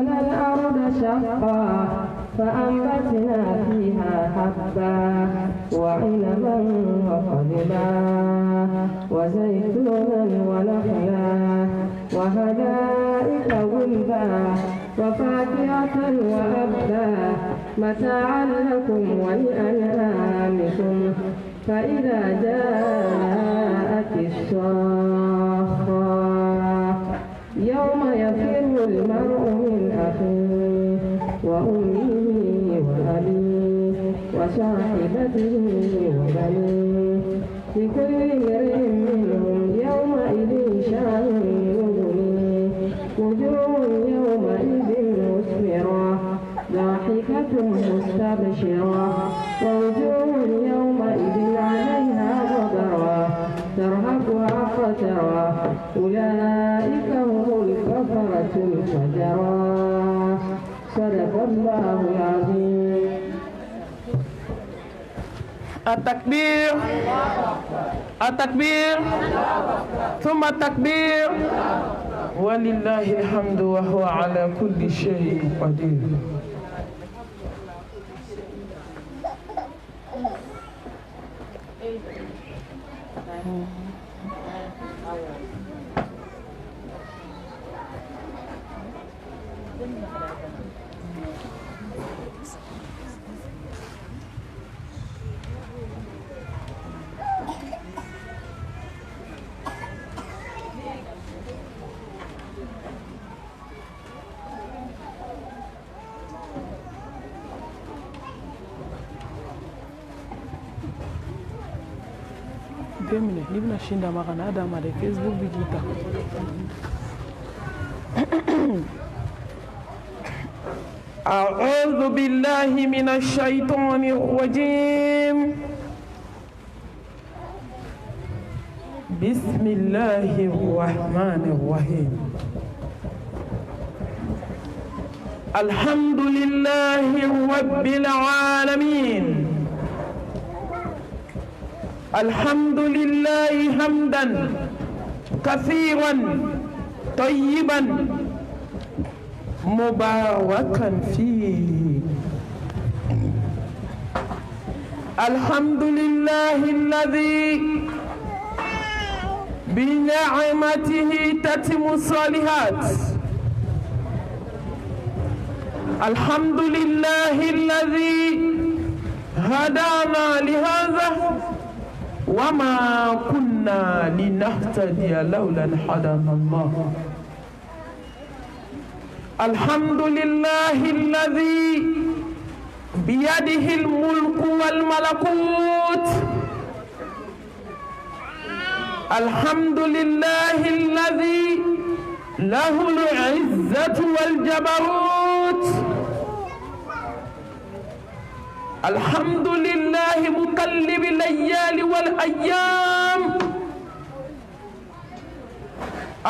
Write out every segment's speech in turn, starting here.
الأرض شقا فأنبتنا فيها حبا وعنبا وقضبا وزيتونا ونخلا وحدائق غلبا وفاكهة وأبا متاعا لكم ولأنعامكم فإذا جاءت الصاخة يوم يفر المرء من أخيه وأمه وأبيه وصاحبته وبنيه لكل امرئ منهم يومئذ شأن يغنيه وجوه يومئذ مسفرة ضاحكة مستبشرة ووجوه يومئذ عليها غبرة ترهقها قترة أولئك هم الكفرة الفجرة صدق الله العظيم. التكبير التكبير ثم التكبير ولله الحمد وهو على كل شيء قدير. Gemine, libna shinda magana adama de Facebook bigita. أعوذ بالله من الشيطان الرجيم. بسم الله الرحمن الرحيم. الحمد لله رب العالمين. الحمد لله حمدا كثيرا طيبا مباركا فيه. الحمد لله الذي بنعمته تتم الصالحات. الحمد لله الذي هدانا لهذا وما كنا لنهتدي لولا أن هدانا الله. الحمد لله الذي بيده الملك والملكوت. الحمد لله الذي له العزة والجبروت. الحمد لله مقلب الليالي والأيام.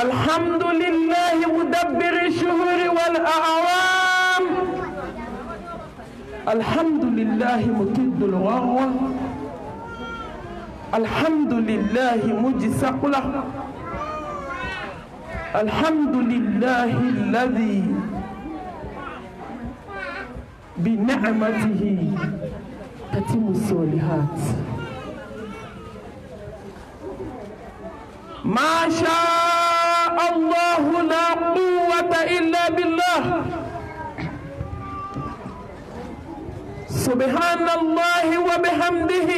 الحمد لله مدبر الشهور والأعوام. الحمد لله مكد الغروة. الحمد لله مجسق له. الحمد لله الذي بنعمته تتم الصالحات. ما شاء الله لا قوة إلا بالله. سبحان الله وبحمده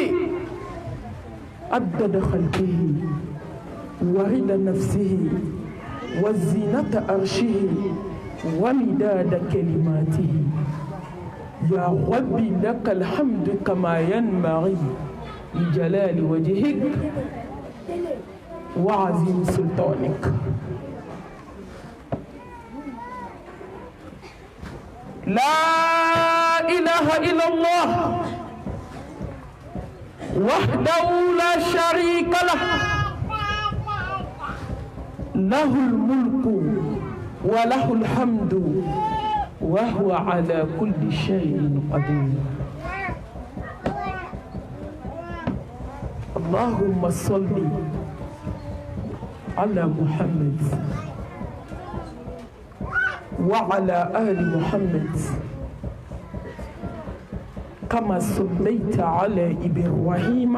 عدد خلقه ورد نفسه وزينة عرشه ومداد كلماته. يا ربي لك الحمد كما ينبغي لجلال وجهك وعظيم سلطانك. لا إله إلا الله وحده لا شريك له. له الملك وله الحمد وهو على كل شيء قدير. اللهم صل على محمد وعلى آل محمد كما صليت على إبراهيم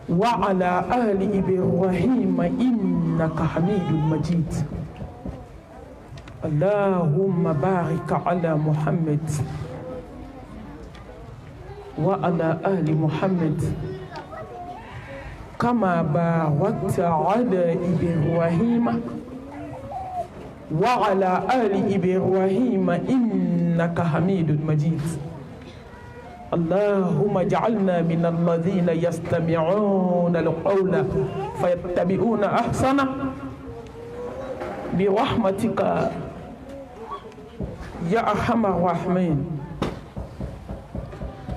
وعلى آل إبراهيم إنك حميد مجيد اللهم بارك على محمد وعلى آل محمد كما باركت على إبراهيم وعلى آل إبراهيم إنك حميد مجيد اللهم اجعلنا من الذين يستمعون القول فيتبعون أحسنه برحمتك يا أرحم الراحمين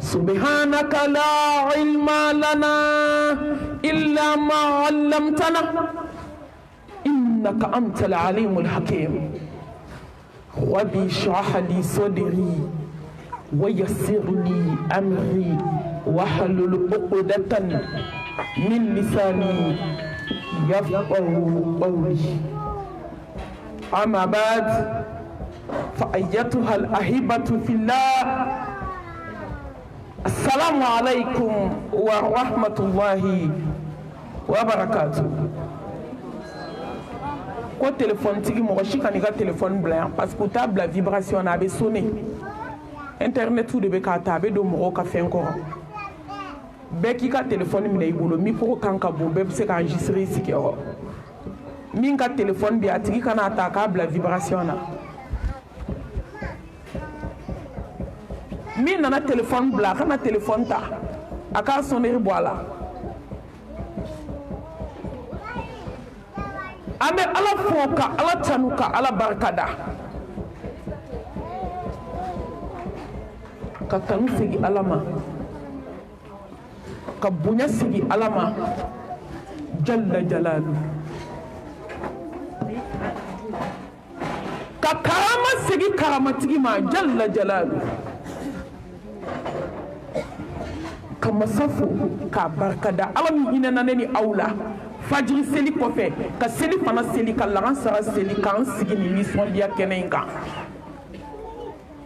سبحانك لا علم لنا إلا ما علمتنا إنك أنت العليم الحكيم رب اشرح لي صدري ويسر لي أمري واحلل عقدة من لساني يفقهوا قولي أما بعد فأيتها الأحبة في الله السلام عليكم ورحمة الله وبركاته. Ko téléphone tigi mo shi kan ga téléphone blanc parce que ta bla vibration na be sonné internet tout de be ka ta be do mo ka fen ko be ki ka téléphone mi nay bolo micro kan ka bo be se ka enregistrer siki o min ka téléphone bi atigi kana ta ka bla vibration na min nana téléphone bla kana téléphone ta aka sonner boala ame ala foka ala tanuka ala barkada ka tanu sigi alama ka bunya sigi alama jalla jalalu ka karama sigi karamatigi ma jalla jalalu ka masafu ka barkada ala mi hinana ni aula fajiri seli kɔfɛ ka seli fana seli ka lagan sara seli k'an sigi ni nisɔndiya kɛnɛ in kan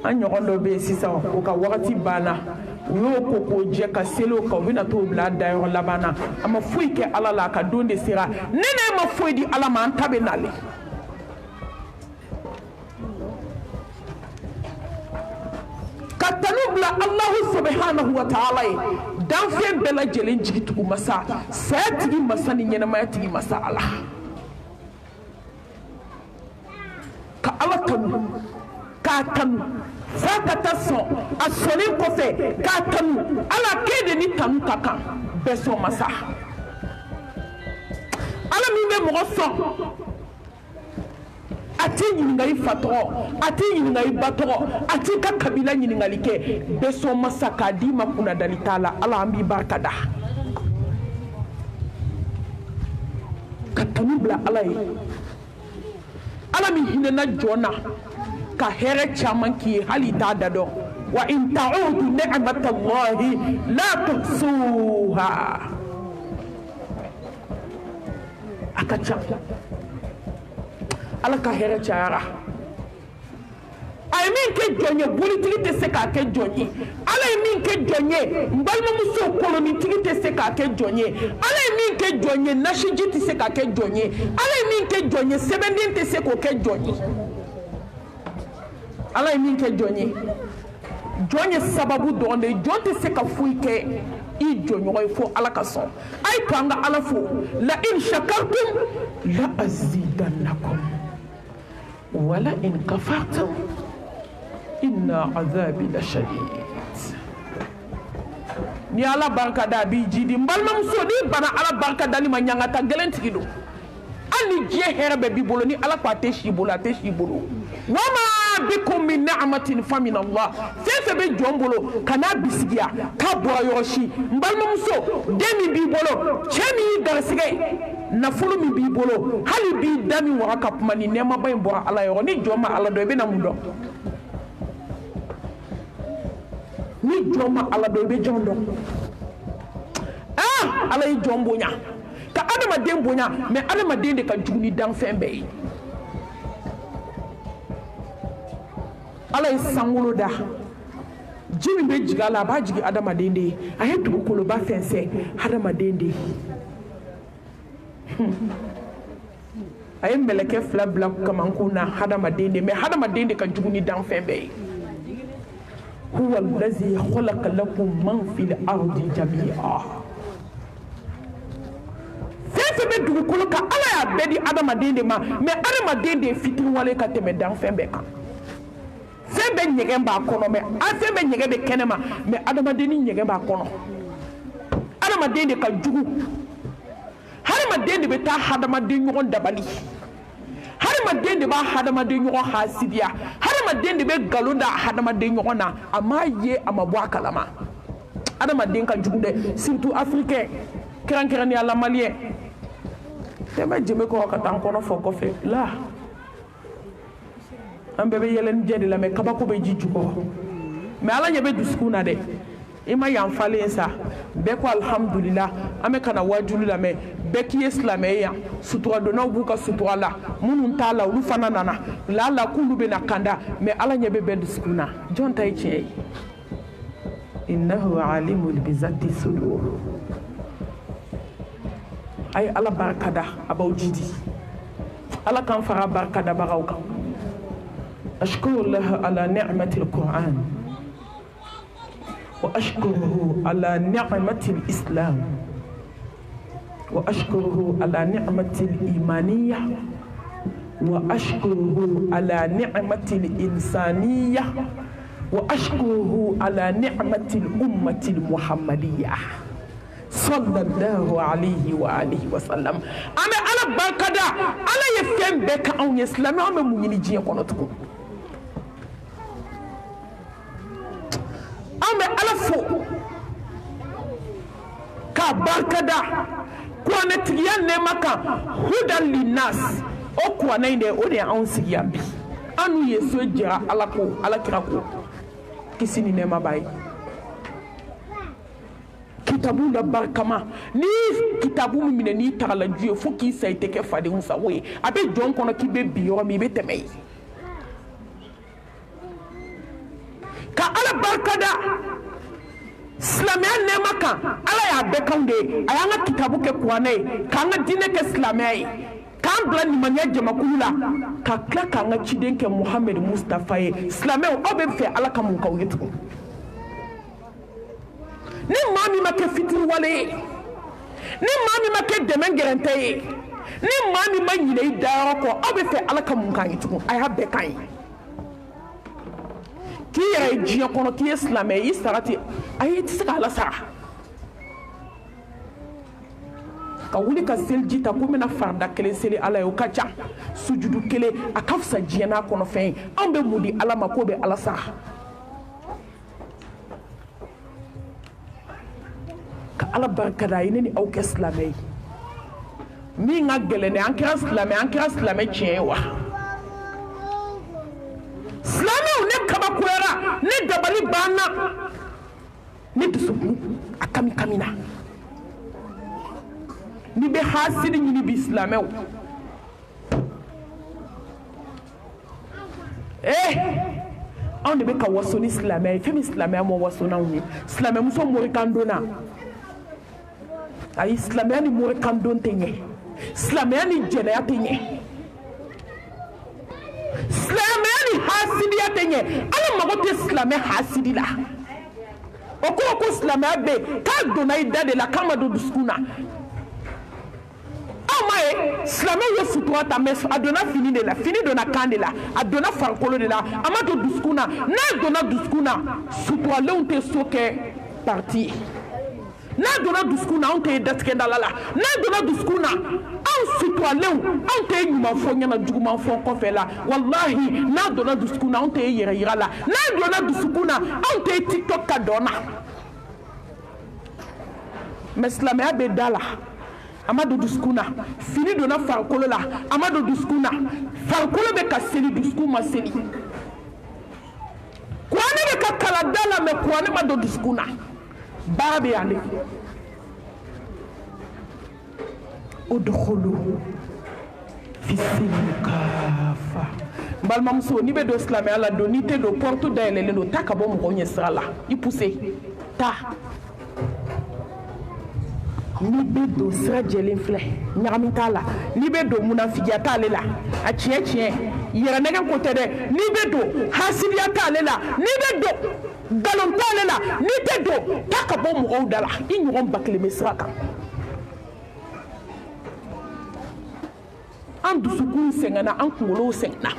an ɲɔgɔn dɔ bɛ yen sisan o ka wagati banna u y'o ko k'o jɛ ka seli o kan u bɛna t'o bila dayɔrɔ laban na a ma foyi kɛ ala la a ka don de sera ne ma foyi di ala ma an ta bɛ nale ka tanu bila alahu subhanahu wa ta'ala ye danfɛn bɛɛ lajɛlen jigitugu masa saya tigi masa ni ɲɛnamaya tigi masa ala ka ala tanu k'a tanu f'a ka taa sɔn a sɔnni kɔfɛ k'a tanu ala k'e de ni tanu ka kan bɛɛ sɔn masa ala min bɛ mɔgɔ sɔn a t'i ɲininka i fa tɔgɔ a t'i ɲininka i ba tɔgɔ a t'i ka kabila ɲininkali kɛ bɛɛ sɔn masa k'a d'i ma kunnadali t'a la ala an b'i barika da ka tanu bila ala ye ala min hinɛna jɔn na ka hɛrɛ caman k'i ye hali t'a da dɔn wa in ta'udu ni'matallahi la tuhsuha a ka ca ala ka hɛrɛ cayara a ye min kɛ jɔn ye bolitigi tɛ se k'a kɛ jɔn ye ala ye min kɛ jɔn ye n balimamuso kolonitigi tɛ se k'a kɛ jɔn ye ala ye min kɛ jɔn ye nasiji tɛ se k'a kɛ jɔn ye ala ye min kɛ jɔn ye sɛbɛnden tɛ se k'o kɛ jɔn ye ala ye min kɛ jɔn ye jɔn ye sababu dɔrɔn de ye jɔn tɛ se ka foyi kɛ i jɔɲɔgɔn ye fo ala ka sɔn a ye to an ka ala fo la in shakartum la azidannakum wala in kafartum inna azabi la shadid ni ala barika da bi jidi n balimamuso ni bana ala barika dali ma ɲangata gɛlɛn tigi don hali ni diɲɛ hɛrɛ bɛɛ b'i bolo ni ala ko a tɛ si bolo a tɛ si bolo wama bikum min ni'matin fa min Allah fɛn fɛn bɛ jɔn bolo ka n'a bisigiya k'a bɔra yɔrɔ si n balimamuso den min b'i bolo cɛ min y'i garisigɛ nafolo min b'i bolo hali b'i da min waga ka kuma ni nɛɛmaba in bɔra ala yɔrɔ ni jɔn ma ala dɔn i bɛna mun dɔn ni jɔn ma ala dɔn i bɛ jɔn dɔn ala ye jɔn bonya ka adamaden bonya mais adamaden de ka jugu ni danfɛn bɛɛ ye ala ye sankolo da ji min bɛ jigin a la a b'a jigin adamaden de ye a ye dugukoloba fɛnsɛ adamaden de ye a ye mɛlɛkɛ 2 bila kamankun na hadamaden de mais hadamaden de ka jugu ni danfɛn bɛɛ ye huwa allazi khalaqa lakum man fil ardi jami'a fɛn bɛ dugukolo kan ala y'a bɛɛ di adamaden de ma mais adamaden de ye fitiriwale ka tɛmɛ danfɛn bɛɛ kan fɛn bɛ ɲɛgɛn b'a kɔnɔ mais fɛn bɛ ɲɛgɛn bɛ kɛnɛma mais adamaden ni ɲɛgɛn b'a kɔnɔ adamaden de ka jugu hadamaden de bɛ taa hadamaden ɲɔgɔn dabali hadamaden de b'a hadamaden ɲɔgɔn hasidiya hadamaden de bɛ nkalon da hadamaden ɲɔgɔn na a m'a ye a ma bɔ a kalama hadamaden ka jugu dɛ surtout africain kɛrɛnkɛrɛnnenya la maliyɛn tɛmɛ jɛmɛ kɔrɔ ka taa n kɔnɔ fɔ kɔfɛ la an bɛɛ bɛ yɛlɛ ni jɛ de la mais kabako bɛ ji jukɔrɔ mais ala ɲɛ bɛ dusukun na dɛ i ma yanfalen sa bɛɛ ko alhamdulillah an bɛ kana wajulu la mais bɛɛ k'i ye silamɛ ye yan suturadonnaw b'u ka sutura la minnu t'a la olu fana nana lala k'olu bɛna kanda mais ala ɲɛ bɛ bɛɛ dusukun na jɔn ta ye tiɲɛ ye innahu alimul bizati sudur a ye ala barika da a b'aw jidi ala k'an fara barika dabagaw kan ashkurullaha ala ni'matil qur'an وأشكره على نعمة الإسلام وأشكره على نعمة الإيمانية وأشكره على نعمة الإنسانية وأشكره على نعمة الأمة المحمدية صلى الله عليه وآله وسلم أنا على بركة على يفهم بك أو يسلم أنا من يجي يقولون an bɛ ala fo k'a barikada kuranɛtigiya nɛɛma kan hudan linnas o kuranɛ in de o de ye anw sigi yan bi an n'u ye so jɛra ala ko alakira ko kisi ni nɛɛma b'a ye kitabu la barikama ni kitabu min minɛ n'i tagala ju ye fo k'i sa i tɛ kɛ fadenw sago ye a bɛ jɔn kɔnɔ k'i bɛ bi yɔrɔ min i bɛ tɛmɛ yen ka ala barikada silamɛya nɛɛma kan ala y'a bɛɛ kanw de ye a y'an ka kitabu kɛ kuranɛ ye k'an ka diinɛ kɛ silamɛya ye k'an bila limaniya jamakulu la ka tila k'an ka ciden kɛ muhamɛd mustafa ye silamɛw aw bɛ fɛ ala ka mun k'aw ye tugun ni maa min ma kɛ fitiriwale ye ni maa min ma kɛ dɛmɛ gɛrɛntɛ ye ni maa min ma ɲinɛ i dayɔrɔ kɔ aw bɛ fɛ ala ka mun k'an ye tugun a y'a bɛɛ kan ye k'i yɛrɛ ye diɲɛ kɔnɔ k'i ye silamɛ ye i sara ten ayi i tɛ se k'ala sara ka wuli ka seliji ta ko n bɛna farida kelen seli ala ye o ka ca sujudu kelen a ka fisa diɲɛ n'a kɔnɔfɛn ye anw bɛ mun di ala ma k'o bɛ ala sara ka ala barikada a ye ne ni aw kɛ silamɛ ye min ka gɛlɛn dɛ an kɛra silamɛ tiɲɛ ye wa silamɛw ne kabakoyara ne dabali banna ne dusukun a kami kamina ni bɛ hasidi ɲini bi silamɛw anw de bɛ ka waso ni silamɛ ye fɛn min silamɛya ma waso n'anw ye silamɛmuso morikan donna ayi silamɛya ni morikan don tɛ ɲɛ silamɛya ni jɛnɛya tɛ ɲɛ silamɛya ni hasidiya tɛ ɲɛ ala mago tɛ silamɛ hasidi la o kɔrɔ ko silamɛya bɛ yen k'a donna i da de la k'a ma don dusukun na aw m'a ye silamɛw ye sutura ta mais a donna fini de la fini donna kan de la a donna farikolo de la a ma don dusukun na n'a donna dusukun na suturalenw tɛ so kɛ parti ye n'a donna dusukun na anw tɛ datigɛdala la n'a donna dusukun na anw suturalenw anw tɛ ɲuman fɔ ɲɛna juguman fɔ kɔfɛ la walahi n'a donna dusukun na anw tɛ yɛrɛ yira la n'a donna dusukun na anw tɛ tiktok ka dɔn na mais silamɛya bɛ da la a ma don dusukun na fini donna farikolo la a ma don dusukun na farikolo bɛ ka seli dusukun ma seli kuranɛ bɛ ka kalan da la mais kuranɛ ma don dusukun na baara bɛ yan de udkhulu fi silmi kafa balimamuso n'i bɛ don silamɛya la don n'i tɛ don porte dayɛlɛlen don taa ka bɔ mɔgɔw ɲɛ sira la i poussé taa n'i bɛ don sira jɛlen filɛ ɲagami t'a la n'i bɛ don munafigiya t'ale la a tiɲɛ yɛrɛ nɛgɛ ko tɛ dɛ n'i bɛ don hasidiya t'ale la n'i bɛ don nkalon t'ale la n'i tɛ don taa ka bɔ mɔgɔw da la i ɲɔgɔn ba kelen bɛ sira kan an dusukun sɛgɛnna an kunkolow sɛgɛnna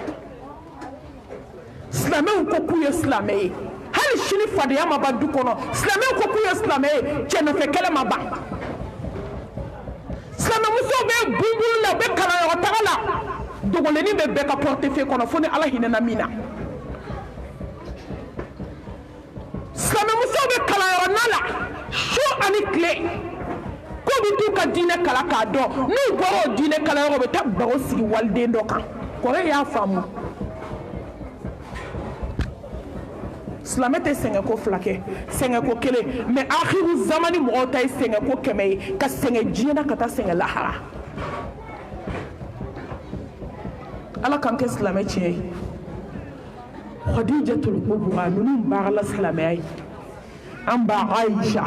silamɛw ko k'u ye silamɛ ye hali sini fadenya ma ban du kɔnɔ silamɛw ko k'u ye silamɛ ye cɛ nɔfɛ kɛlɛ ma ban silamɛmusow bɛ bunbulu la u bɛ kalanyɔrɔ taga la dogolennin bɛ bɛɛ ka portefeuille kɔnɔ fo ni ala hinɛna min na silamɛmusow bɛ kalanyɔrɔ na la su ani tile k'u bɛ t'u ka diinɛ kala k'a dɔn n'u bɔra o diinɛ kalayɔrɔ u bɛ taa baro sigi waliden dɔ kan kɔrɔ y'a faamu silamɛ tɛ sɛgɛnko fila kɛ sɛgɛnko kelen mais akhiru zamani mɔgɔw ta ye sɛgɛnko 100 ye ka sɛgɛn diɲɛ na ka taa sɛgɛn lahara ala k'an kɛ silamɛ tiɲɛ ye Khadijatul Kubra ninnu baarala silamɛya ye an ba Aisha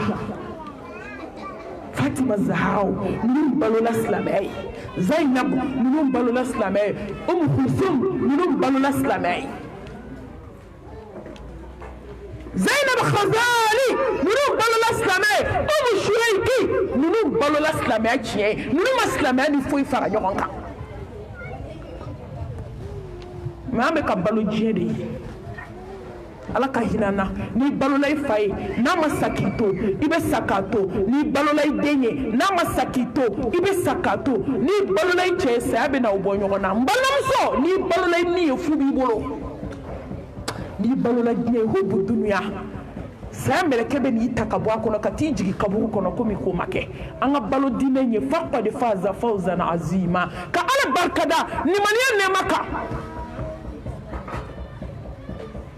Fatima Zahraw ninnu balola silamɛya ye Zainab ninnu balola silamɛya ye Umu Kulsum ninnu balola silamɛya ye Zainab Khazali ninnu balola silamɛya ye Umu Shurayki ninnu balola silamɛya tiɲɛ ye ninnu ma silamɛya ni foyi fara ɲɔgɔn kan mais an bɛ ka balo diɲɛ de ye ala ka hinɛ na n'i balola i fa ye n'a ma sa k'i to i bɛ sa k'a to n'i balola i den ye n'a ma sa k'i to i bɛ sa k'a to n'i balola i cɛ ye saya bɛ na o bɔ ɲɔgɔn na n balimamuso n'i balola i ni ye fu b'i bolo n'i balola diɲɛ hubu dunuya saya mɛlɛkɛ bɛ n'i ta ka bɔ a kɔnɔ ka t'i jigin kaburu kɔnɔ komi k'o ma kɛ an ka balo diinɛ ye faqad faza fawzan azima ka ala barikada nimaniya nɛɛma kan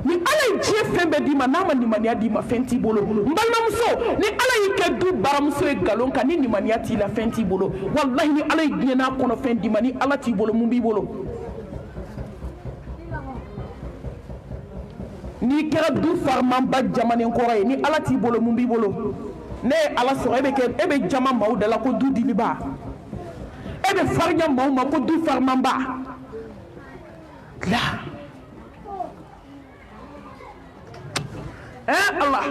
ni ala ye diɲɛ fɛn bɛɛ d'i ma n'a ma nimaniya d'i ma fɛn t'i bolo n balimamuso ni ala y'i kɛ du baramuso ye nkalon kan ni nimaniya t'i la fɛn t'i bolo walahi ni ala ye diɲɛ n'a kɔnɔ fɛn d'i ma ni ala t'i bolo mun b'i bolo n'i kɛra du farimanba jamanen kɔrɔ ye ni ala t'i bolo mun b'i bolo ne ye ala sɔrɔ e bɛ jama maaw da la ko du diliba e bɛ farinya maaw ma ko du farimanba la Allah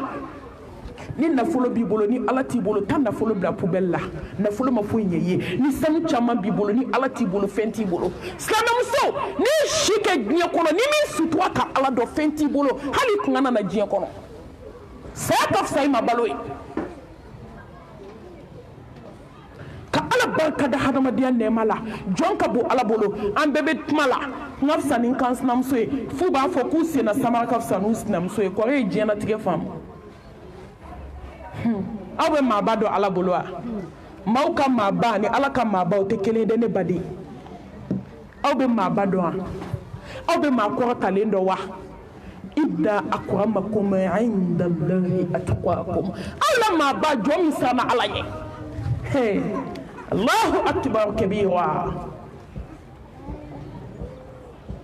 ni nafolo b'i bolo ni ala t'i bolo taa nafolo bila poubelle la nafolo ma foyi ɲɛ i ye ni sanu caman b'i bolo ni ala t'i bolo fɛn t'i bolo silamɛmuso n'i si kɛ diɲɛ kɔnɔ ni min sutura ka ala dɔn fɛn t'i bolo hali i kun ka nana diɲɛ kɔnɔ saya ka fisa i ma balo ye ka ala barika da hadamadenya nɛɛma la jɔn ka bon ala bolo an bɛɛ bɛ kuma la n ka fisa ni n kan sinamuso ye f'u b'a fɔ k'u senna samara ka fisa n'u sinamuso ye kɔrɔ ye diɲɛlatigɛ faamu aw bɛ maaba dɔn ala bolo wa maaw ka maaba ni ala ka maaba o tɛ kelen ye dɛ ne baden aw bɛ maaba dɔn wa aw bɛ maa kɔrɔtalen dɔn wa inna akramakum inda Allahi atqakum aw la maaba jɔn min siranna ala ɲɛ hey Allahu akbar kabira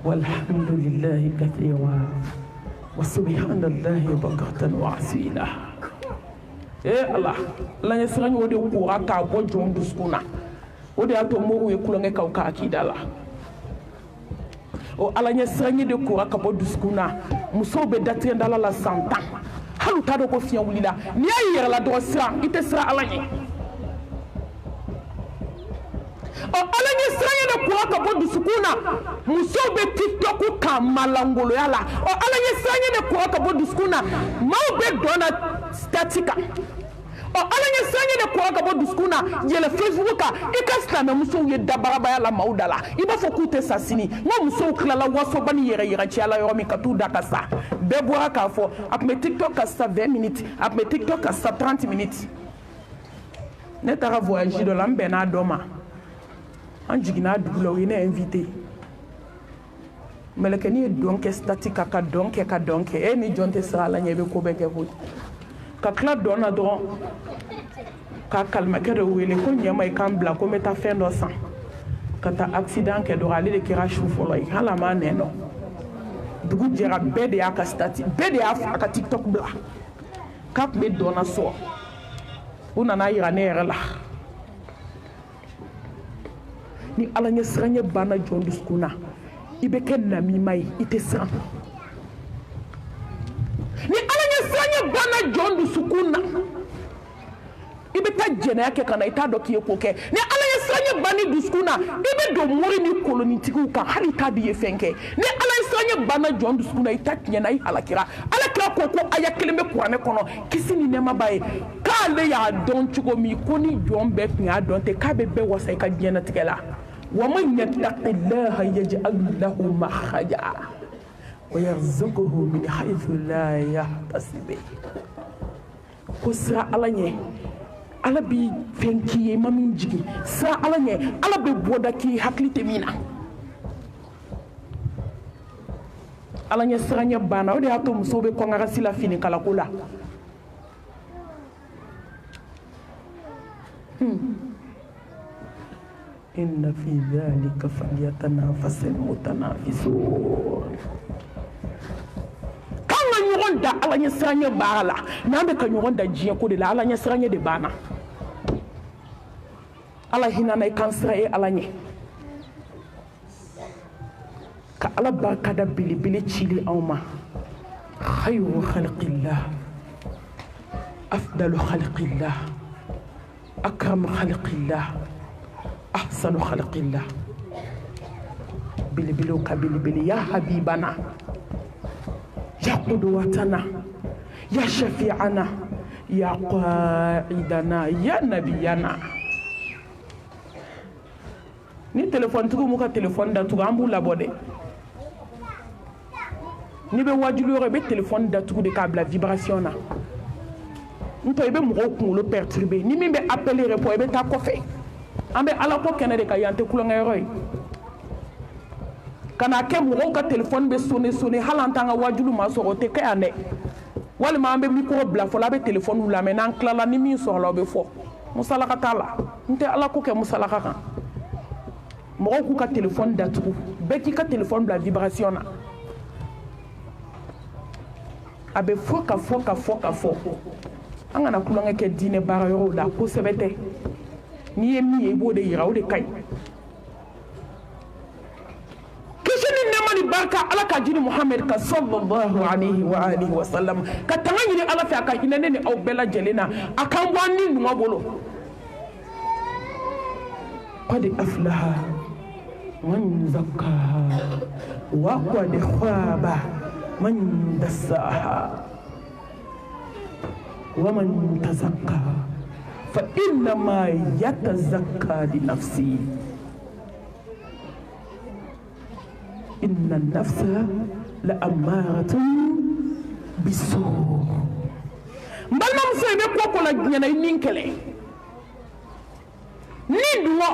walhamdulillahi kathira wa subhanallahi bukratan wa asila Allah la ɲɛ siran o de kora k'a bɔ jɔn dusukun na o de y'a to moriw ye kulonkɛ k'aw ka akida la o ala ɲɛ siran de kora ka bɔ dusukun na musow bɛ datigɛ dala la san 10 hali u t'a dɔn ko fiɲɛ wulila n'i y'a yɛrɛ la dɔgɔ siran i tɛ siran ala ɲɛ ala ɲɛ siran de kora ka bɔ dusukun na musow bɛ tiktok kan malangoloya la ala ɲɛ siran de kora ka bɔ dusukun na maaw bɛ dɔn na stati kan ala ɲɛ siran de kora ka bɔ dusukun na yɛlɛ facebook kan i ka silamɛmusow ye dabarabaya la maaw da la i b'a fɔ k'u tɛ sa sini n ko musow tilala wasoba ni yɛrɛyɛrɛciya la yɔrɔ min ka t'u da ka sa bɛɛ bɔra k'a fɔ a tun bɛ tiktok ka sa 20 minutes a tun bɛ tiktok ka sa 30 minutes ne taara voyage dɔ la n bɛnna dɔ ma an jiginna dugu la o ye ne invité mɛlɛkɛni ye dɔn kɛ stati kan ka dɔn kɛ ka dɔn kɛ e ni jɔn tɛ siran ala ɲɛ i bɛ ko bɛɛ kɛ koyi ka tila dɔn na dɔrɔn ka kalimakɛ dɔ wele ko ɲɛma i kan bila ko n bɛ taa fɛn dɔ san ka taa accident kɛ dɔrɔn ale de kɛra su fɔlɔ ye hali a m'a nɛn dɔn dugu jɛra bɛɛ de y'a ka stati bɛɛ de y'a a ka tiktok bila k'a tun bɛ dɔnna sɔ u nana yira ne yɛrɛ la ni ala ɲɛ siranɲɛ banna jɔn dusukun na i bɛ kɛ namima ye i tɛ siran ni ala ɲɛ siranɲɛ banna jɔn dusukun na i bɛ taa jɛnɛya kɛ ka na i t'a dɔn k'i ye ko kɛ ni ala ɲɛ siranɲɛ banni dusukun na i bɛ don mori ni kolonitigiw kan hali i t'a di ye fɛn kɛ ni ala ɲɛ siranɲɛ banna jɔn dusukun na i ta tiɲɛna i halakira alakira ko ko aya kelen bɛ kuranɛ kɔnɔ kisi ni nɛɛma b'a ye k'ale y'a dɔn cogo min ko ni jɔn bɛɛ tun y'a dɔn ten k'a bɛ bɛɛ wasa i ka diɲɛnatigɛ la wa man yattaqillaha yaj'al lahu makhraja wa yarzuquhu min haythu la yahtasib ko sira ala ɲɛ ala bi fɛn k'i ye ma min jigin sira ala ɲɛ ala bɛ bɔda k'i hakili tɛ min na ala ɲɛ siranɲɛ banna o de y'a to musow bɛ kɔngasi la finikalako la inna fi dhalika falyatanafasil mutanafisun kan ka ɲɔgɔn da ala ɲɛ siranɲɛ baara la n'an bɛ ka ɲɔgɔn da diɲɛ ko de la ala ɲɛ siranɲɛ de banna ala hinana i kan sira ye ala ɲɛ ka ala barikada belebele cili anw ma khayru khalqillah afdalu khalqillah akramu khalqillah ahsanu khalqillah belebelew ka belebele ya habibana ya qudwatana ya shafi'ana ya qa'idana ya nabiyana ni téléphone tugu mu ka téléphone datugu an b'u labɔ dɛ ni bɛ wajulu yɔrɔ i bɛ téléphone datugu de k'a bila vibration na ntɔ i bɛ mɔgɔw kunkolo perturber ni min bɛ appel report i bɛ taa kɔfɛ an bɛ ala ko kɛnɛ de ka yan tɛ kulonkɛyɔrɔ ye ka n'a kɛ mɔgɔw ka téléphone bɛ sonner hali an t'an ka wajulu ma sɔrɔ o tɛ kɛ yan dɛ walima an bɛ micro bila fɔlɔ a bɛ téléphone lamɛn n'an tilala ni min sɔrɔla o bɛ fɔ musalaka t'a la n tɛ ala ko kɛ musalaka kan mɔgɔw k'u ka téléphone datugu bɛɛ k'i ka téléphone bila vibration na a bɛ fɔ ka fɔ an kana kulonkɛ kɛ diinɛ baara yɔrɔw la kosɛbɛ tɛ n'i ye min ye i b'o de yira o de ka ɲi kisi ni nɛɛma ni barika ala ka jiri muhamɛd ka sallallahu alayhi wa alihi wa sallam ka tanga ɲini ala fɛ a ka hinɛ ne ni aw bɛɛ lajɛlen na a k'an bɔ an ni ɲuman bolo qad aflaha man zakkaha wa qad khaba man dassaha wa man tazakkaha fa innama yatazakka li nafsi inna nafsa la ammaratun bisu mbalimamuso i bɛ ko la diɲɛna i nin kɛlɛ nin dungɔ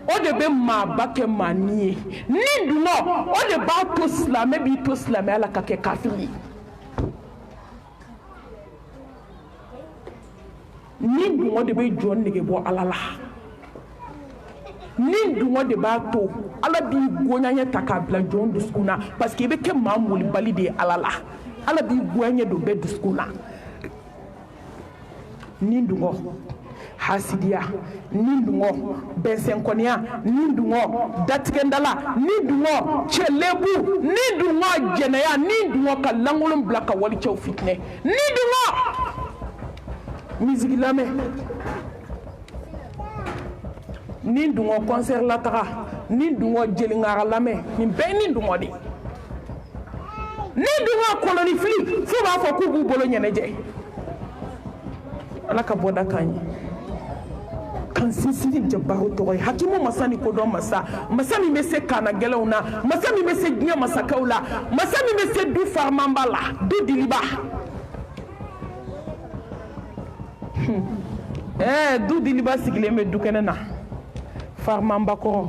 o de bɛ maaba kɛ maa ni ye nin dungɔ o de b'a to silamɛ b'i to silamɛya la ka kɛ kafiri ye nin dungɔ de bɛ jɔn nege bɔ ala la nin dungɔ de b'a to ala b'i goɲaɲɛ ta k'a bila jɔn dusukun na parce que i bɛ kɛ maa molibali de ye ala la ala b'i goɲaɲɛ don bɛɛ dusukun na nin dungɔ hasidiya nin dungɔ bɛnsɛnkɔniya nin dungɔ datigɛndala nin dungɔ cɛlebu nin dungɔ jɛnɛya nin dungɔ ka lankolon bila ka walicɛw fitinɛ nin dungɔ musique lamɛn nin dungɔ concert lataga nin dungɔ jeliŋara lamɛn nin bɛɛ nin dungɔ de nin dungɔ kolonifili fo b'a fɔ k'u b'u bolo ɲɛnajɛ ala ka bɔda k'an ye kan sinsin jabaru tɔgɔ ye hakimu masa ni kodɔn masa masa min bɛ se kaana gɛlɛnw na masa min bɛ se diɲɛ masakɛw la masa min bɛ se du farimanba la du diliba du diliba sigilen bɛ dukɛnɛ na farimanba kɔrɔ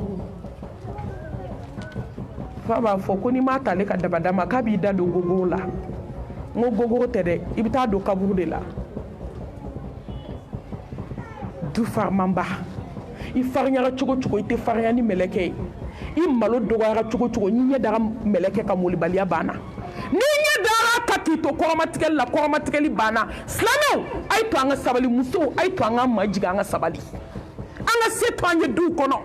fa b'a fɔ ko n'i m'a ta ale ka dabada ma k'a b'i da don gogoro la n ko gogoro tɛ dɛ i bɛ taa don kaburu de la du farimanba i farinyara cogo cogo i tɛ farinya ni mɛlɛkɛ ye i malo dɔgɔyara cogo cogo ni ɲɛ dara mɛlɛkɛ ka molibaliya banna ni ɲɛ dara ka k'i to kɔrɔmatigɛli la kɔrɔmatigɛli banna silamɛw a ye to an ka sabali musow a ye to an ka majigin an ka sabali an ka se to an ye duw kɔnɔ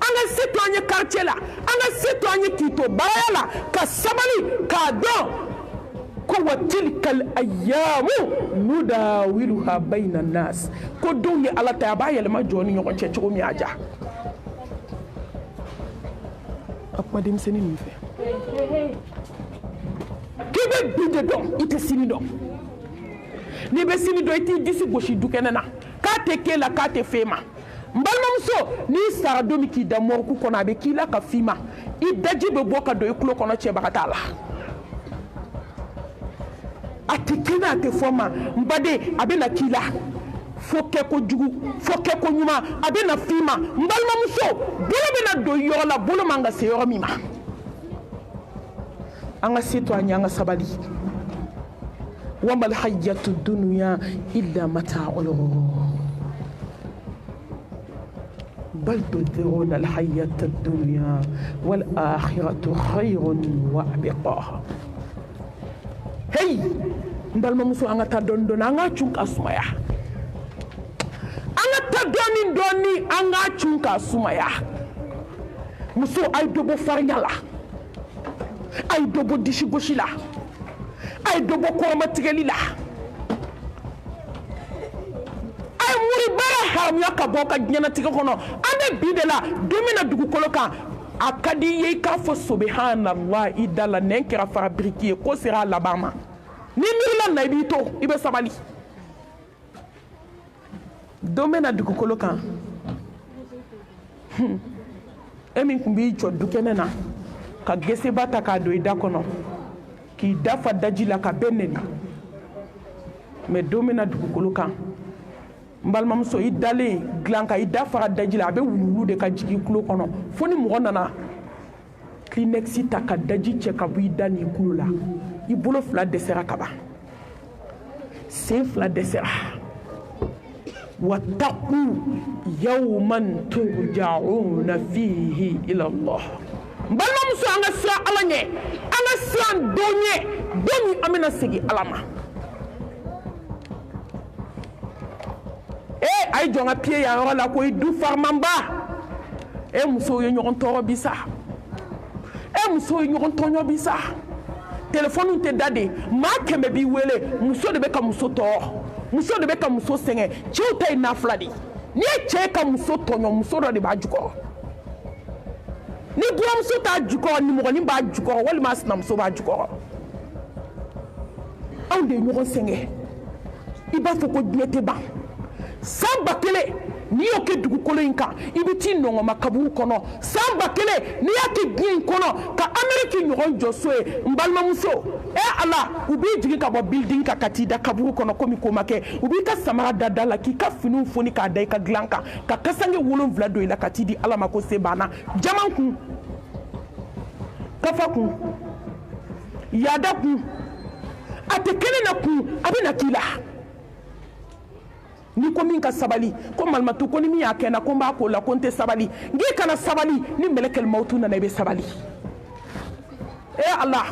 an ka se to an ye quartier la an ka se to an ye k'i to baaraya la ka sabali k'a dɔn ko wa tilkal ayyamu nudawiluha bayna nas ko don ye ala ta a b'a yɛlɛma jɔn ni ɲɔgɔn cɛ cogo min a ja a kuma denmisɛnnin min fɛ k'i bɛ bi de dɔn i tɛ sini dɔn n'i bɛ sini dɔn i t'i disi gosi dukɛnɛ na k'a tɛ k'e la k'a tɛ f'e ma n balimamuso n'i sara don min k'i da mɔriku kɔnɔ a bɛ k'i la ka f'i ma i daji bɛ bɔ ka don i tulo kɔnɔ cɛbaga t'a la a tɛ kɛnɛ a tɛ fɔ ma n baden a bɛ na k'i la fo kɛ ko jugu fo kɛ ko ɲuman a bɛ na f'i ma n balimamuso bolo bɛ na don yɔrɔ la bolo man ka se yɔrɔ min ma an ka se to an ye an ka sabali wa mal hayatu dunya illa mata'ul ghurur bal tudhiruna al hayata dunya wal akhiratu khayrun wa abqa hey n balimamuso an ka taa dɔɔni dɔɔni an ka cun ka sumaya an ka taa dɔɔni dɔɔni an ka cun ka sumaya muso a ye dɔ bɔ farinya la a ye dɔ bɔ disi gosi la a ye dɔ bɔ kɔrɔmatigɛli la a ye muri baara haramuya ka bɔ ka diɲɛnatigɛ kɔnɔ an bɛ bi de la don min na dugukolo kan a ka di i ye i k'a fɔ subhanallah i da la nɛn kɛra fara biriki ye ko sera a laban ma ni miirila na i b'i to i bɛ sabali don min na dugukolo kan e min tun b'i jɔ dukɛnɛ na ka geseba ta k'a don i da kɔnɔ k'i dafa daji la ka bɛɛ nɛni mɛ don min na dugukolo kan n balimamuso i dalen dilan kan i da fara daji la a bɛ wuluwulu de ka jigin i tulo kɔnɔ fo ni mɔgɔ nana kleenex ta ka daji cɛ ka bɔ i da n'i tulo la i bolo fila dɛsɛra ka ban sen fila dɛsɛra wattaqu yawman turja'una fihi ila Allah n balimamuso an ka siran ala ɲɛ an ka siran don ɲɛ don min an bɛna segin ala ma a ye jɔn ka pied yan yɔrɔ la ko i du farimanba musow ye ɲɔgɔn tɔɔrɔ bi sa musow ye ɲɔgɔn tɔɲɔ bi sa telefɔniw tɛ da de maa 100 b'i wele muso de bɛ ka muso tɔɔrɔ muso de bɛ ka muso sɛgɛn cɛw ta ye nafila de n'i ye cɛ ka muso tɔɲɔ muso dɔ de b'a jukɔrɔ ni buramuso t'a jukɔrɔ nimɔgɔnin b'a jukɔrɔ walima sinamuso b'a jukɔrɔ anw de ye ɲɔgɔn sɛgɛn i b'a fɔ ko diɲɛ tɛ ban san 1000 n'i y'o kɛ dugukolo in kan i bɛ t'i nɔngɔma kaburu kɔnɔ san 1000 n'i y'a kɛ diɲɛ in kɔnɔ ka Amérique ɲɔgɔn jɔ so ye n balimamuso ala u b'i jigin ka bɔ building kan ka t'i da kaburu kɔnɔ komi ko ma kɛ u b'i ka samara da la k'i ka finiw foni k'a da i ka dilan kan ka kasange 7 don i la ka t'i di ala ma ko se banna jaman kun kafa kun yaada kun a tɛ kelen na kun a bɛ na k'i la ni ko min ka sabali ko malimatu ko ni min y'a kɛ na ko n b'a ko la ko n tɛ sabali n'i kana sabali ni mɛlɛkɛl mawutu nana i bɛ sabali ala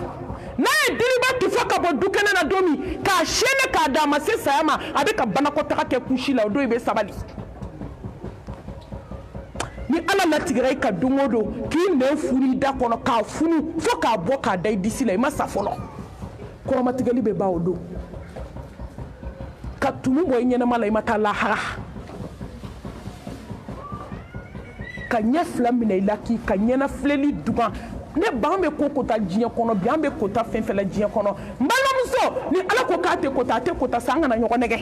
n'a ye diriba tufa ka bɔ dukɛnɛ na don min k'a sɛnɛ k'a d'a ma se saya ma a bɛ ka banakɔtaga kɛ kusi la o don i bɛ sabali ni ala latigɛra i ka don o don k'i nɛn furu i da kɔnɔ k'a funu fo k'a bɔ k'a da i disi la i ma sa fɔlɔ kɔrɔmatigɛli bɛ ban o don ka tumu bɔ i ɲɛnama la i ma taa lahara ka ɲɛ fila minɛ i la k'i ka ɲɛnafilɛli dugan ne ba an bɛ ko kota diɲɛ kɔnɔ bi an bɛ kota fɛn fɛn la diɲɛ kɔnɔ n balimamuso ni ala ko k'a tɛ kota a tɛ kota sa an kana ɲɔgɔn nɛgɛ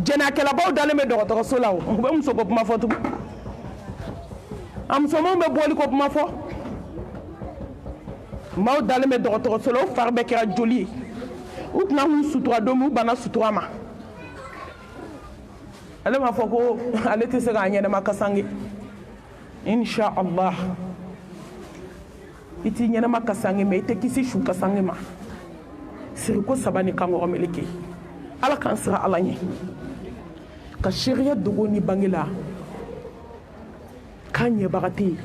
jɛnɛkɛlabaw dalen bɛ dɔgɔtɔrɔso la o u bɛ muso ko kuma fɔ tugun a musomanw bɛ bɔli ko kuma fɔ maaw dalen bɛ dɔgɔtɔrɔso la o fari bɛɛ kɛra joli ye u tɛna k'u sutura don min u banna sutura ma ale m'a fɔ ko ale tɛ se k'a ɲɛnɛma kasange insha Allah i t'i ɲɛnɛma kasange mɛ i tɛ kisi su kasange ma siriko 3 ni kankɔrɔ meleke ala k'an sira ala ɲɛ ka sariya dogo ni bange la k'an ɲɛbaga tɛ yen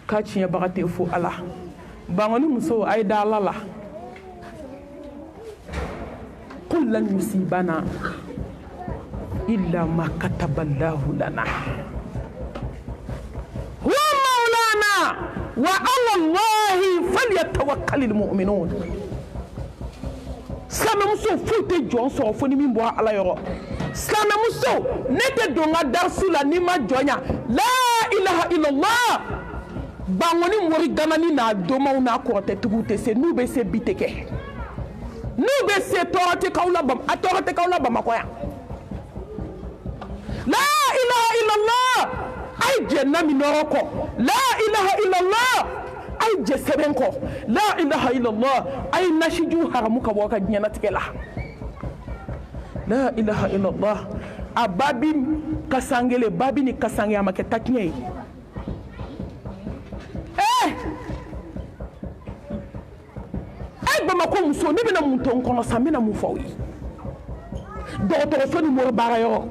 k'a tiɲɛbaga tɛ fo ala bangoni muso a ye da ala la qul lan yusibana illa ma kataballahu lana huwa maulana wa ala allahi falyatawakkalil mu'minun silamɛmuso foyi tɛ jɔn sɔrɔ fo ni min bɔra ala yɔrɔ silamɛmuso ne tɛ don n ka darisu la n'i ma jɔn ya la ilaha illallah bangoni mori ganani n'a dɔmaw n'a kɔrɔtɛtigiw tɛ se n'u bɛ se bi tɛ kɛ n'u bɛ se tɔɔrɔ tɛ k'aw la a tɔɔrɔ tɛ k'aw la bamakɔ yan la ilaha illallah a ye jɛ na min nɔrɔ kɔ la ilaha illallah a ye jɛ sɛbɛn kɔ la ilaha illallah a ye nasijuw haramu ka bɔ ka diɲɛnatigɛ la la ilaha illallah a babi kasangele babi ni kasange a ma kɛ takiɲɛ ye Bamako muso ne bɛna mun to n kɔnɔ sa n bɛna mun fɔ aw ye dɔgɔtɔrɔso ni mori baara yɔrɔ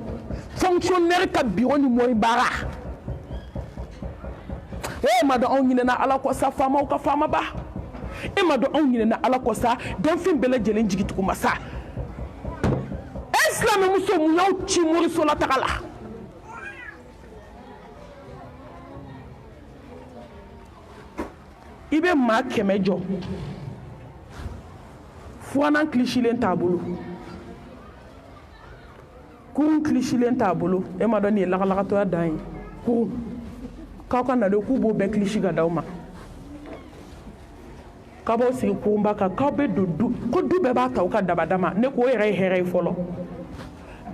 fonctionnaire ka bureau ni mori baara ma dɔn anw ɲinɛna ala kɔ sa faamaw ka faama ba ma dɔn anw ɲinɛna ala kɔ sa dɔnfin bɛɛ lajɛlen jigi tugu ma sa silamɛ muso mun y'aw ci moriso la taga la i bɛ maa 100 jɔ fuanan kilisilen t'a bolo kurun kilisilen t'a bolo e ma dɔn nin ye lagalagatɔya dan ye kurun k'aw ka na de k'u b'o bɛɛ kilisi ka d'aw ma k'a b'aw sigi kurunba kan k'aw bɛ don du ko du bɛɛ b'a ta u ka dabada ma ne ko o yɛrɛ ye hɛrɛ ye fɔlɔ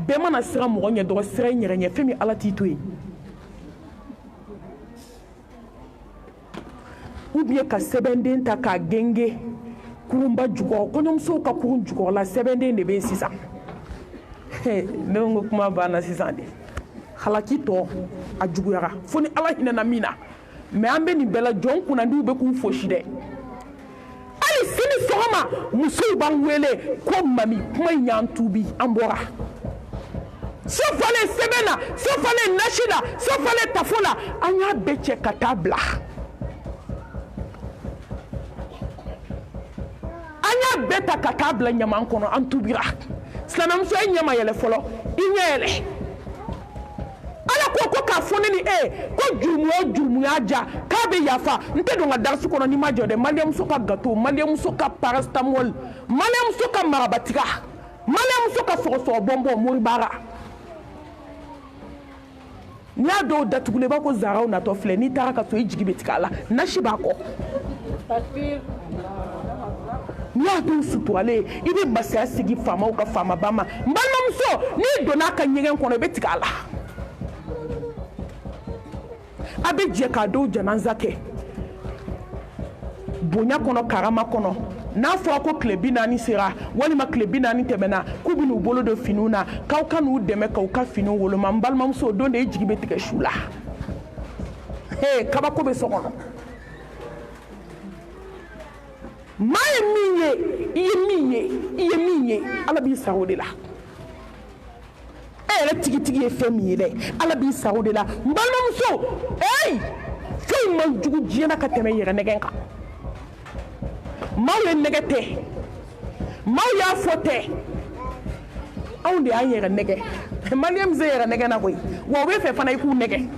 bɛɛ mana siran mɔgɔ ɲɛ dɔrɔn siran i yɛrɛ ɲɛ fɛn min ala t'i to yen ou bien ka sɛbɛnden ta k'a genge kurunba jukɔrɔ kɔɲɔmusow ka kurun jukɔrɔ la sɛbɛnden de bɛ yen sisan ne ko kuma banna sisan de halaki tɔ a juguyara fo ni ala hinɛna min na mais an bɛ nin bɛɛ la jɔn kunnandiw bɛ k'u fosi dɛ hali sini sɔgɔma musow b'an wele ko mami kuma in y'an tuubi an bɔra so falen sɛbɛn na so falen nasi la so falen tafo la an y'a bɛɛ cɛ ka taa bila an y'a bɛɛ ta ka taa bila ɲaman kɔnɔ an tubira silamɛmuso ye ɲɛma yɛlɛ fɔlɔ i ɲɛ yɛlɛ ala ko k'a fɔ ne ni ko jurumu o jurumu y'a ja k'a bɛ yafa n tɛ don ka darisu kɔnɔ n'i ma jɔ dɛ maliyɛmuso ka gâteau maliyɛmuso ka paracetamol maliyɛmuso ka marabatiga maliyɛmuso ka sɔgɔsɔgɔ bɔnbɔn mori baara n'i y'a dɔw datugulen i b'a ko zaraw natɔ filɛ n'i taara ka so i jigi bɛ tigɛ a la nasi b'a kɔ n'i y'a dɔw suturalen i bɛ masaya sigi faamaw ka faamaba ma n balimamuso n'i donna a ka ɲɛgɛn kɔnɔ i bɛ tigɛ a la a bɛ jɛ k'a dɔw janaza kɛ bonya kɔnɔ karama kɔnɔ n'a fɔra ko tile 40 sera walima tile 40 tɛmɛna k'u bɛ n'u bolo don finiw na k'aw ka n'u dɛmɛ k'aw ka finiw woloma n balimamuso o don de i jigi bɛ tigɛ su la kabako bɛ so kɔnɔ maa ye min ye i ye min ye ala b'i sara o de la e yɛrɛ tigitigi ye fɛn min ye dɛ ala b'i sara o de la n balimamuso foyi man jugu diɲɛ ka tɛmɛ yɛrɛ nɛgɛn kan maaw ye nɛgɛ tɛ maaw y'a fɔ tɛ anw de y'an yɛrɛ nɛgɛ maliyɛn bɛ se yɛrɛ nɛgɛ na koyi wa u bɛ fɛ fana i k'u nɛgɛ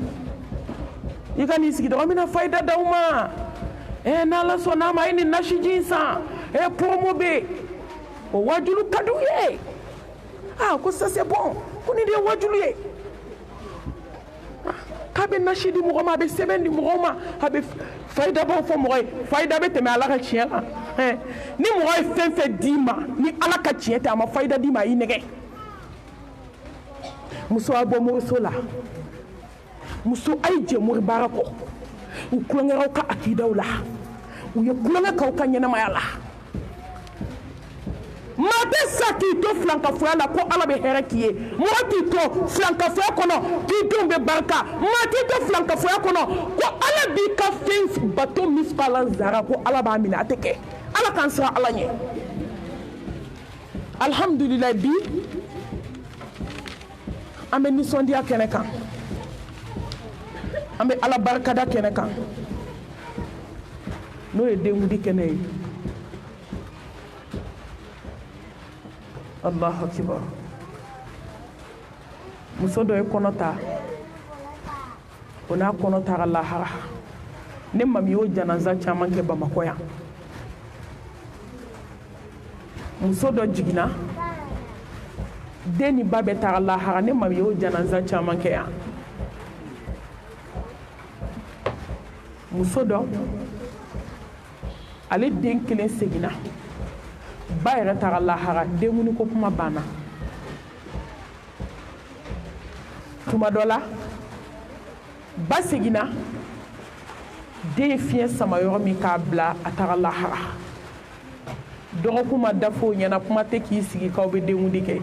i ka n'i sigi dɔrɔn n bɛna fayida d'aw ma n'ala sɔnna a ma a ye nin nasiji in san promo bɛ yen o wajulu ka d'u ye ko ça c'est bon ko nin de ye wajulu ye k'a bɛ nasi di mɔgɔ ma a bɛ sɛbɛn di mɔgɔw ma a bɛ fayidabaw fɔ mɔgɔ ye fayida bɛ tɛmɛ ala ka tiɲɛ kan ni mɔgɔ ye fɛn fɛn d'i ma ni ala ka tiɲɛ tɛ a ma fayida d'i ma a y'i nɛgɛ muso a bɔ moriso la muso a ye jɛ mori baara kɔ u kulonkɛraw ka akidaw la u ye kulonkɛ k'aw ka ɲɛnamaya la maa tɛ sa k'i to filankafoya la ko ala bɛ hɛrɛ k'i ye mɔgɔ t'i to filankafoya kɔnɔ k'i denw bɛ barika maa t'i to filankafoya kɔnɔ ko ala b'i ka fɛn bato misqala zara ko ala b'a minɛ a tɛ kɛ ala k'an siran ala ɲɛ alhamdulilayi bi an bɛ nisɔndiya kɛnɛ kan an bɛ ala barikada kɛnɛ kan n'o ye denkundi kɛnɛ ye. Allahu akibar. Muso dɔ ye kɔnɔ ta o n'a kɔnɔ taara lahara. Ne mami y'o janaza caman kɛ Bamakɔ yan. Muso dɔ jiginna den ni ba bɛ taara lahara. Ne mami y'o janaza caman kɛ yan. Muso dɔ ale den kelen seginna ba yɛrɛ taara lahara. Denkundi ko kuma banna. Tuma dɔ la ba seginna den ye fiɲɛ sama yɔrɔ min k'a bila a taara lahara. Dɔgɔkun ma dafa o ɲɛna kuma tɛ k'i sigi k'aw bɛ denkundi kɛ.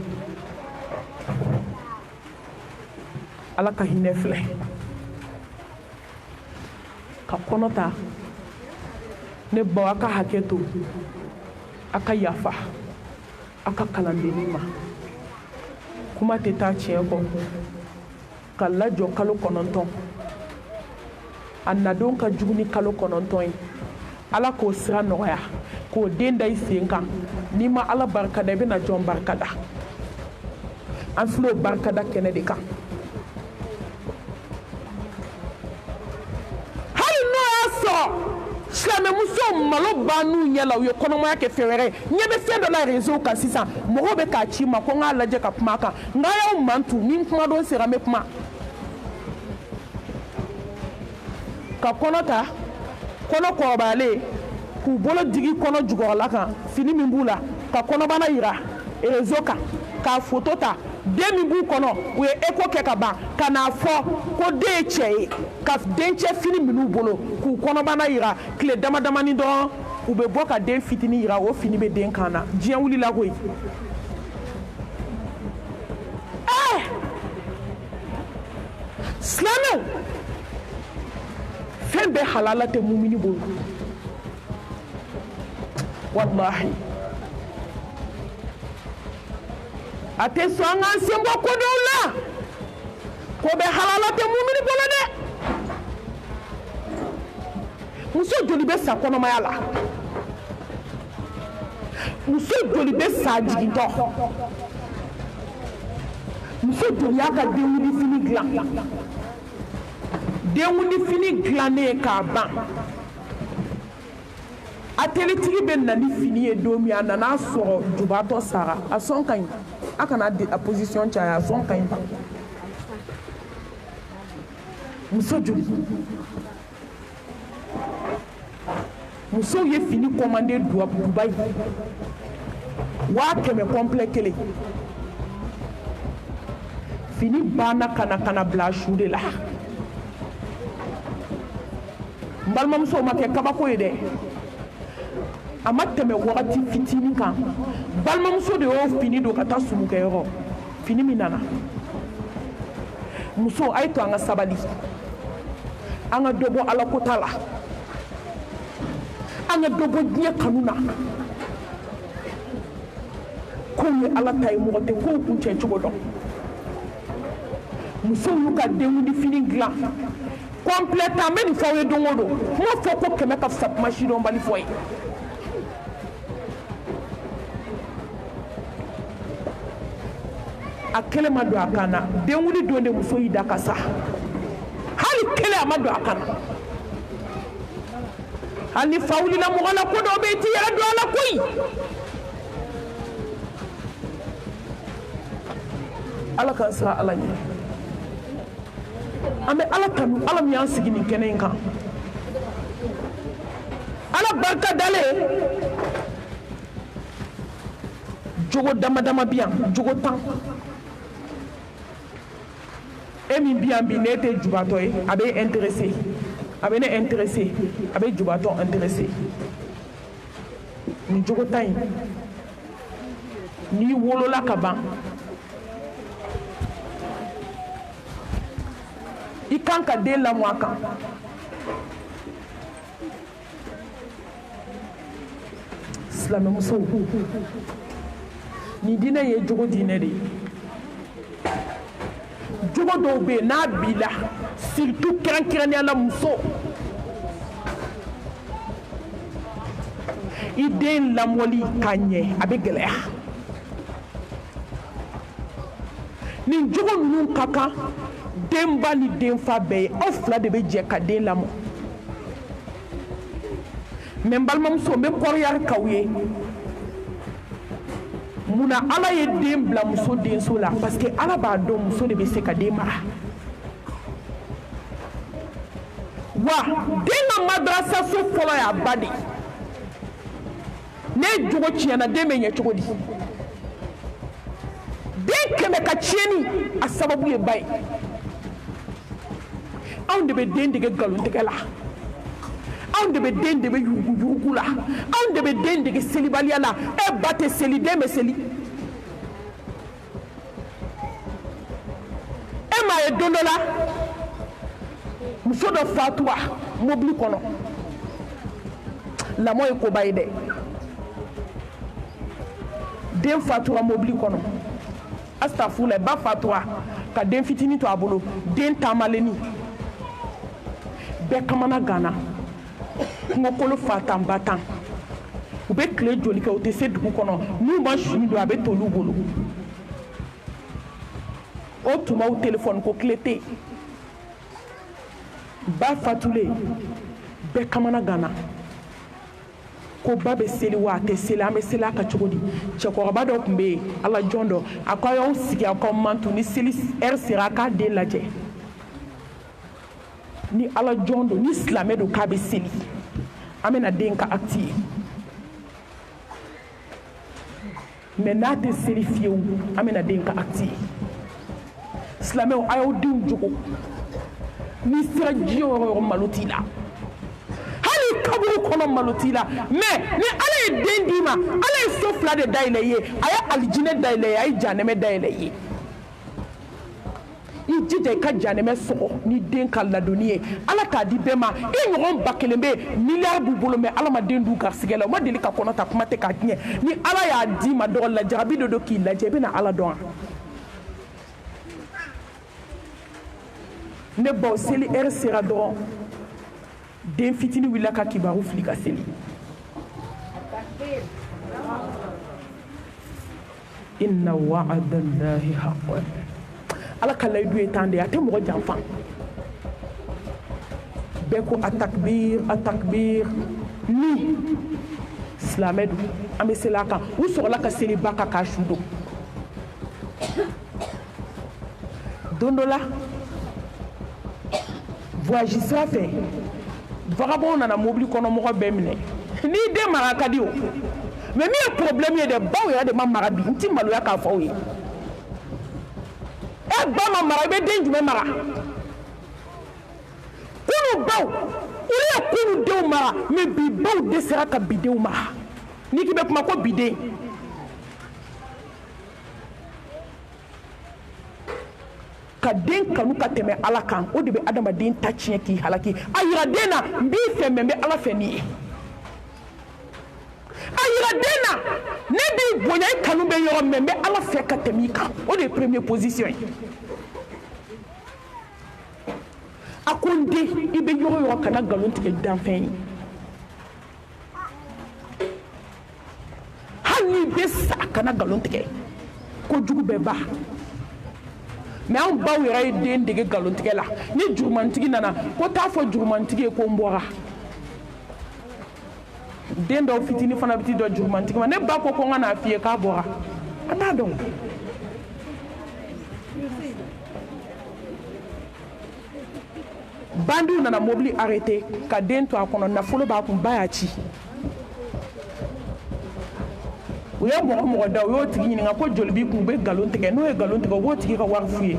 Ala ka hinɛ filɛ ka kɔnɔ ta ne baw a ka hakɛ to a ka yafa a ka kalandenni ma. Kuma tɛ taa tiɲɛ kɔ. Ka lajɔ kalo 9 a nadon ka jugu ni kalo 9 ye. Ala k'o sira nɔgɔya k'o den da i sen kan. N'i ma Ala barikada i bɛna jɔn barikada. An filɛ o barikada kɛnɛ de kan. Hali n'o y'a sɔrɔ silamɛmuso malo b'a n'u ɲɛ la u ye kɔnɔmaya kɛ fɛn wɛrɛ ye. Ɲɛ bɛ fɛn dɔ la réseau kan sisan mɔgɔw bɛ k'a ci ma ko n k'a lajɛ ka kuma a kan. N k'a y'aw mantu ni n kuma don sera n bɛ kuma. Ka kɔnɔ ta kɔnɔ kɔrɔbayalen k'u bolo digi kɔnɔ jukɔrɔla kan fini min b'u la ka kɔnɔbana yira réseau kan k'a photo ta den min b'u kɔnɔ u ye écho kɛ ka ban ka n'a fɔ ko den ye cɛ ye ka dencɛ fini min'u bolo k'u kɔnɔbana yira tile dama damani dɔrɔn u bɛ bɔ ka den fitinin yira o fini bɛ den kan na diɲɛ wulila koyi. Silamɛw fɛn bɛɛ halala tɛ mumini bolo wallahi a tɛ sɔn an k'an sen bɔ kodɔw la ko bɛɛ halala tɛ mumini bolo dɛ. Muso joli bɛ sa kɔnɔmaya la? Muso joli bɛ sa jigintɔ? Muso joli y'a ka denkundi fini dilan? Denkundi fini dilannen k'a ban. Atelitigi bɛ na ni fini ye don min a nana sɔrɔ jubatɔ sara a sɔn ka ɲi. A kana a position caya a sɔn ka ɲi. Muso joli? Musow ye fini commandé Dubaï 100 complet kelen. Fini banna kana bila su de la. N balimamuso ma kɛ kabako ye dɛ. A ma tɛmɛ wagati fitinin kan balimamuso de y'o fini don ka taa sumukɛyɔrɔ. Fini min nana. Muso a ye to an ka sabali. An ka dɔ bɔ Ala kota la. An ka dɔ bɔ diɲɛ kanu na. Kow ye Ala ta ye mɔgɔ tɛ kow kun cɛ cogo dɔn. Musow y'u ka denkundi fini dilan complète an bɛ nin fɔ aw ye don o don. N ma fɔ ko 100 ka fisa kuma sidɔnbali fɔ ye. A kelen ma don a kan na denkundi don de muso y'i da ka sa. Hali kelen a ma don a kan na. Hali ni fa wulila mɔgɔ la ko dɔw bɛ yen i t'i yɛrɛ don a la koyi. Ala k'an siran Ala ɲɛ. An bɛ Ala tanu Ala min y'an sigi nin kɛnɛ in kan. Ala barika dalen jogo dama dama bi yan jogo 10. E min bi yan bi ne tɛ jubatɔ ye a bɛ intéressé a bɛ ne intéressé a bɛ jubatɔ intéressé. Nin jogo 10 in n'i wolola ka ban i kan ka den lamɔ a kan. Silamɛmusow nin diinɛ ye jogo diinɛ de ye. Jogo dɔw bɛ yen n'a b'i la surtout kɛrɛnkɛrɛnnenya la muso i den lamɔli ka ɲɛ a bɛ gɛlɛya nin jogo ninnu ka kan denba ni denfa bɛɛ ye aw fila de bɛ jɛ ka den lamɔ mɛ n balimamuso n bɛ kɔrɔyari k'aw ye munna ala ye den bila muso denso la parce que ala b'a dɔn muso de bɛ se ka den mara wa den ka madrasaso fɔlɔ y'a ba de ne jogo tiɲɛna den bɛ ɲɛ cogo di den kɛmɛ ka tiɲɛni a sababu ye ba ye anw de bɛ den dege nkalontigɛ la anw de bɛ den dege yuruguyurugu la anw de bɛ den dege selibaliya la e ba tɛ seli den bɛ seli e m'a ye don dɔ la muso dɔ fatura mobili kɔnɔ lamɔ ye koba ye dɛ den fatura mobili kɔnɔ astafurulayi ba fatura ka den fitinin to a bolo den taamalenni bɛɛ kamana ganna kungokolo fatan ba tan u bɛ tile joli kɛ u tɛ se dugu kɔnɔ n'u ma suni don a bɛ t'olu bolo o tuma o telefɔni ko tile tɛ yen ba fatulen bɛɛ kamana ganna ko ba bɛ seli wa a tɛ seli an bɛ seli a ka cogo di cɛkɔrɔba dɔ tun bɛ yen ala jɔn dɔ a ko a y'aw sigi aw ka mantu ni seli ɛri sera a k'a den lajɛ ni ala jɔn don ni silamɛ don k'a bɛ seli an bɛna den ka acte ye mɛ n'a tɛ seli fiyewu an bɛna den ka acte ye silamɛw a y'aw denw jogo n'i sera diɲɛ yɔrɔ yɔrɔ malo t'i la hali kaburu kɔnɔ malo t'i la mɛ ni ala ye den d'i ma ala ye so fila de dayɛlɛ i ye a ye alijinɛ dayɛlɛ i ye a ye janɛmɛ dayɛlɛ i ye i jija i ka janɛmɛ sɔgɔ ni den ka ladonni ye ala t'a di bɛɛ ma i ɲɔgɔn ba kelen bɛ yen miliyari b'u bolo mɛ ala ma den d'u garisɛgɛ la u ma deli ka kɔnɔ ta kuma tɛ k'a tiɲɛ ni ala y'a d'i ma dɔgɔ lajarabi dɔ don k'i lajɛ i bɛna ala dɔn wa ne baw seli ɛri sera dɔrɔn den fitinin wulila ka kibaru fili ka seli inna wa'adallahi haqqan ala ka layidu ye tan de a tɛ mɔgɔ janfa bɛɛ ko atakbir ni silamɛ don an bɛ seli a kan u sɔrɔla ka seli ba kan k'a su don don dɔ la voyage sira fɛ vagabond nana mobili kɔnɔ mɔgɔ bɛɛ minɛ n'i den mara ka di o mais min ye problème ye dɛ baw yɛrɛ de ma mara bi n ti maloya k'a fɔ aw ye e ba ma mara i bɛ den jumɛn mara kunu baw olu ye kunu denw mara mais bi baw dɛsɛra ka bi denw mara n'i k'i bɛ kuma ko bi den ka den kanu ka tɛmɛ ala kan o de bɛ adamaden ta tiɲɛ k'i halaki a yira den na n b'i fɛ mɛ n bɛ ala fɛ nin ye a yira den na ne b'i bonya i kanu bɛ yɔrɔ mɛ n bɛ ala fɛ ka tɛmɛ i kan o de ye première position ye a ko n den i bɛ yɔrɔ o yɔrɔ kana nkalon tigɛ danfɛn ye hali n'i bɛ sa kana nkalon tigɛ kojugu bɛ ba mɛ anw baw yɛrɛ ye den dege nkalontigɛ la ni jurumantigi nana ko t'a fɔ jurumantigi ye ko n bɔra den dɔw fitinin fana bɛ t'i dɔ jurumantigi ma ne ba ko ko n ka n'a f'i ye k'a bɔra a t'a dɔn bandiw nana mobili arrêté ka den to a kɔnɔ nafolo b'a kun ba y'a ci u ye mɔgɔ da u y'o tigi ɲininka ko joli b'i kun u bɛ nkalon tigɛ n'o ye nkalon tigɛ u b'o tigi ka wari f'u ye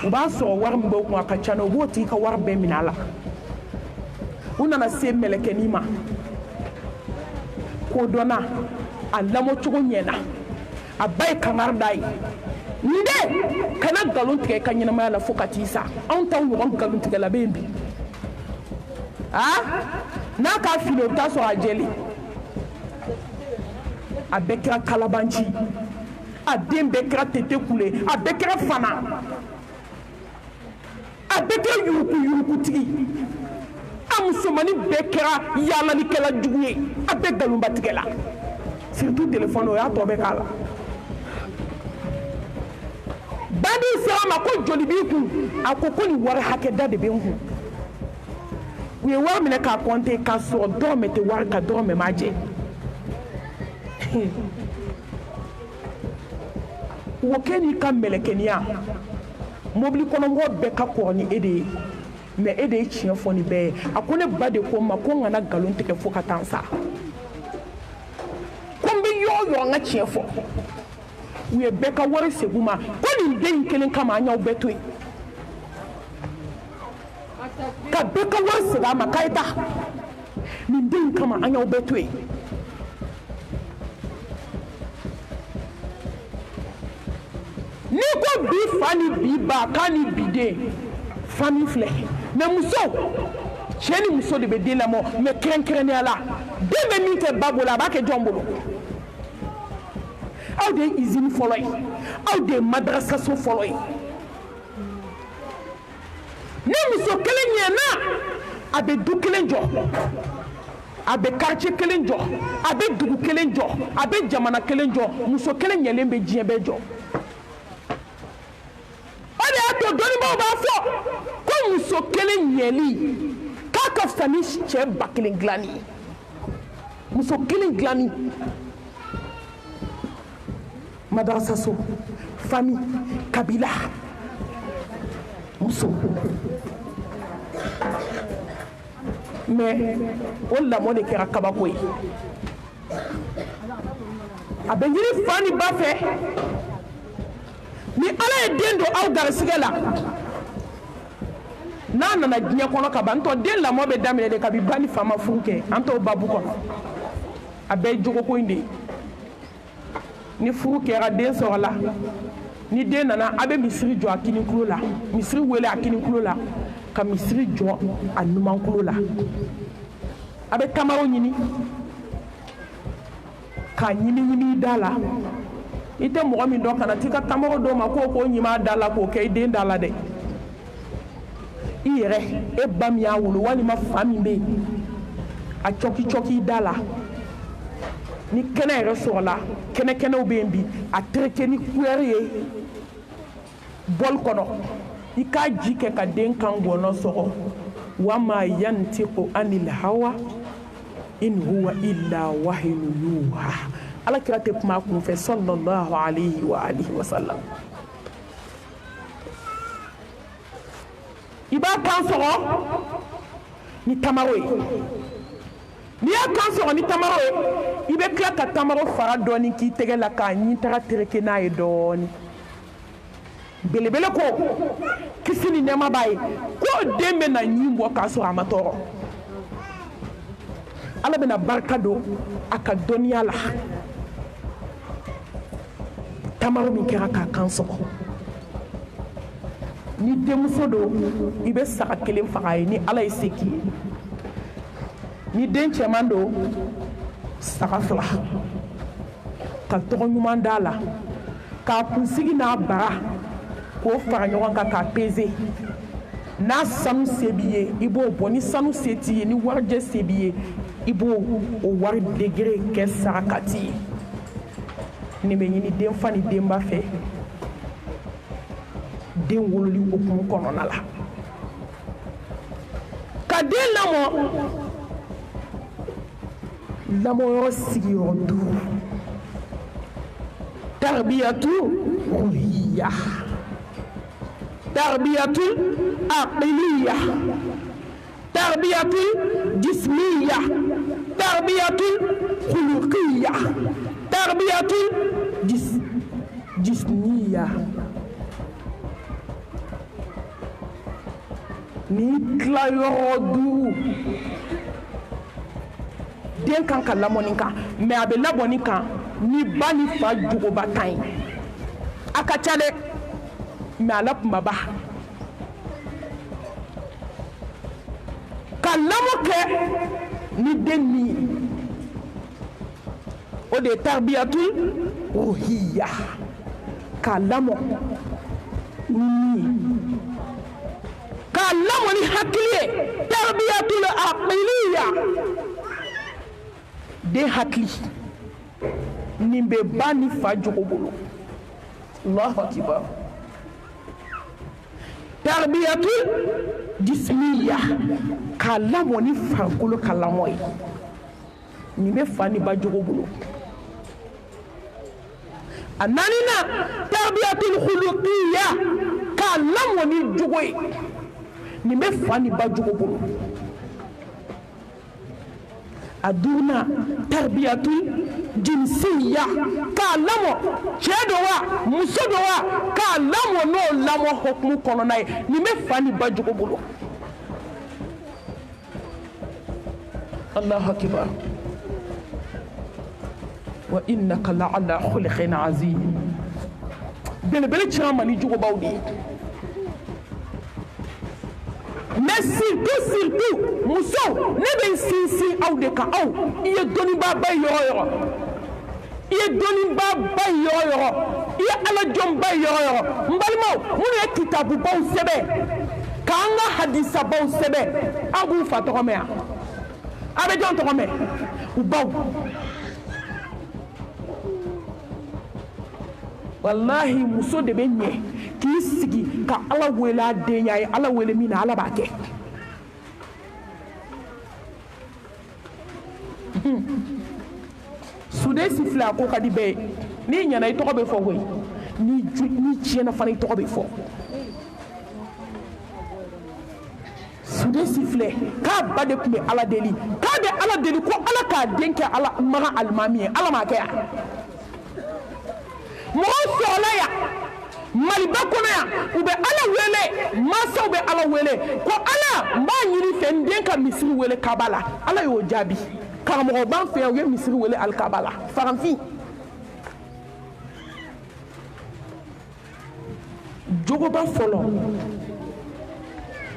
u b'a sɔrɔ wari min b'o kun a ka ca u b'o tigi ka wari bɛɛ minɛ a la u nana se mɛlɛkɛnin ma k'o dɔnna a lamɔcogo ɲɛna a ba ye kangari d'a ye n den kana nkalon tigɛ i ka ɲɛnamaya la fo ka t'i sa anw t'aw ɲɔgɔn nkalon tigɛla bɛ yen bi n'a k'a fili o bɛ taa sɔrɔ a jɛlen a bɛɛ kɛra kalabanci a den bɛɛ kɛra tete kule a bɛɛ kɛra fana a bɛɛ kɛra yurukuyurukutigi a musomani bɛɛ kɛra yaalalikɛla jugu ye a bɛɛ nkalonba tigɛ la surtout téléphone o y'a tɔ bɛɛ k'a la badi sera ma ko joli b'i kun a ko nin wari hakɛ da de bɛ n kun u ye wari minɛ k'a compter k'a sɔrɔ dɔrɔmɛ tɛ wari kan dɔrɔmɛ m'a jɛ wo kɛ n'i ka mɛlɛkɛniya mobili kɔnɔmɔgɔw bɛɛ ka kɔrɔ ni e de ye mais e de ye tiɲɛ fɔ nin bɛɛ ye a ko ne ba de ko n ma ko n kana nkalon tigɛ fo ka taa n sa ko n bɛ yɔrɔ o yɔrɔ n ka tiɲɛ fɔ u ye bɛɛ ka wari segin u ma ko nin den in kelen kama an y'aw bɛɛ to yen ka bɛɛ ka wari segin a ma k'a ye taa nin den in kama an y'aw bɛɛ to yen n'i ko bi fa ni bi ba k'a ni bi den famille filɛ mais muso cɛ ni muso de bɛ den lamɔ mais kɛrɛnkɛrɛnnenya la den bɛ min kɛ ba bolo a b'a kɛ jɔn bolo aw de ye usine fɔlɔ ye aw de ye madrasaso fɔlɔ ye ni muso kelen ɲɛna a bɛ du kelen jɔ a bɛ quartier kelen jɔ a bɛ dugu kelen jɔ a bɛ jamana kelen jɔ muso kelen ɲɛlen bɛ diɲɛ bɛɛ jɔ o de y'a to dɔnnibaaw b'a fɔ ko muso kelen ɲɛli k'a ka fisa ni cɛ ba kelen dilanni ye muso kelen dilanni madrasaso famille kabila muso mais o lamɔ de kɛra kabako ye a bɛ ɲini fa ni ba fɛ ni ala ye den don aw garisigɛ la n'a nana diɲɛ kɔnɔ ka ban n tɔ den lamɔ bɛ daminɛ de kabi ba ni fa ma furu kɛ an t'o babu kɔnɔ a bɛɛ ye jogoko in de ye ni furu kɛra den sɔrɔla ni den nana a bɛ misiri jɔ a kinikulo la misiri wele a kinikulo la ka misiri jɔ a numankulo la a bɛ tamaro ɲini k'a ɲimi i da la i tɛ mɔgɔ min dɔn kana t'i ka tamaro dɔw ma k'o ɲimi da la k'o kɛ i den da la dɛ i yɛrɛ e ba min y'a wolo walima fa min bɛ yen a cɔki i da la ni kɛnɛ yɛrɛ sɔrɔla kɛnɛkɛnɛw bɛ yen bi a tereke ni couleur ye bɔli kɔnɔ i k'a ji kɛ ka den kan gɔnɔ sɔgɔ wa ma yantiqu anil hawa in huwa illa wahyun yuha ala kira tɛ kuma a kunfɛ sallallahu alayhi wa alihi wa sallam i b'a kan sɔgɔ ni tamaro ye n'i y'a kan sɔgɔ ni tamaro ye i bɛ tila ka tamaro fara dɔɔni k'i tɛgɛ la k'a ɲi taga tereke n'a ye dɔɔni belebele ko kisi ni nɛɛma b'a ye ko den bɛ na ɲi bɔ k'a sɔrɔ a ma tɔɔrɔ ala bɛna barika don a ka dɔnniya la tamaro min kɛra k'a kan sɔgɔ ni denmuso don i bɛ saga kelen faga ye ni ala ye se k'i ye ni den cɛman don saga fila ka tɔgɔ ɲuman d'a la k'a kunsigi n'a bara k'o fara ɲɔgɔn kan k'a peze n'a sanu se b'i ye i b'o bɔ ni sanu se t'i ye ni warijɛ se b'i ye i b'o o wari degere kɛ sarakati ye nin bɛ ɲini den fa ni denba fɛ den wololi hokumu kɔnɔna la ka den lamɔ lamɔyɔrɔ sigiyɔrɔ 5 tarbiyatu ruhiya tarbiyatu aqliya tarbiyatu jismiya tarbiyatu khuluqiya tarbiyatu jismiya ni tila yɔrɔ 5 den kan ka lamɔ nin kan mais a bɛ labɔ nin kan ni ba ni fa jogoba tan ye a ka ca dɛ mais a la kumaba ka lamɔ kɛ ni den min ye o de ye tarbiyatu ruhiya k'a lamɔ ni min ye k'a k'a lamɔ ni hakili ye tarbiyatul aqliya den hakili nin bɛ ba ni fa jogo bolo Allahu akbar tarbiyatul jismiya k'a lamɔ ni farikolo ka lamɔ ye nin bɛ fa ni ba jogo bolo a naaninan tarbiyatul khuluqiyya k'a lamɔ ni jogo ye nin bɛ fa ni ba jogo bolo a duurunan tarbiyatul jinsiyya k'a lamɔ cɛ dɔ wa muso dɔ wa k'a lamɔ n'o lamɔ hukumu kɔnɔna ye nin bɛ fa ni ba jogo bolo Allahu akbar wa innaka la'ala khuluqin azim belebele caman ni jogobaw de ye mais surtout muso ne bɛ n sinsin aw de kan aw i ye dɔnnibaba ye yɔrɔ yɔrɔ i ye dɔnnibaba ye yɔrɔ yɔrɔ i ye alajɔnba ye yɔrɔ yɔrɔ n balimaw minnu ye kitabubaw sɛbɛn k'an ka hadisabaw sɛbɛn aw b'u fa tɔgɔ mɛn yan a bɛ jɔn tɔgɔ mɛn u baw wallahi muso de bɛ ɲɛ k'i sigi ka ala wele a den ya ye ala wele min na ala b'a kɛ suden si filɛ a ko ka di bɛɛ ye n'i ɲɛna i tɔgɔ bɛ fɔ koyi n'i tiɲɛna fana i tɔgɔ bɛ fɔ suden si filɛ k'a ba de tun bɛ ala deli k'a bɛ ala deli ko ala k'a den kɛ ala maga alimami ye ala m'a kɛ yan mɔgɔw sɔrɔla yan maliba kɔnɔ yan u bɛ ala wele mansaw bɛ ala wele ko ala n b'a ɲini fɛ n den ka misiri wele kaba la ala y'o jaabi karamɔgɔ b'an fɛ yan u ye misiri wele alikaba la faranfin jogoba fɔlɔ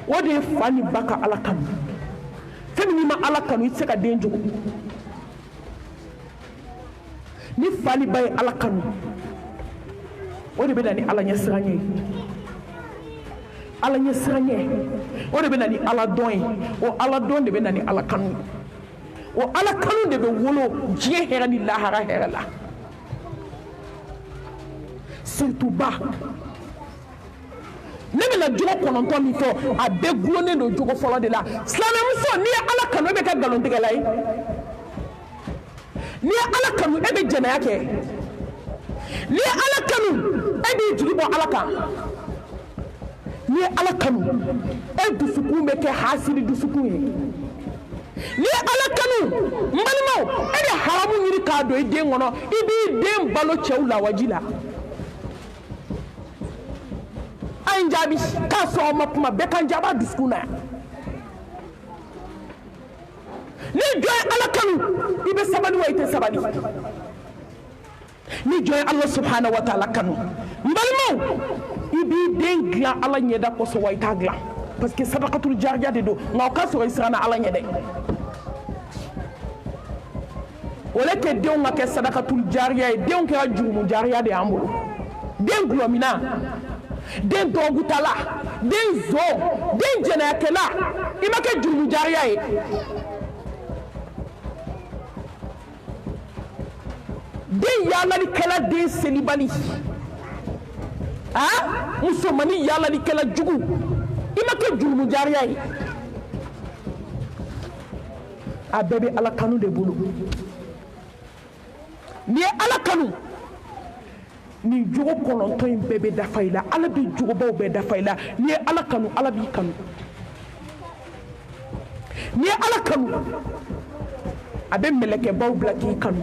o de ye fa ni ba ka ala kanu fɛn min n'i ma ala kanu i tɛ se ka den jogo ni fa ni ba ye ala kanu o de bɛ na ni ala ɲɛsiranɲɛ ye ala ɲɛsiranɲɛ o de bɛ na ni ala dɔn ye o ala dɔn de bɛ na ni ala kanu o ala kanu de bɛ wolo diɲɛ hɛrɛ ni lahara hɛrɛ la surtout ba ne bɛna jogo kɔnɔntɔn min fɔ a bɛɛ gulonnen don jogo fɔlɔ de la silamɛmuso n'i ye ala kanu e bɛ kɛ nkalontigɛla ye n'i ye ala kanu e bɛ jɛnɛya kɛ n'i ye ala kanu e b'i jigi bɔ ala kan n'i ye ala kanu e dusukun bɛ kɛ hasidi dusukun ye n'i ye ala kanu n balimaw e bɛ haramu ɲini k'a don i den kɔnɔ i b'i den balo cɛw lawaji la a ye n jaabi k'a sɔrɔ ma kuma bɛɛ kan jaabi a dusukun na yan ni jɔn ye ala kanu i bɛ sabali wa i tɛ sabali ni jɔn ye ala subhanahu wa ta'ala kanu n balimaw i b'i den dilan ala ɲɛda kosɔn wa i t'a dilan parce que sadakatul jariya de don nka o ka sɔrɔ i siranna ala ɲɛ dɛ o le kɛ denw ka kɛ sadakatul jariya ye denw kɛra jurumu jariya de y'an bolo den gulɔmina den dɔgɔtala den zon den jɛnɛyakɛla i ma kɛ jurumu jariya ye den yaalalikɛla den selibali musomani yaalalikɛla jugu i ma kɛ jurumu jariya ye a bɛɛ bɛ ala kanu de bolo n'i ye ala kanu nin jogo kɔnɔntɔn in bɛɛ bɛ dafa i la ala bɛ jogobaw bɛɛ dafa i la n'i ye ala kanu ala b'i kanu n'i ye ala kanu a bɛ mɛlɛkɛbaw bila k'i kanu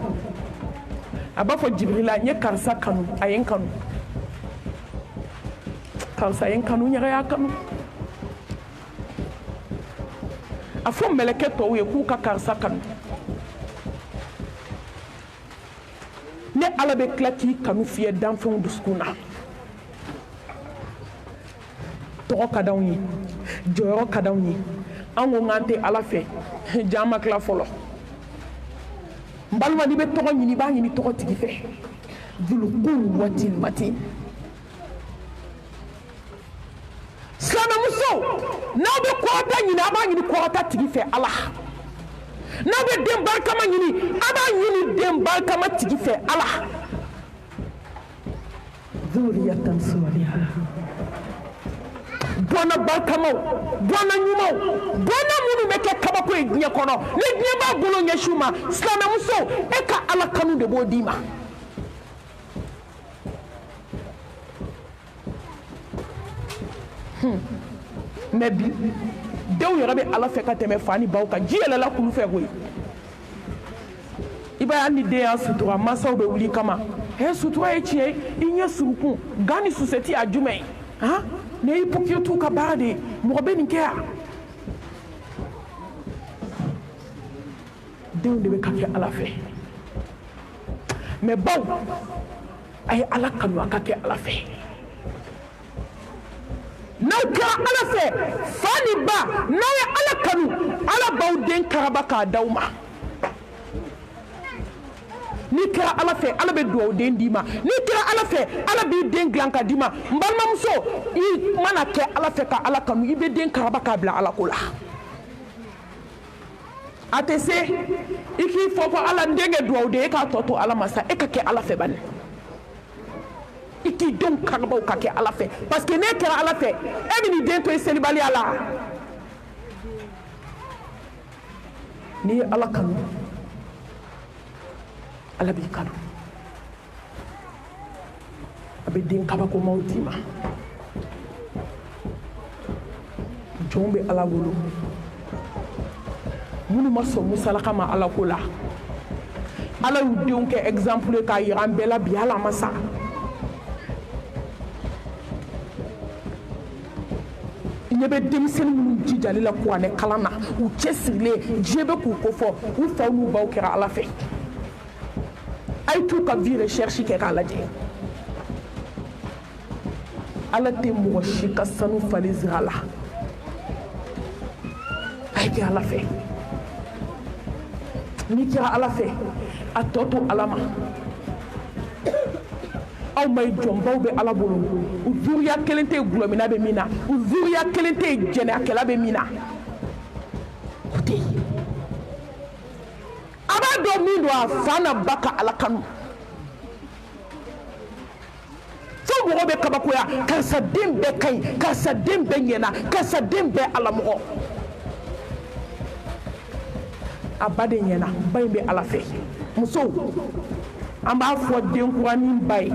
a b'a fɔ jibirila n ye karisa kanu a ye n kanu karisa ye n kanu n yɛrɛ y'a kanu a fɔ mɛlɛkɛ tɔw ye k'u ka karisa kanu ne ala bɛ tila k'i kanu fiyɛ danfɛnw dusukun na tɔgɔ ka d'anw ye jɔyɔrɔ ka d'anw ye an ko k'an tɛ ala fɛ jaa ma tila fɔlɔ n balima n'i bɛ tɔgɔ ɲini i b'a ɲini tɔgɔ tigi fɛ dulukuwatil matin silamɛmuso n'aw bɛ kɔrɔta ɲini a b'a ɲini kɔrɔta tigi fɛ Ala n'aw bɛ den barikama ɲini a b'a ɲini den barikama tigi fɛ Ala zuriyatan saliha bɔnna barikamaw bɔnna ɲumanw bɔnna minnu bɛ kɛ kabako ye diɲɛ kɔnɔ ni diɲɛ b'a bolo ɲɛsin u ma silamɛmuso e ka Ala kanu de b'o d'i ma mais bi denw yɛrɛ bɛ Ala fɛ ka tɛmɛ fa ni baw kan ji yɛlɛla kulu fɛ koyi i b'a ye hali ni den y'a sutura mansaw bɛ wuli kama sutura ye tiɲɛ i ɲɛ surukun gan ni susɛti a jumɛn ye ne y'i hypocrite ka baara de ye mɔgɔ bɛ nin kɛ yan denw de bɛ ka kɛ Ala fɛ mais baw a ye Ala kanu a ka kɛ Ala fɛ n'aw kɛra Ala fɛ fa ni ba n'aw ye Ala kanu Ala b'aw den karaba k'a d'aw ma n'i kɛra Ala fɛ Ala bɛ dugawu den d'i ma n'i kɛra Ala fɛ Ala b'i den dilan ka d'i ma n balimamuso i mana kɛ Ala fɛ ka Ala kanu i bɛ den karaba k'a bila Ala ko la a tɛ se i k'i fɔ Ala n den kɛ dugawu den e k'a tɔ to Ala ma sa e ka kɛ Ala fɛ bani i k'i denw karabaw ka kɛ Ala fɛ parce que n'e kɛra Ala fɛ e bɛ n'i den to i selibaliya la n'i ye Ala kanu Ala b'i kanu a bɛ den kabakomaw d'i ma jɔnw bɛ Ala wolo minnu ma sɔn musalaka ma Ala ko la Ala y'u denw kɛ exemple ye k'a yira an bɛɛ la bi hali a ma sa ɲɛ bɛ denmisɛnnin minnu jijali la kuranɛ kalan na u cɛsirilen diɲɛ bɛ k'u kofɔ u faw n'u baw kɛra Ala fɛ a ye t'u ka vie recherche kɛ k'a lajɛ Ala tɛ mɔgɔ si ka sanu falen zira la a ye kɛ Ala fɛ n'i kɛra Ala fɛ a tɔ to Ala ma aw ma ye jɔnbaw bɛ Ala bolo u zuriya kelen tɛ gulɔmina bɛ min na u zuriya kelen tɛ jɛnɛyakɛla bɛ min na o tɛ yen a b'a dɔn min don a fa n'a ba ka Ala kanu fo mɔgɔ bɛ kabakoya karisa den bɛɛ ka ɲi karisa den bɛɛ ɲɛna karisa den bɛɛ Ala mɔgɔ a ba de ɲɛna ba in bɛ Ala fɛ musow an b'a fɔ denkuranin ba ye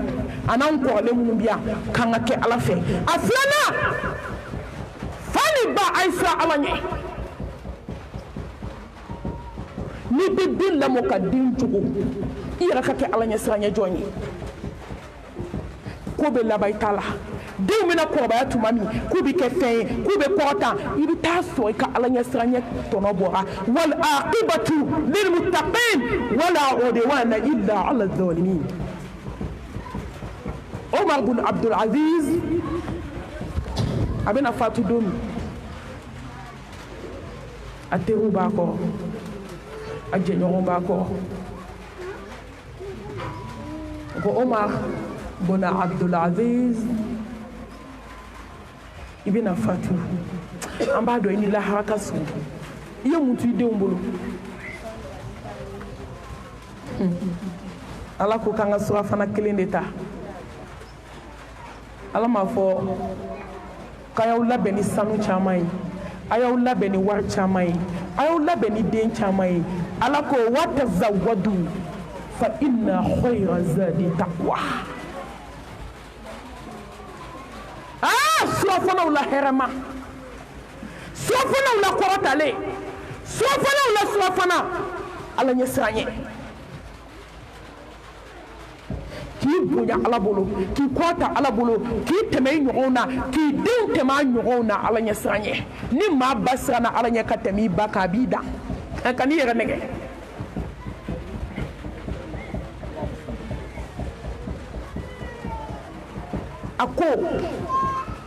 a n'an kɔrɔlen minnu bɛ yan k'an ka kɛ Ala fɛ a filanan fa ni ba a ye siran Ala ɲɛ n'i bɛ den lamɔ ka den jogo i yɛrɛ ka kɛ Ala ɲɛ siran ɲɛ jɔn ye ko bɛ laban i ta la denw bɛna kɔrɔbaya tuma min k'u bɛ kɛ fɛn ye k'u bɛ kɔrɔtan i bɛ taa sɔrɔ i ka Ala ɲɛ siran ɲɛ tɔnɔ bɔra wal aqibatu lil muttaqin wala udwana illa ala zalimin Omar bin Abdul Aziz a bɛna fatu don min a teriw b'a kɔrɔ a jɛɲɔgɔn b'a kɔrɔ ko Omar bin Abdul Aziz i bɛna fatu an b'a dɔn i ni lahara ka surun i ye mun to i denw bolo Ala ko k'an ka surafana kelen de ta Ala m'a fɔ k'a y'aw labɛn ni sanu caman ye a y'aw labɛn ni wari caman ye a y'aw labɛn ni den caman ye Ala ko wa tazawwadu fa inna khayra zadi taqwa surafanaw la hɛrɛma surafanaw la kɔrɔtalen surafanaw la surafana Ala ɲɛ siran ɲɛ k'i bonya Ala bolo k'i kɔrɔta Ala bolo k'i tɛmɛ i ɲɔgɔnw na k'i denw tɛmɛ a ɲɔgɔnw na Ala ɲɛ siran ɲɛ ni maa ba siranna Ala ɲɛ ka tɛmɛ i ba kan a b'i dan ka n'i yɛrɛ nɛgɛ a ko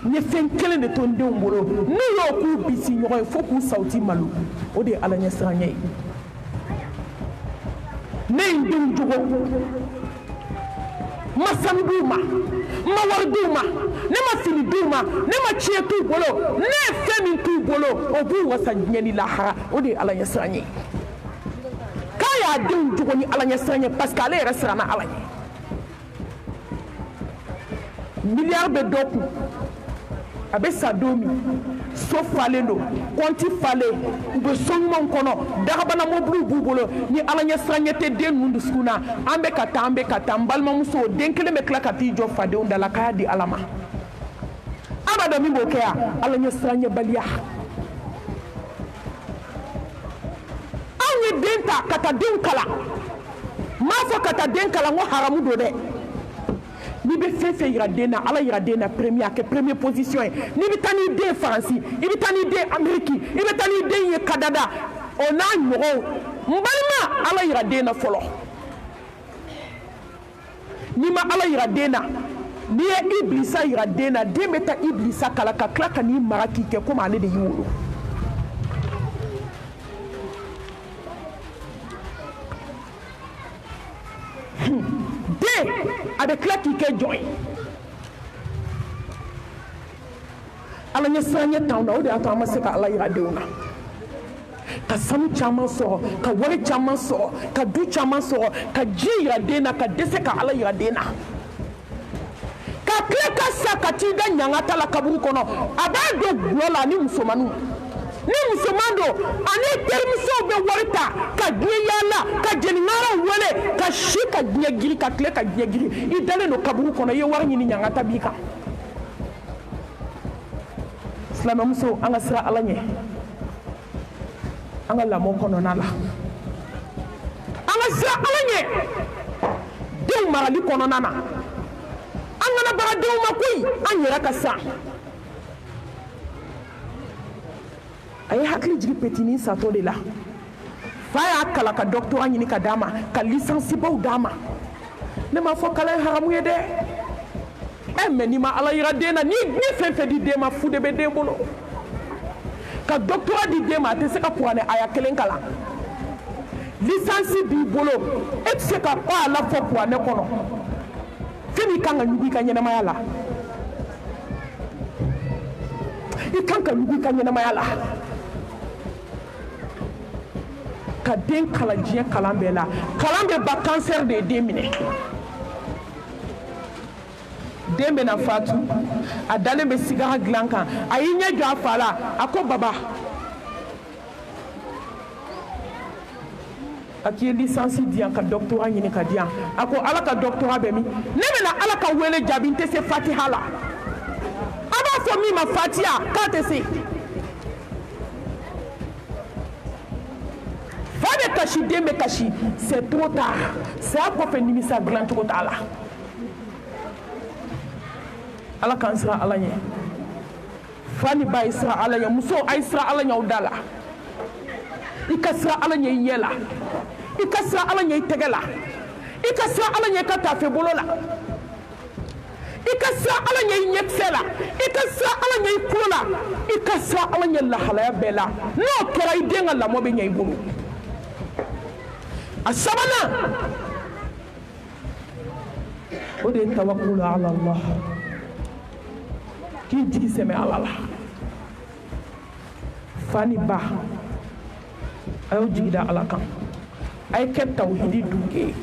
n ye fɛn kelen de to n denw bolo n'u y'o k'u bisi ɲɔgɔn ye fo k'u sawuti malo o de ye Ala ɲɛ siran ɲɛ ye ne ye n denw jogo ma sanu d'u ma ma wari d'u ma ne ma fini d'u ma ne ma tiɲɛ t'u bolo ne ye fɛn min t'u bolo o b'u wasa diɲɛ ni lahara o de ye Ala ɲɛ siran ye k'a y'a denw jogo ni Ala ɲɛ siran ye parce que ale yɛrɛ siranna Ala ɲɛ miliyari bɛ dɔ kun a bɛ sa don min so falen don kɔnti falen u bɛ so ɲumanw kɔnɔ dagabana mobiliw b'u bolo ni Ala ɲɛ siranɲɛ tɛ den ninnu dusukun na an bɛ ka taa n balimamuso den kelen bɛ tila ka t'i jɔ fadenw da la k'a di Ala ma abada min b'o kɛ yan Ala ɲɛ siranɲɛ baliya anw ye den ta ka taa denw kalan m'a fɔ ka taa den kalan ko haramu don dɛ n'i bɛ fɛn fɛn yira den na Ala yira den na premier a kɛ premier position ye n'i bɛ taa n'i den Faransi i bɛ taa n'i den Ameriki i bɛ taa n'i den ye Kadada o n'a ɲɔgɔnw n balima Ala yira den na fɔlɔ n'i ma Ala yira den na n'i ye Ibilisa yira den na den bɛ taa Ibilisa kala ka tila ka n'i mara k'i kɛ komi ale de y'i wolo den a bɛ tila k'i kɛ jɔn ye Ala ɲɛ siranɲɛ t'anw na o de y'a to an ma se ka Ala yira denw na ka sanu caman sɔrɔ ka wari caman sɔrɔ ka du caman sɔrɔ ka ji yira den na ka dɛsɛ ka Ala yira den na ka tila ka sa ka t'i da ɲangata la kaburu kɔnɔ a b'a don gulɔ la ani musomaninw ni musoman don ani terimusow bɛ wari ta ka diɲɛ yaala ka jeliŋaraw wele ka si ka diɲɛ giri ka tile ka diɲɛ giri i dalen don kaburu kɔnɔ i ye wari ɲini ɲangata b'i kan silamɛmuso an ka siran Ala ɲɛ an ka lamɔ kɔnɔna la an ka siran Ala ɲɛ denw marali kɔnɔna na an kana baga denw ma koyi an yɛrɛ ka sa a ye hakili jigi petinin satɔ de la fa y'a kalan ka doctorat ɲini ka d'a ma ka lisansibaw d'a ma ne m'a fɔ kalan ye haramu ye dɛ mais n'i ma Ala yira den na ni fɛn fɛn di den ma fu de bɛ den bolo ka doctorat di den ma a tɛ se ka kuranɛ aya kelen kalan lisansi b'i bolo e tɛ se ka pan a la fɔ kuranɛ kɔnɔ fɛn min kan ka ɲugu i ka ɲɛnamaya la i kan ka ɲugu i ka ɲɛnamaya la ka den kalan diɲɛ kalan bɛɛ la kalan bɛ ba cancer de ye den minɛ den bɛ na fatu a dalen bɛ sigara dilan kan a y'i ɲɛ jɔ a fa la a ko baba a k'i ye lisansi di yan ka doctorat ɲini ka di yan a ko Ala ka doctorat bɛ min ne bɛna Ala ka wele jaabi n tɛ se fatiha la a b'a fɔ min ma fatiha k'a tɛ se fa bɛ kasi den bɛ kasi c'est trop tard saya kɔfɛ nimisa dilan cogo t'a la Ala k'an siran Ala ɲɛ fa ni ba ye siran Ala ɲɛ muso a ye siran Ala ɲɛ aw da la i ka siran Ala ɲɛ i ɲɛ la i ka siran Ala ɲɛ i tɛgɛ la i ka siran Ala ɲɛ i ka tafe bolo la i ka siran Ala ɲɛ i ɲɛkisɛ la i ka siran Ala ɲɛ i kulo la i ka siran Ala ɲɛ lahalaya bɛɛ la n'o kɛra i den ka lamɔ bɛ ɲɛ i bolo a sabanan o de ye tawakkulu ala Allah k'i jigi sɛmɛ Ala la fa ni ba a y'o jigi da Ala kan a ye kɛ tawhidi duge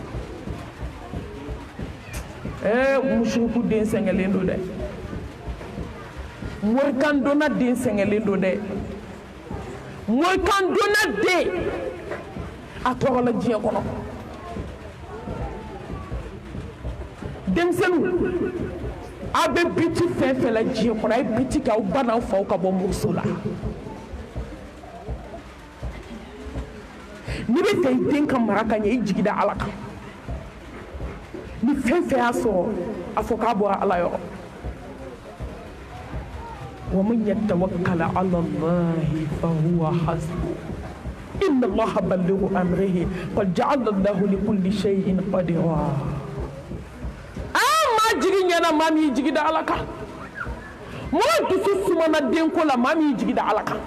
musuku den sɛgɛnlen don dɛ morikan donna den sɛgɛnlen don dɛ morikan donna den a tɔgɔla diɲɛ kɔnɔ denmisɛnninw a bɛ biti fɛn fɛn la diɲɛ kɔnɔ a ye biti kɛ aw ba n'aw faw ka bɔ muso la n'i bɛ fɛ i den ka mara ka ɲɛ i jigi da Ala kan ni fɛn fɛn y'a sɔrɔ a fɔ k'a bɔra Ala yɔrɔ wa man yatawakkal ala Allahi fahuwa hasbuh inna Allaha balighu amrihi qad ja'ala Allahu likulli shay'in qadira ma jigi ɲɛna maa min y'i jigi da Ala kan mɔgɔ dusu sumana denko la maa min y'i jigi da Ala kan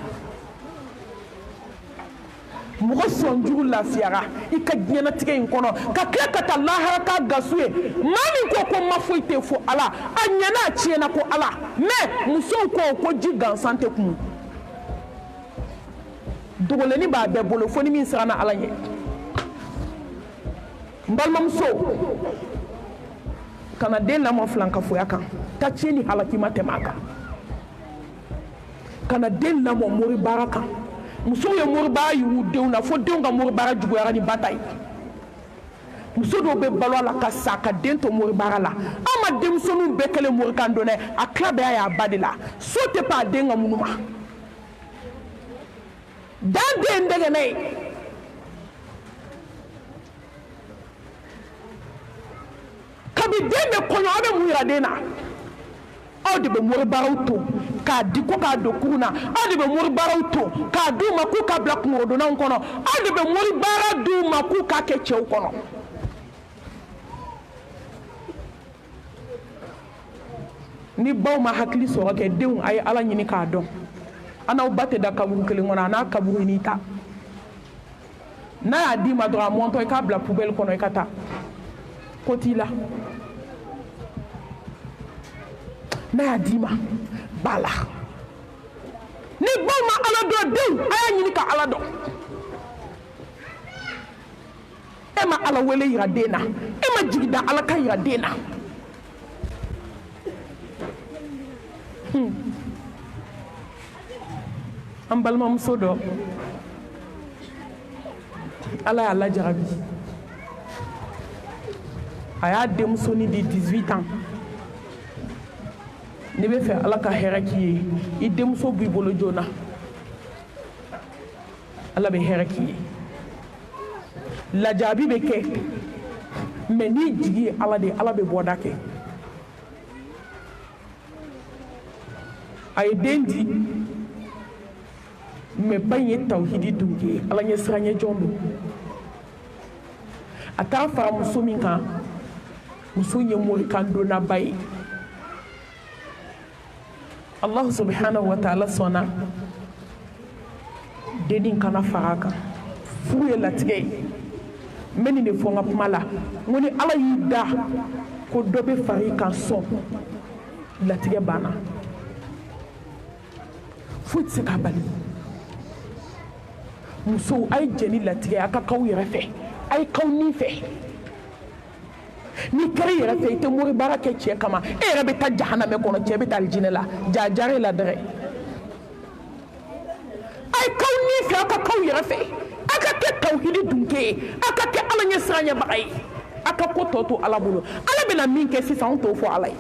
mɔgɔ sɔnjugu lafiyara i ka diɲɛnatigɛ in kɔnɔ ka tila ka taa lahara k'a gasu ye maa min ko ko ma foyi tɛ fɔ ala a ɲɛna a tiɲɛna ko ala mais musow ko ji gansan tɛ kun dogolenni b'a bɛɛ bolo fo ni min siranna ala ɲɛ n balimamuso kana den lamɔ filankafoya kan ta tiɲɛ ni halaki ma tɛmɛ a kan kana den lamɔ mori baara kan musow ye mori baara y'u denw na fo denw ka mori baara juguyara ni ba ta ye muso dɔw bɛ balo a la ka sa ka den to mori baara la an ma denmisɛnninw bɛɛ kɛlen mori kan dɔn dɛ a tila bɛɛ y'a ba de la so tɛ pan a den ka munu ma dan den dɛgɛnɛ ye kabi den bɛ kɔɲɔ aw bɛ mun yira den na aw de bɛ mori baaraw to k'a di ko k'a don kurun na aw de bɛ mori baaraw to k'a d'u ma k'u ka bila kungorodonnaw kɔnɔ aw de bɛ mori baara d'u ma k'u k'a kɛ cɛw kɔnɔ ni baw ma hakili sɔrɔ kɛ denw a ye ala ɲini k'a dɔn an n'aw ba tɛ da kaburu kelen kɔnɔ a n'a kaburu n'i ta n'a y'a d'i ma dɔrɔn a mɔntɔ i k'a bila poubelle kɔnɔ i ka taa ko t'i la n'a y'a d'i ma b'a la ni baw ma ala dɔn denw a y'a ɲini ka ala dɔn e ma ala wele yira den na e ma jigi da ala ka yira den na an balimamuso dɔ ala y'a lajarabi a y'a denmusoni di 18 ans ne bɛ fɛ ala ka hɛrɛ k'i ye i denmuso b'i bolo joona ala bɛ hɛrɛ k'i ye lajarabi bɛ kɛ mais n'i jigi ye ala de ala bɛ bɔda kɛ a ye den di mais ba in ye tawhidi dun kɛ ala ɲɛ siran ɲɛ jɔn don a taara fara muso min kan muso ye morikan donna ba ye Allah subhanahu wa ta'ala sɔnna dennin kana fara kan furu ye latigɛ ye n bɛ nin de fɔ n ka kuma la n ko ni ala y'i da ko dɔ bɛ fara i kan sɔn latigɛ banna foyi tɛ se k'a bali musow a ye jɛ ni latigɛ a ka k'aw yɛrɛ fɛ a ye k'aw nin fɛ ni kɛra i yɛrɛ fɛ i tɛ mori baara kɛ cɛ kama e yɛrɛ bɛ taa jahanamɛ kɔnɔ cɛ bɛ taa alijinɛ la jajare la dɛrɛ a ye k'aw nin fɛ a ka k'aw yɛrɛ fɛ a ka kɛ tawhidi dunke ye a ka kɛ ala ɲɛ siran ɲɛbaga ye a ka ko tɔ to ala bolo ala bɛna min kɛ sisan anw t'o fɔ ala ye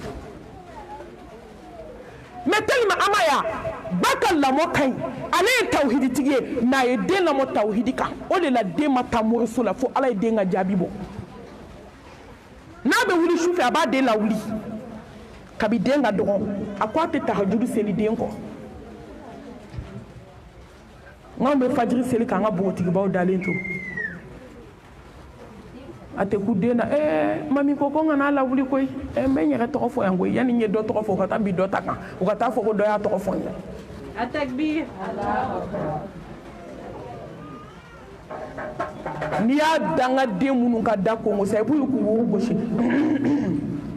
mais tellement amaya ba ka lamɔ ka ɲi ale ye tawhidi tigi ye mais a ye den lamɔ tawhidi kan o de la den ma taa moriso la fo ala ye den ka jaabi bɔ n'a bɛ wuli sufɛ a b'a den lawuli kabi den ka dɔgɔ a ko a tɛ tahajudi seli den kɔ n'anw bɛ fajiri seli k'an ka bogotigibaw dalen to a tɛ ku den na mami ko ko n kana lawuli koyi n bɛ n yɛrɛ tɔgɔ fɔ yan koyi yanni n ye dɔ tɔgɔ fɔ u ka taa bi dɔ ta kan u ka taa fɔ ko dɔ y'a tɔgɔ fɔ n ye التكبير n'i y'a da n ka den minnu ka da kongo sa i b'u k'u woro gosi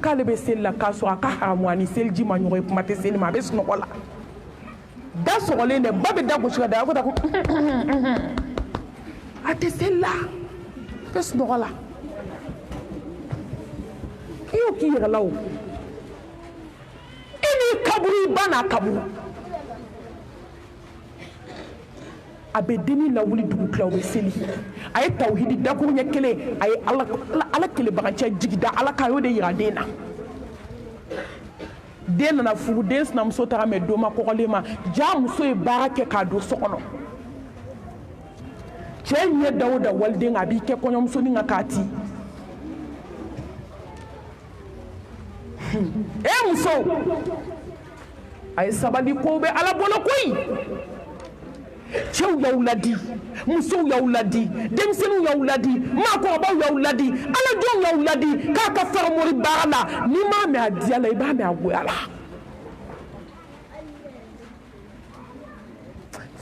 k'ale bɛ seli la k'a sɔrɔ a ka haramu ani seliji ma ɲɔgɔn ye kuma tɛ seli ma a bɛ sunɔgɔ la da sɔgɔlen dɛ ba bɛ da gosi ka da a ko ta ko a tɛ seli la a bɛ sunɔgɔ la i y'o k'i yɛrɛ la o i n'i kaburu i ba n'a kaburu a bɛ denni lawuli dugu tila o bɛ seli a ye tawhidi dakuru ɲɛ kelen a ye ala kelebagancɛ jigida ala k'a y'o de yira den na den nana furu den sinamuso taara mɛ don ma kɔgɔlen ma ja muso ye baara kɛ k'a don so kɔnɔ cɛ ɲɛ da o da waliden a b'i kɛ kɔɲɔmusonin ka k'a ti muso a ye sabali ko bɛ ala bolo koyi cɛw y'aw ladi musow y'aw ladi denmisɛnninw y'aw ladi maakɔrɔbaw y'aw ladi aladenw y'aw ladi k'a ka fara mori baara la n'i m'a mɛn a diya la i b'a mɛn a goya la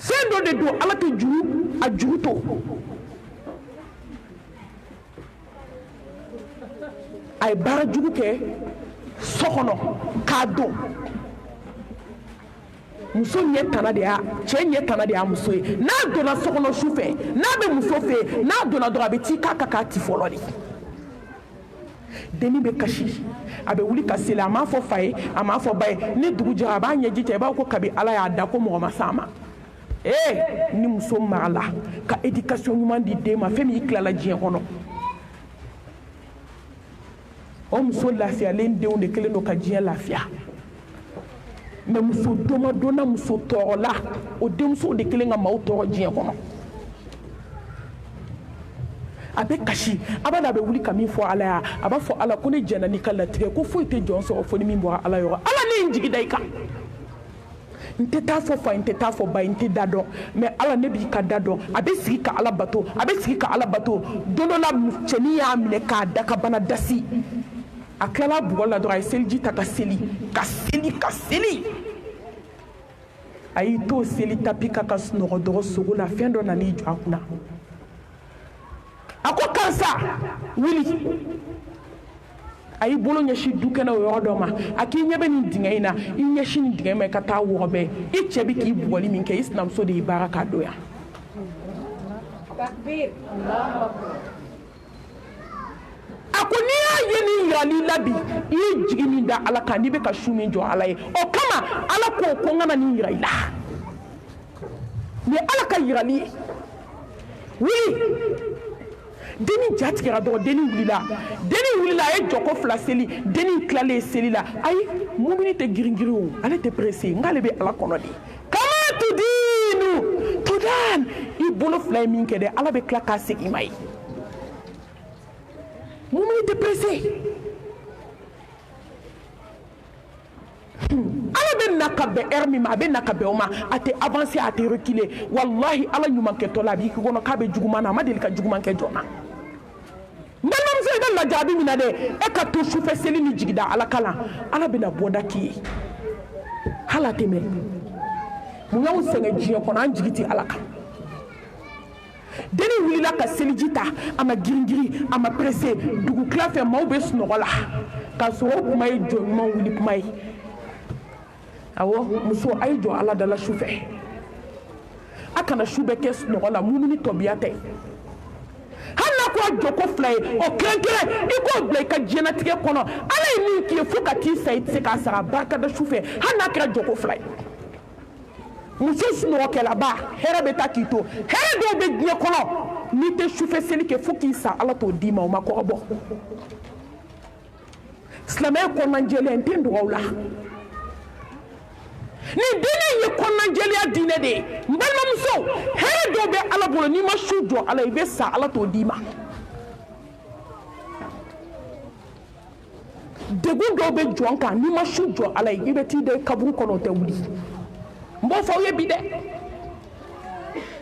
fɛn dɔ de don ala tɛ juru a juru to a ye baara jugu kɛ so kɔnɔ k'a don muso ɲɛ tana de y'a cɛ ɲɛ tana de y'a muso ye n'a donna so kɔnɔ su fɛ n'a bɛ muso fɛ n'a donna dɔrɔn a bɛ t'i k'a kan k'a ti fɔlɔ de denni bɛ kasi a bɛ wuli ka seli a m'a fɔ fa ye a m'a fɔ ba ye ni dugu jɛra a b'a ɲɛji cɛ i b'a fɔ ko kabi ala y'a da ko mɔgɔ ma s'a ma ni muso marala ka éducation ɲuman di den ma fɛn min i tilala diɲɛ kɔnɔ o muso lafiyalen denw de kelen don ka diɲɛ lafiya mais muso dɔnna muso tɔɔrɔla o denmuso de kelen ka maaw tɔɔrɔ diɲɛ kɔnɔ a bɛ kasi a b'a wuli ka min fɔ ala ya a b'a fɔ ala ko ne jɛnna n'i ka latigɛ ko foyi tɛ jɔn sɔrɔ fo ni min bɔra ala yɔrɔ ala ne ye n jigi da i kan n tɛ taa fɔ fa n tɛ taa fɔ ba n tɛ da dɔn mais ala ne b'i ka da dɔn a bɛ sigi ka ala bato a bɛ sigi ka ala bato don dɔ la cɛnin y'a minɛ k'a da ka bana dasi a tilala bugɔ la dɔrɔn a ye seliji ta ka seli a y'i to seli tapi ka sunɔgɔ dɔgɔ sogo la fɛn dɔ nan'i jɔ a kunna a ko karisa wuli a y'i bolo ɲɛsin dukɛnɛ o yɔrɔ dɔ ma a k'i ɲɛ bɛ nin dingɛ in na i ɲɛsin nin dingɛ ma i ka taa wɔgɔbɛ i cɛ bɛ k'i bugɔli min kɛ i sinamuso de y'i baara k'a don yan a ko n'i y'a ye nin yirali la bi i ye jigi min da ala kan n'i bɛ ka su min jɔ ala ye o kama ala ko n kana nin yira i la nin ye ala ka yirali ye wuli denni ja tigɛra dɔrɔn denni wulila a ye jɔko 2 seli denni tilalen seli la ayi mumini tɛ girin-girin o ale tɛ pressé nk'ale bɛ ala kɔnɔ de kama tudinu tudan i bolo 2 ye min kɛ dɛ ala bɛ tila k'a segin i ma ye mumini tɛ pressé ala bɛ na ka bɛn heure min ma a bɛ na ka bɛn o ma a tɛ avancer a tɛ reculer wallahi ala ɲumankɛtɔ la a b'i kɔnɔ k'a bɛ juguman na a ma deli ka juguman kɛ jɔn na n balimamuso i ka lajaabi min na dɛ e ka to sufɛ seli ni jigida ala kalan ala bɛna bɔda k'i ye hali a tɛ mɛn mun y'anw sɛgɛn diɲɛ kɔnɔ an jigi tɛ ala kan denni wulila ka seliji ta a ma girin-girin a ma pressé dugu tila fɛ maaw bɛ sunɔgɔ la k'a sɔrɔ o kuma ye jɔ ɲuman wuli kuma ye awɔ muso a ye jɔ ala dala su fɛ a kana su bɛɛ kɛ sunɔgɔ la mumini tɔbiya tɛ hali n'a ko a jɔko 2 ye o kelen-kelen i k'o bila i ka diɲɛnatigɛ kɔnɔ ala ye min k'i ye fo ka t'i sa i tɛ se k'a sara barikada su fɛ hali n'a kɛra jɔko 2 ye muso sunɔgɔkɛlaba hɛrɛ bɛ taa k'i to hɛrɛ dɔw bɛ diɲɛ kɔnɔ n'i tɛ sufɛ seli kɛ fo k'i sa ala t'o d'i ma o ma kɔgɔbɔ silamɛya kɔnɔnajɛlenya n tɛ dɔgɔ aw la nin diinɛ ye kɔnɔnajɛlenya diinɛ de ye n balimamuso hɛrɛ dɔw bɛ ala bolo n'i ma su jɔ ala i bɛ sa ala t'o d'i ma degun dɔw bɛ jɔn kan n'i ma su jɔ ala ye i bɛ t'i da i kaburu kɔnɔ o tɛ wuli n b'o fɔ aw ye bi dɛ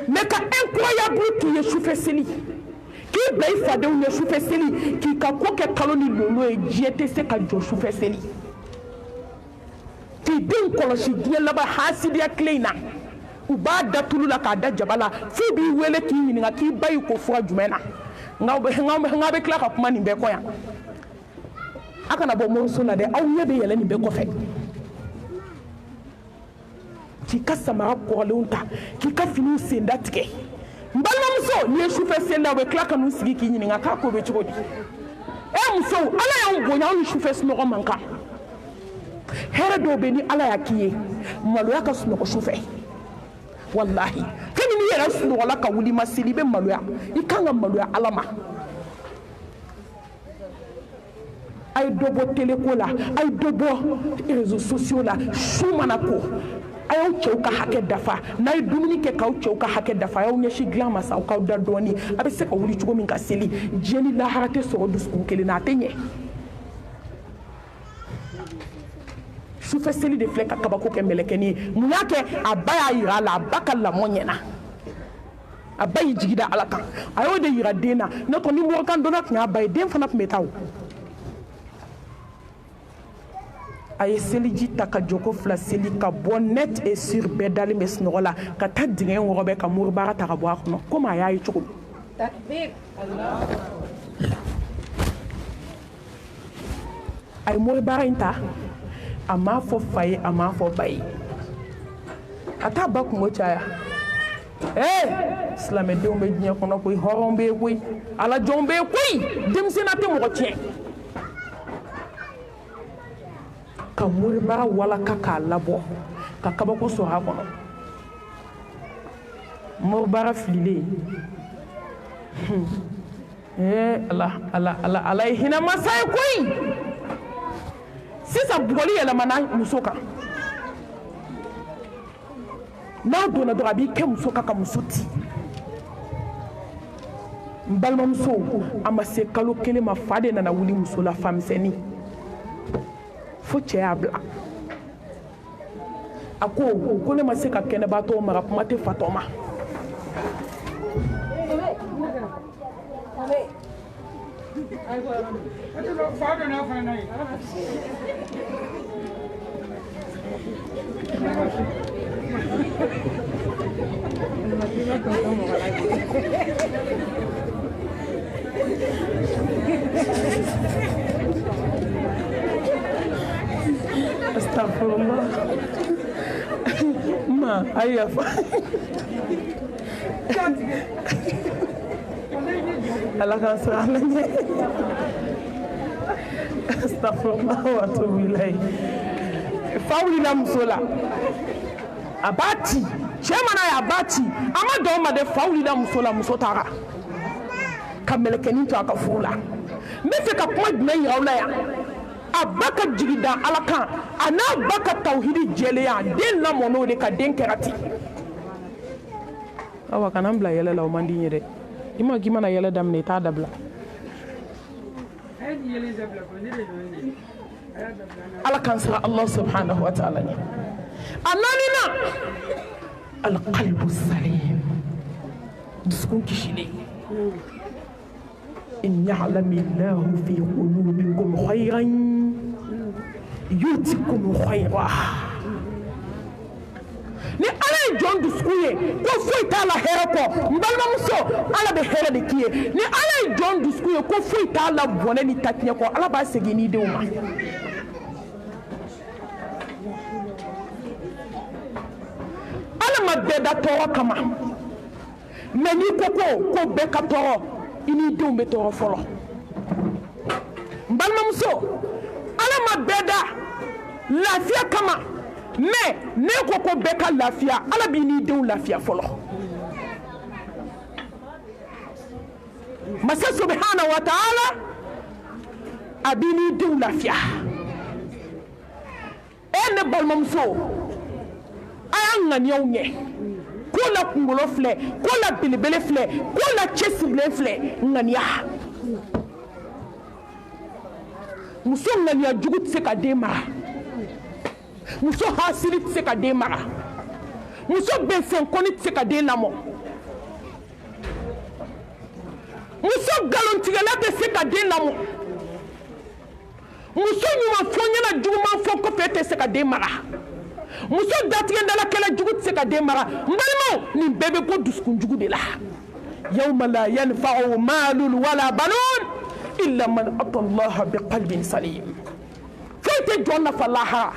mais ka incroyable tun ye sufɛ seli k'i bila i fadenw ye sufɛ seli k'i ka ko kɛ kalo ni lolo ye diɲɛ tɛ se ka jɔ sufɛ seli k'i denw kɔlɔsi diɲɛ laban hasidiya tile in na u b'a da tulu la k'a da jaba la f'u b'i wele k'i ɲininka k'i ba y'i ko fura jumɛn na nka bɛ tila ka kuma nin bɛɛ kɔ yan a kana bɔ moriso la dɛ aw ɲɛ bɛ yɛlɛ nin bɛɛ kɔfɛ k'i ka samara kɔrɔlenw ta k'i ka finiw senda tigɛ n balimamuso n'i ye sufɛ seli la u bɛ tila ka n'u sigi k'i ɲininka k'a ko bɛ cogo di musow ala y'anw bonya anw ni sufɛ sunɔgɔ man kan hɛrɛ dɔw bɛ ni ala y'a k'i ye maloya ka sunɔgɔ sufɛ wallahi fɛn min n'i yɛrɛ sunɔgɔla ka wuli ma seli i bɛ maloya i kan ka maloya ala ma a ye dɔ bɔ teleko la a ye dɔ bɔ réseaux sociaux la su mana ko a y'aw cɛw ka hakɛ dafa n'a ye dumuni kɛ k'aw cɛw ka hakɛ dafa a y'aw ɲɛsin dilan ma sa aw k'aw da dɔɔni a bɛ se ka wuli cogo min ka seli diɲɛ ni lahara tɛ sɔrɔ dusukun kelen na a tɛ ɲɛ sufɛ seli de filɛ ka kabako kɛ mɛlɛkɛnin ye mun y'a kɛ a ba y'a yira a la a ba ka lamɔ ɲɛna a ba y'i jigi da ala kan a y'o de yira den na n'o tɛ ni mɔgɔkan donna tun y'a ba ye den fana tun bɛ taa o a ye seliji ta ka joko fila seli ka bɔ net et sur bɛɛ dalen bɛ sunɔgɔ la ka taa dingɛ wɔgɔbɛ ka moribaga ta ka bɔ a kɔnɔ komi a y'a ye cogo min a ye moribaga in ta a m'a fɔ fa ye a m'a fɔ ba ye a t'a ba kungo caya silamɛdenw bɛ diɲɛ kɔnɔ koyi hɔrɔn bɛ yen koyi alajɔnw bɛ yen koyi denmisɛnninya tɛ mɔgɔ tiɲɛ ka moribaga walaka k'a labɔ ka kabako sɔrɔ a kɔnɔ moribaga fililen ala ye hinɛmasa ye koyi sisan bugɔli yɛlɛmana muso kan n'a donna dɔrɔn a b'i kɛ muso kan ka muso ti n balimamuso a ma se kalo kelen ma fa de nana wuli muso la famisɛnnin fo cɛ y'a bila a ko ne ma se ka kɛnɛbaatɔ mara kuma tɛ fatɔ ma Astagfirullah. Ma, ayafa. Allah kan sara lanye. Astagfirullah wa atubu ilayhi. Fawli la musola. Abati, chemana ya abati. Ama doma de fawli la musola musotara. Kamelekeni to akafula. Mefeka kuma jumɛn yiraw la yan. A ba ka jigi da Ala kan a n'a ba ka tawhidi jɛlenya den lamɔn'o de ka den kɛra ten awa kana n bila yɛlɛ la o man di n ye dɛ i ma k'i mana yɛlɛ daminɛ i t'a dabila Ala kan sara Allah subhanahu wa ta'ala ɲɛ a naanina alqalbu salim dusukun kisilen إن يعلم الله في قلوبكم خيرا يؤتكم خيرا ni Ala ye jɔn dusukun ye ko foyi t'a la hɛrɛ kɔ n balimamuso Ala bɛ hɛrɛ de k'i ye ni Ala ye jɔn dusukun ye ko foyi t'a la bɔnɛ ni tatiɲɛ kɔ Ala b'a segin n'i denw ma Ala ma bɛɛ da tɔɔrɔ kama mais n'i ko ko bɛɛ ka tɔɔrɔ i ni denw bɛ tɔɔrɔ fɔlɔ n balimamuso Ala ma bɛɛ da lafiya kama mais ne ko bɛɛ ka lafiya Ala b'i ni denw lafiya fɔlɔ masa subhanahu wa ta'ala a b'i ni denw lafiya ne balimamuso a y'an ŋaniyaw ɲɛ ko la kunkolo filɛ ko la belebele filɛ ko la cɛsirilen filɛ ŋaniya muso ŋaniya jugu tɛ se ka den mara muso hasili tɛ se ka den mara muso bɛnsɛnkɔni tɛ se ka den lamɔ muso nkalontigɛla tɛ se ka den lamɔ muso ɲumanfɔ-n-ɲɛna juguman fɔ kɔfɛ tɛ se ka den mara muso datigɛndalakɛla jugu tɛ se ka den mara n balimaw nin bɛɛ bɛ bɔ dusukunjugu de la yawma la yanfa'u malun wala banun illa man ata Allah biqalbin salim foyi tɛ jɔn nafa lahara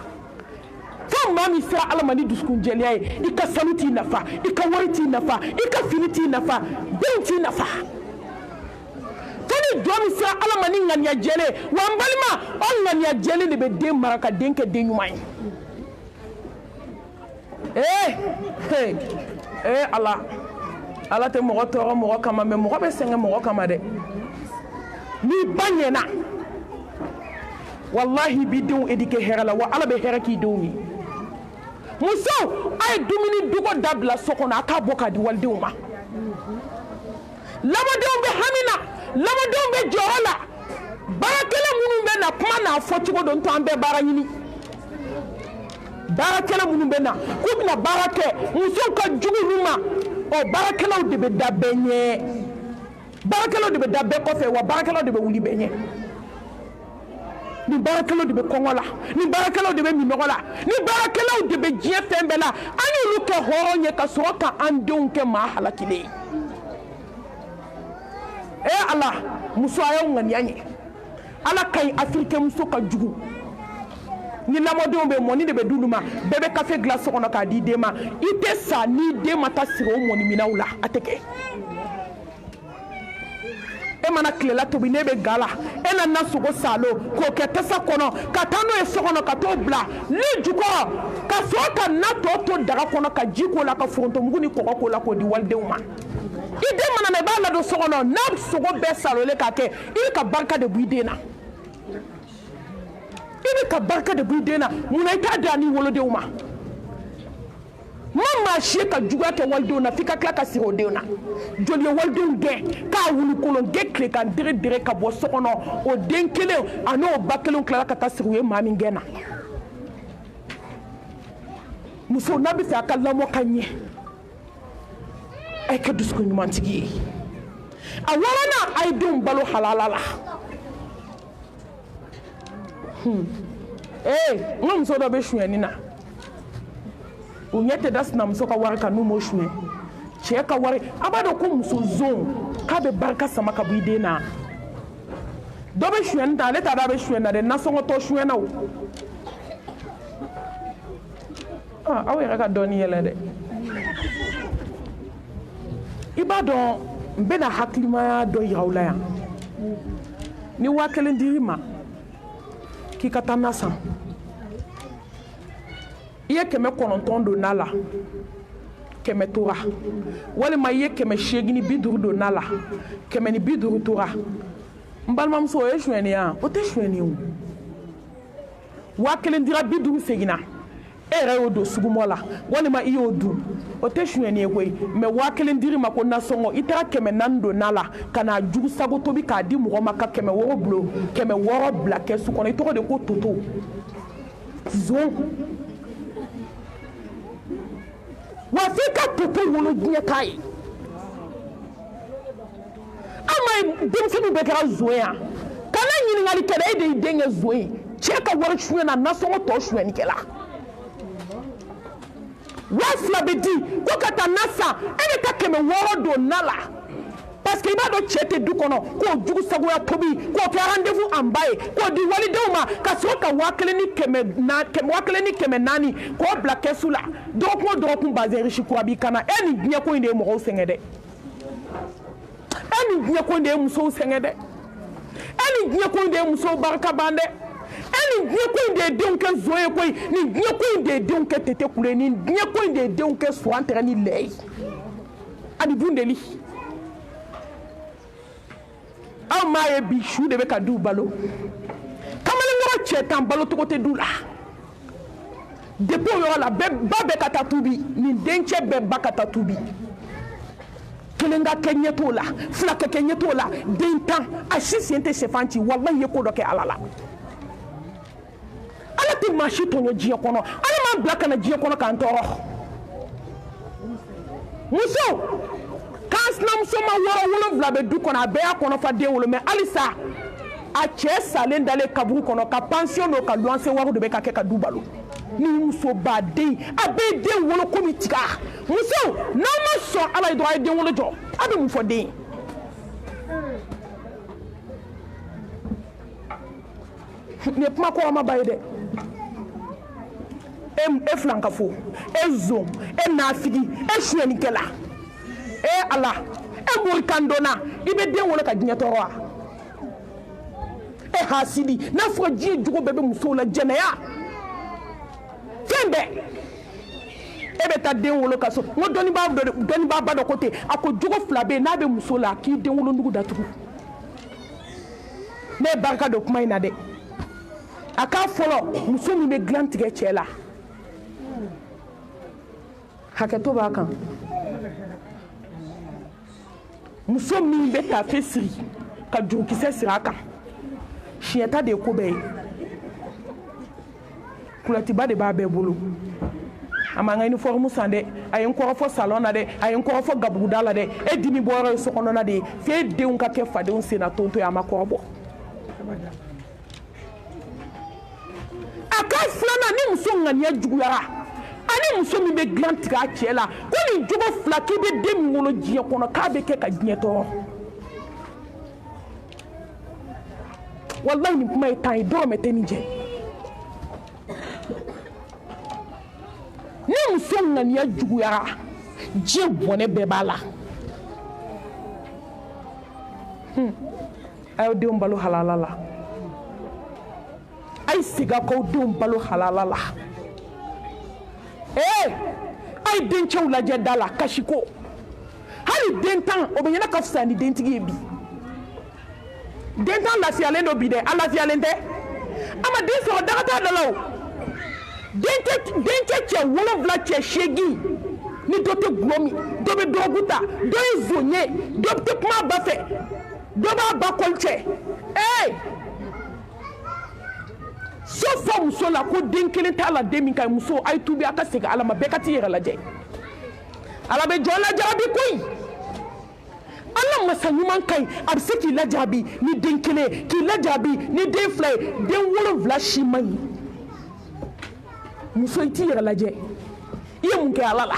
fo maa min sera Ala ma ni dusukunjɛlenya ye i ka sanu t'i nafa i ka wari t'i nafa i ka fini t'i nafa denw t'i nafa fo ni jɔn min sera Ala ma ni ŋaniya jɛlen wa n balima o ŋaniya jɛlen de bɛ den mara ka den kɛ den ɲuman ye Ala tɛ mɔgɔ tɔɔrɔ mɔgɔ kama mais mɔgɔ bɛ sɛgɛn mɔgɔ kama dɛ n'i ba ɲɛna wallahi bi denw éduquer hɛrɛ la wa Ala bɛ hɛrɛ k'i denw ye muso a ye dumuni dogo dabila so kɔnɔ a k'a bɔ k'a di walidenw ma lamɔdenw bɛ hami na lamɔdenw bɛ jɔyɔrɔ la baarakɛla minnu bɛ na kuma n'a fɔ cogo don to an bɛɛ baara ɲini baarakɛla minnu bɛ na k'u bɛna baara kɛ musow ka jugu olu ma baarakɛlaw de bɛ da bɛɛ ɲɛ baarakɛlaw de bɛ da bɛɛ kɔfɛ wa baarakɛlaw de bɛ wuli bɛɛ ɲɛ ni baarakɛlaw de bɛ kɔngɔ la ni baarakɛlaw de bɛ minɔgɔ la ni baarakɛlaw de bɛ diɲɛ fɛn bɛɛ la an y'olu kɛ hɔrɔn ye ka sɔrɔ ka an denw kɛ maa halakilen ye ala muso a y'aw ŋaniya ɲɛ ala ka ɲi afirikɛn muso ka jugu ni lamɔdenw bɛ mɔni de bɛ d'olu ma bɛɛ bɛ kafe dilan so kɔnɔ k'a di den ma i tɛ sa ni den ma taa sigi o mɔniminɛnw la a tɛ kɛ e mana tilela tobi ne bɛ ga la e na na sogo salo k'o kɛ tasa kɔnɔ ka taa n'o ye so kɔnɔ ka t'o bila ne jukɔrɔ ka sɔrɔ ka na tɔ to daga kɔnɔ ka ji k'o la ka forontomugu ni kɔgɔ k'o la k'o di walidenw ma i den mana na i b'a ladon so kɔnɔ n'a sogo bɛɛ salolen k'a kɛ i bɛ ka barika de bɔ i den na i bɛ ka barika de bɔ i den na munna i t'a di a n'i wolodenw ma maa si ka juguya kɛ walidenw na f'i ka tila ka sigi o denw na joli ye walidenw gɛn k'a wuli kolon gɛn tile ka dere ka bɔ so kɔnɔ o den kelen a n'o ba kelen tilala ka taa sigi u ye maa min gɛn na muso n'a bɛ fɛ a ka lamɔ ka ɲɛ a ye kɛ dusukun ɲumantigi ye a wɔɔrɔnan a ye denw balo halala la n ka muso dɔ bɛ sonyɛni na u ɲɛ tɛ da sinamuso ka wari kan n'u m'o suɲɛ cɛ ka wari a b'a dɔn ko muso zon k'a bɛ barika sama ka bɔ i den na dɔ bɛ suɲɛni ta ale t'a dɔn a bɛ suɲɛ na dɛ nasɔngɔtɔ suɲɛna o aw yɛrɛ ka dɔɔni yɛlɛ dɛ i b'a dɔn n bɛna hakilimaya dɔ yira aw la yan ni 1000 dir'i ma k'i ka taa na san i ye 900 don na la 100 tora walima i ye 850 don na la 150 tora n balimamuso o ye suɲɛni ya o tɛ suɲɛni o 1000 dira 50 seginna e yɛrɛ y'o don sugumɔ la walima i y'o dun o tɛ suɲɛni ye koyi mɛ 1000 dir'i ma ko nasɔngɔ i taara 400 don na la ka na jugu sago tobi k'a di mɔgɔ ma ka 600 bilo 600 bila kɛsu kɔnɔ i tɔgɔ de ko toto zon wa f'i ka toto wolo diɲɛ k'a ye an ma denmisɛnninw bɛɛ kɛra zon ye kana ɲininkali kɛ dɛ e de y'i den kɛ zon ye cɛ ka wari suɲɛ na nasɔngɔ tɔ suɲɛnikɛla 2000 bɛ di ko ka taa na san e bɛ taa 600 don na la parce que i b'a dɔn cɛ tɛ du kɔnɔ k'o jugu sagoya tobi k'o kɛ rendez-vous an ba ye k'o di walidenw ma ka sɔrɔ ka 1000 ni 400 k'o bila kɛsu la dɔgɔkun o dɔgɔkun bazɛn riche kura b'i kana e ni diɲɛ ko in de ye mɔgɔw sɛgɛn dɛ e ni diɲɛ ko in de ye musow sɛgɛn dɛ e ni diɲɛ ko in de ye musow barika ban dɛ e ni diɲɛ ko in de ye denw kɛ zon ye koyi ni diɲɛ ko in de ye denw kɛ tete kule ni diɲɛ ko in de ye denw kɛ suran tɛgɛ ni lɛ ye ani bundeli aw m'a ye bi su de bɛ ka du balo kamalenkɔrɔ cɛ tan balo cogo tɛ du la depuis o yɔrɔ la ba bɛɛ ka taa tubi nin dencɛ bɛɛ ba ka taa tubi kelen ka kɛ ɲɛ t'o la fila ka kɛ ɲɛ t'o la den tan a si sen tɛ sɛfan ci walahi i ye ko dɔ kɛ ala la ala tɛ maa si tɔɲɔ diɲɛ kɔnɔ ala m'an bila ka na diɲɛ kɔnɔ k'an tɔɔrɔ muso k'an sinamuso ma 7 bɛ du kɔnɔ a bɛɛ y'a kɔnɔ fa den wolo mɛ halisa a cɛ salen dalen kaburu kɔnɔ ka pension n'o ka luwanse wari de bɛ ka kɛ ka du balo ni muso baden a bɛ den wolo komi tiga muso n'aw ma sɔn ala ye dɔrɔn a ye den wolo jɔ a bɛ mun fɔ den ye nin ye kuma kɔrɔmaba ye dɛ e filankafo e zon e naafigi e suɲɛnikɛla e ala e morikan dɔnna i bɛ den wolo ka diɲɛ tɔɔrɔ wa e hasidi n'a fɔ diɲɛ jogo bɛɛ bɛ musow la jɛnɛya fɛn bɛɛ e bɛ taa den wolo ka so n ko dɔnnibaa ba dɔ ko ten a ko jogo 2 bɛ yen n'a bɛ muso la k'i den wolonugu datugu ne ye barika don kuma in na dɛ a k'a fɔlɔ muso min bɛ dilan tigɛ cɛ la hakɛto b'a kan muso min bɛ tafe siri ka jurukisɛ siri a kan siɲɛta de ye ko bɛɛ ye kulatiba de b'a bɛɛ bolo a ma n ka uniforme san dɛ a ye n kɔrɔfɔ salon na dɛ a ye n kɔrɔfɔ gabuguda la dɛ e dimi bɔyɔrɔ ye so kɔnɔna de ye f'e denw ka kɛ fadenw senna tonto ye a ma kɔrɔbɔ aka filana ni muso ŋaniya juguyara ani muso min bɛ dilan tigɛ a cɛ la ko nin jogo fila k'i bɛ den min wolo diɲɛ kɔnɔ k'a bɛ kɛ ka diɲɛ tɔɔrɔ wallahi nin kuma ye tan ye dɔrɔmɛ tɛ nin jɛ ni muso ŋaniya juguyara diɲɛ bɔnɛ bɛɛ b'a la a y'aw denw balo halala la a ye segin a k'aw denw balo halala la a ye dencɛw lajɛ da la kasi ko hali den tan o bɛ ɲɛna ka fisa ni dentigi ye bi den tan lafiyalen don bi dɛ a lafiyalen tɛ a ma den sɔrɔ daga t'a da la o dencɛ cɛ 7 cɛ 8 ni dɔ tɛ gulɔ min dɔ bɛ dɔgɔku ta dɔ ye zon ye dɔ tɛ kuma a ba fɛ dɔ b'a ba kɔli cɛ so fɔ muso la ko den kelen t'a la den min ka ɲi muso a ye tubi a ka segin ala ma bɛɛ ka t'i yɛrɛ lajɛ ala bɛ jɔn lajarabi koyi ala masa ɲuman ka ɲi a bɛ se k'i lajarabi ni den kelen k'i lajarabi ni den 2 ye den 7 si man ɲi muso i t'i yɛrɛ lajɛ i ye mun kɛ ala la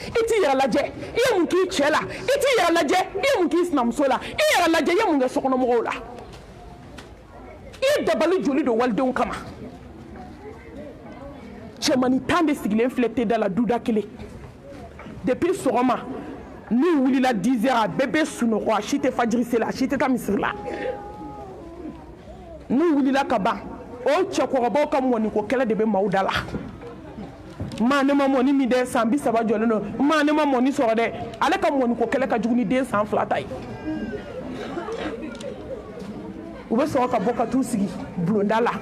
i t'i yɛrɛ lajɛ i ye mun k'i cɛ la i t'i yɛrɛ lajɛ i ye mun k'i sinamuso la i yɛrɛ lajɛ i ye mun kɛ sokɔnɔmɔgɔw la i ye dabali joli don walidenw kama cɛmani 10 de sigilen filɛ te da la duda kelen depuis sɔgɔma n'u wulila 10 heures a bɛɛ bɛ sunɔgɔ a si tɛ fajiri seli a si tɛ taa misiri la n'u wulila ka ban o cɛkɔrɔbaw ka mɔniko kɛlɛ de bɛ maaw da la maa ne ma mɔni min den san 30 jɔlen don maa ne ma mɔni sɔrɔ dɛ ale ka mɔniko kɛlɛ ka jugu ni den san 2 ta ye u bɛ sɔrɔ ka bɔ ka t'u sigi bulonda la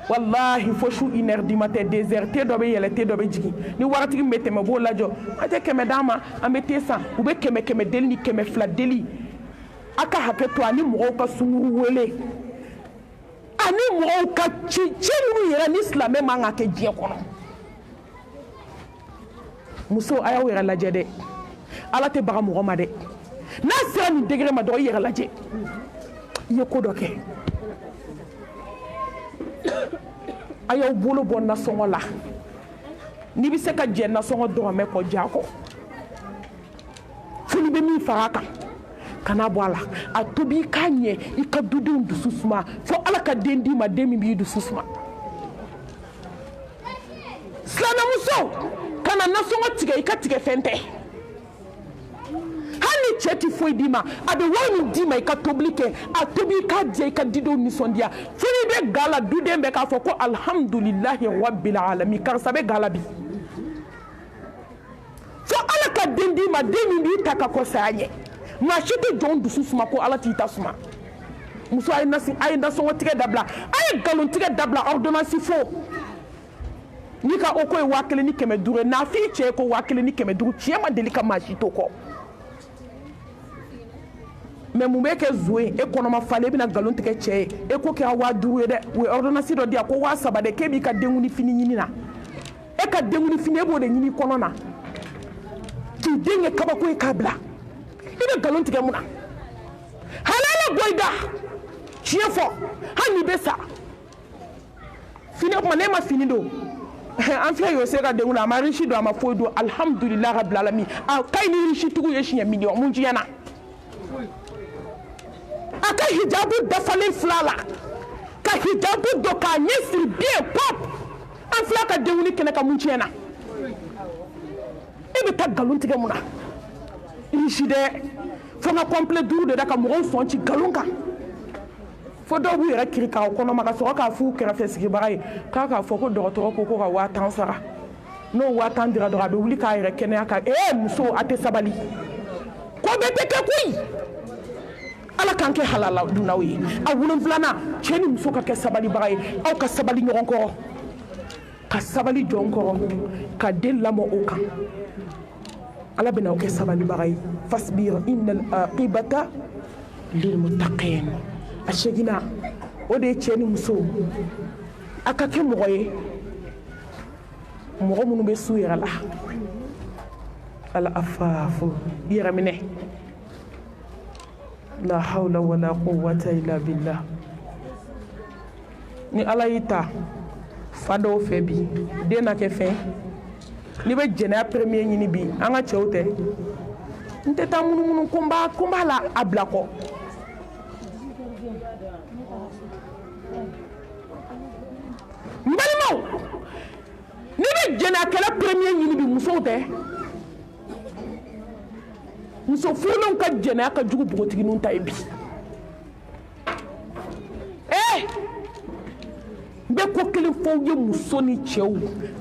wallahi fo su 1 heure du matin 2 heures te dɔ bɛ yɛlɛ te dɔ bɛ jigin ni waritigi min bɛ tɛmɛ b'o lajɔ an tɛ 100 d'an ma an bɛ te san u bɛ 100 deli ni 200 deli a ka hakɛ to ani mɔgɔw ka sunkuru wele ani mɔgɔw ka ci minnu yɛrɛ ni silamɛ man ka kɛ diɲɛ kɔnɔ muso a y'aw yɛrɛ lajɛ dɛ ala tɛ baga mɔgɔ ma dɛ n'a sera nin degré ma dɔrɔn i yɛrɛ lajɛ i ye ko dɔ kɛ a y'aw bolo bɔ nasɔngɔ la n'i bɛ se ka jɛ nasɔngɔ dɔrɔmɛ kɔ jɛ a kɔ fo n'i bɛ min fara a kan kana bɔ a la a tobi i k'a ɲɛ i ka dudenw dusu suma fo ala ka den d'i ma den min b'i dusu suma silamɛmuso kana nasɔngɔ tigɛ i ka tigɛ fɛn tɛ hali ni cɛ ti foyi d'i ma a bɛ wari min d'i ma i ka tobili kɛ a tobi i k'a diya i ka didenw nisɔndiya fo n'i bɛ ga la duden bɛ k'a fɔ ko alhamdulilahi rabbil alamin karisa bɛ ga la bi fo ala ka den d'i ma den min b'i ta ka kɔsaya ɲɛ maa si tɛ jɔn dusu suma ko ala t'i ta suma muso a ye nasɔngɔ tigɛ dabila a ye nkalon tigɛ dabila ordonnance fo n'i ka o ko ye 1000 ni 500 ye n'a f'i cɛ ko 1000 ni 500 tiɲɛ ma deli ka maa si to kɔ mɛ mun bɛ kɛ zo ye e kɔnɔma falen e bɛna nkalon tigɛ cɛ ye e ko kɛra 5000 ye dɛ u ye ordonnance dɔ di yan ko 3000 dɛ k'e b'i ka denkundi fini ɲini na e ka denkundi fini e b'o de ɲini kɔnɔ na k'i den kɛ kabako ye k'a bila i bɛ nkalon tigɛ mun na halala bɔ i da tiɲɛ fɔ hali n'i bɛ sa fini kuma ne ma fini don an filɛ y'o se ka denkundi a ma riche don a ma foyi don alhamdulilahi rabbil alamin a ka ɲi ni riche tigiw ye siɲɛ miliyɔn mun tiɲɛ na a ka hijabu dafalen 2 la ka hijabu dɔ k'a ɲɛ siri bien pop an filɛ ka denkundi kɛnɛ ka mun tiɲɛ na e bɛ taa nkalon tigɛ mun na riche dɛ fo n ka complet 5 de da ka mɔgɔw sɔn ci nkalon kan fo dɔw b'u yɛrɛ kiri k'aw kɔnɔma ka sɔrɔ k'a f'u kɛrɛfɛ sigibaga ye k'a k'a fɔ ko dɔgɔtɔrɔ ko ka 5000 sara n'o 5000 dira dɔrɔn a bɛ wuli k'a yɛrɛ kɛnɛya kan muso a tɛ sabali ko bɛɛ tɛ kɛ koyi ala k'an kɛ halala dunnaw ye a 7nan cɛ ni muso ka kɛ sabalibaga ye aw ka sabali ɲɔgɔn kɔrɔ ka sabali jɔn kɔrɔ ka den lamɔ o kan ala bɛna aw kɛ sabalibaga ye fasbir innal aqibata lil muttaqin a segina o de ye cɛ ni muso a ka kɛ mɔgɔ ye mɔgɔ minnu bɛ s'u yɛrɛ la ala afaafu yɛrɛ minɛ la hawla wala quwwata illa billah ni ala y'i ta fado fɛ bi den na kɛ fɛn ni bɛ jɛnɛya premier ɲini bi an ka cɛw tɛ n tɛ taa munumunu ko n b'a la a bila kɔ n balimaw ni bɛ jɛnɛyakɛla premier ɲini bi musow tɛ muso furulenw ka jɛnɛya ka jugu bogotigininw ta ye bi n bɛ ko kelen fɔ ye muso ni cɛw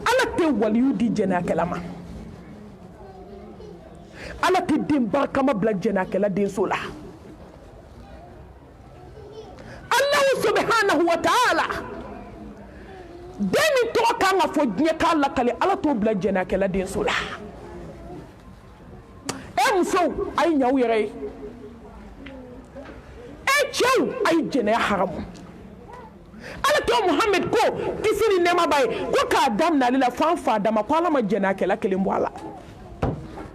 ala tɛ waliyu di jɛnɛyakɛla ma ala tɛ den barikama bila jɛnɛyakɛla denso la Allahu subhanahu wa ta'ala den min tɔgɔ kan ka fɔ diɲɛ k'a lakale ala t'o bila jɛnɛyakɛla denso la musow a ye ɲaw yɛrɛ ye cɛw a ye jɛnɛya haramu ala kɛ Muhammed ko kisi ni nɛɛma b'a ye ko k'a daminɛ ale la fo an fa dama ko ala ma jɛnɛyakɛla kelen bɔ a la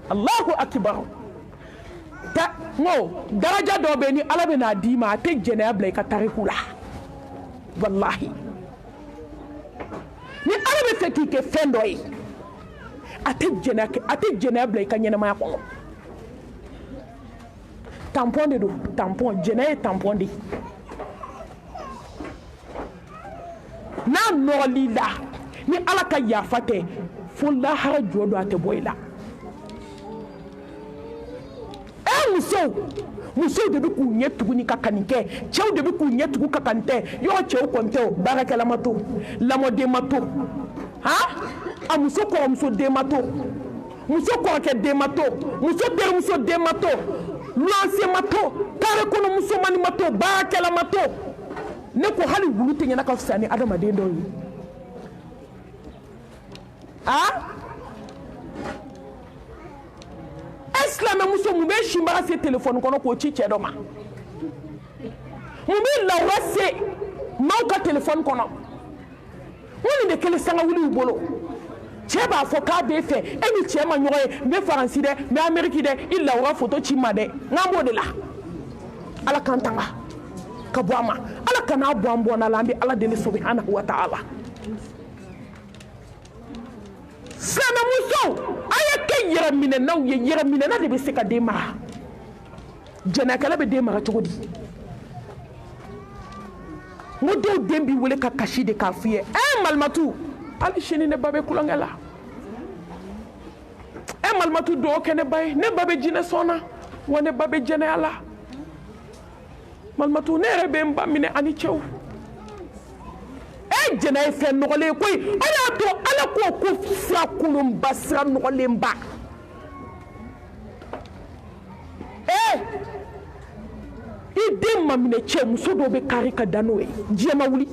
Allahu akibar ngo daraja dɔ bɛ ni ala bɛ n'a d'i ma a tɛ jɛnɛya bila i ka tariku la wallahi ni ala bɛ fɛ k'i kɛ fɛn dɔ ye a tɛ jɛnɛya bila i ka ɲɛnamaya kɔnɔ tampon de do tampon jɛnɛya ye tampon de n'a nɔgɔli la ni ala ka yafa tɛ fo lahara jɔ do a tɛ bɔ i la musow de bɛ k'u ɲɛ tuguni ka kani kɛ cɛw de bɛ k'u ɲɛ tugu ka kani tɛ yɔrɔ cɛw kɔni tɛ o baarakɛla ma to lamɔden ma to a muso kɔrɔmuso den ma to muso kɔrɔkɛ den ma to muso terimuso den ma to luwanse ma to kare kɔnɔ musomani ma to baarakɛla ma to ne ko hali wulu tɛ ɲɛna ka fisa ni adamaden dɔw ye silamɛmuso mun bɛ sinbaga se telefɔni kɔnɔ k'o ci cɛ dɔ ma mun bɛ lawura se maaw ka telefɔni kɔnɔ mun nin de kelen sanga wuli u bolo cɛ b'a fɔ k'a b'e fɛ e ni cɛ ma ɲɔgɔn ye n bɛ faransi dɛ n bɛ ameriki dɛ i lawura foto ci ma dɛ n'an b'o de la ala k'an tanga ka bɔ a ma ala kan'a bɔ an bɔnna la an bɛ ala deli subhanahu wa ta'ala silamɛmusow a ye kɛ yɛrɛminɛnaw ye yɛrɛminɛna de bɛ se ka den mara jɛnɛyakɛla bɛ den mara cogo di n ko dɔw den b'i wele ka kasi de k'a f'i ye malimatu hali sini ne ba bɛ kulonkɛ la malimatu dugawu kɛ ne ba ye ne ba bɛ jinɛ sɔn na wa ne ba bɛ jɛnɛya la malimatu ne yɛrɛ bɛ n ba minɛ ani cɛw jɛnɛ ye fɛn nɔgɔlen koyi o de y'a to ala ko ko sira kolonba sira nɔgɔlenba i den ma minɛ cɛ muso dɔw bɛ kari ka da n'o ye diɲɛ ma wuli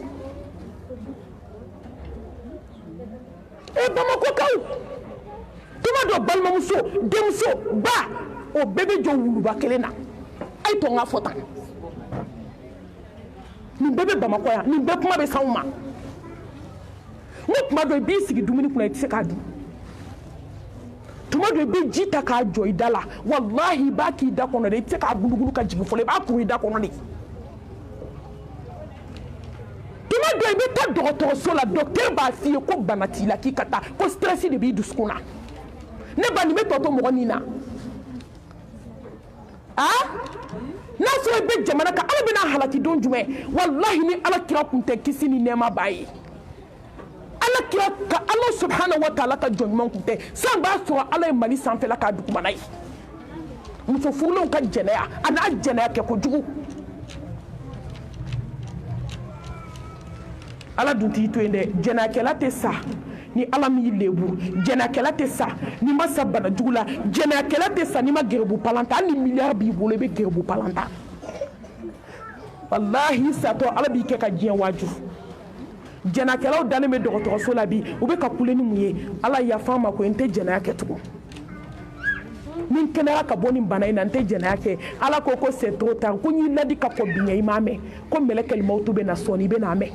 Bamakokaw tuma dɔ balimamuso denmuso ba o bɛɛ bɛ jɔ wuluba kelen na a ye to n ka fɔ tan nin bɛɛ bɛ Bamakɔ yan nin bɛɛ kuma bɛ s'anw ma n ko tuma dɔ i b'i sigi dumuni kunna i tɛ se k'a dun tuma dɔ i bɛ ji ta k'a jɔ i da la walahi i b'a k'i da kɔnɔ de i tɛ se k'a gulugulu ka jigin fɔlɔ i b'a kuru i da kɔnɔ de tuma dɔ i bɛ taa dɔgɔtɔrɔso la docteur b'a f'i ye ko bana t'i la k'i ka taa ko stress de b'i dusukun na ne ba nin bɛ tɔ to mɔgɔ nin na n'a sɔrɔ i bɛ jamana kan ala bɛna halaki don jumɛn walahi ni ala kira kun tɛ kisi ni nɛɛma b'a ye ala kira ka ala subhanahu wa ta'ala ka jɔn ɲuman kun tɛ san b'a sɔrɔ ala ye Mali sanfɛla k'a dugumana ye muso furulenw ka jɛnɛya a n'a jɛnɛya kɛ kojugu ala dun t'i to yen dɛ jɛnɛyakɛla tɛ sa ni ala m'i lebu jɛnɛyakɛla tɛ sa n'i ma sa bana jugu la jɛnɛyakɛla tɛ sa n'i ma gɛrɛbu palan ta hali ni miliyari b'i bolo i bɛ gɛrɛbu palan ta walahi satɔ ala b'i kɛ ka diɲɛ waaju jɛnɛyakɛlaw dannen bɛ dɔgɔtɔrɔso la bi u bɛ ka kule ni mun ye ala yafa n ma ko n tɛ jɛnɛya kɛ tugun ni n kɛnɛyara ka bɔ nin bana in na n tɛ jɛnɛya kɛ ala ko c'est trop tard ko n y'i ladi ka kɔ bi ɲɛ i m'a mɛn ko mɛlɛkɛl mawtu bɛ na sɔnni i bɛ n'a mɛn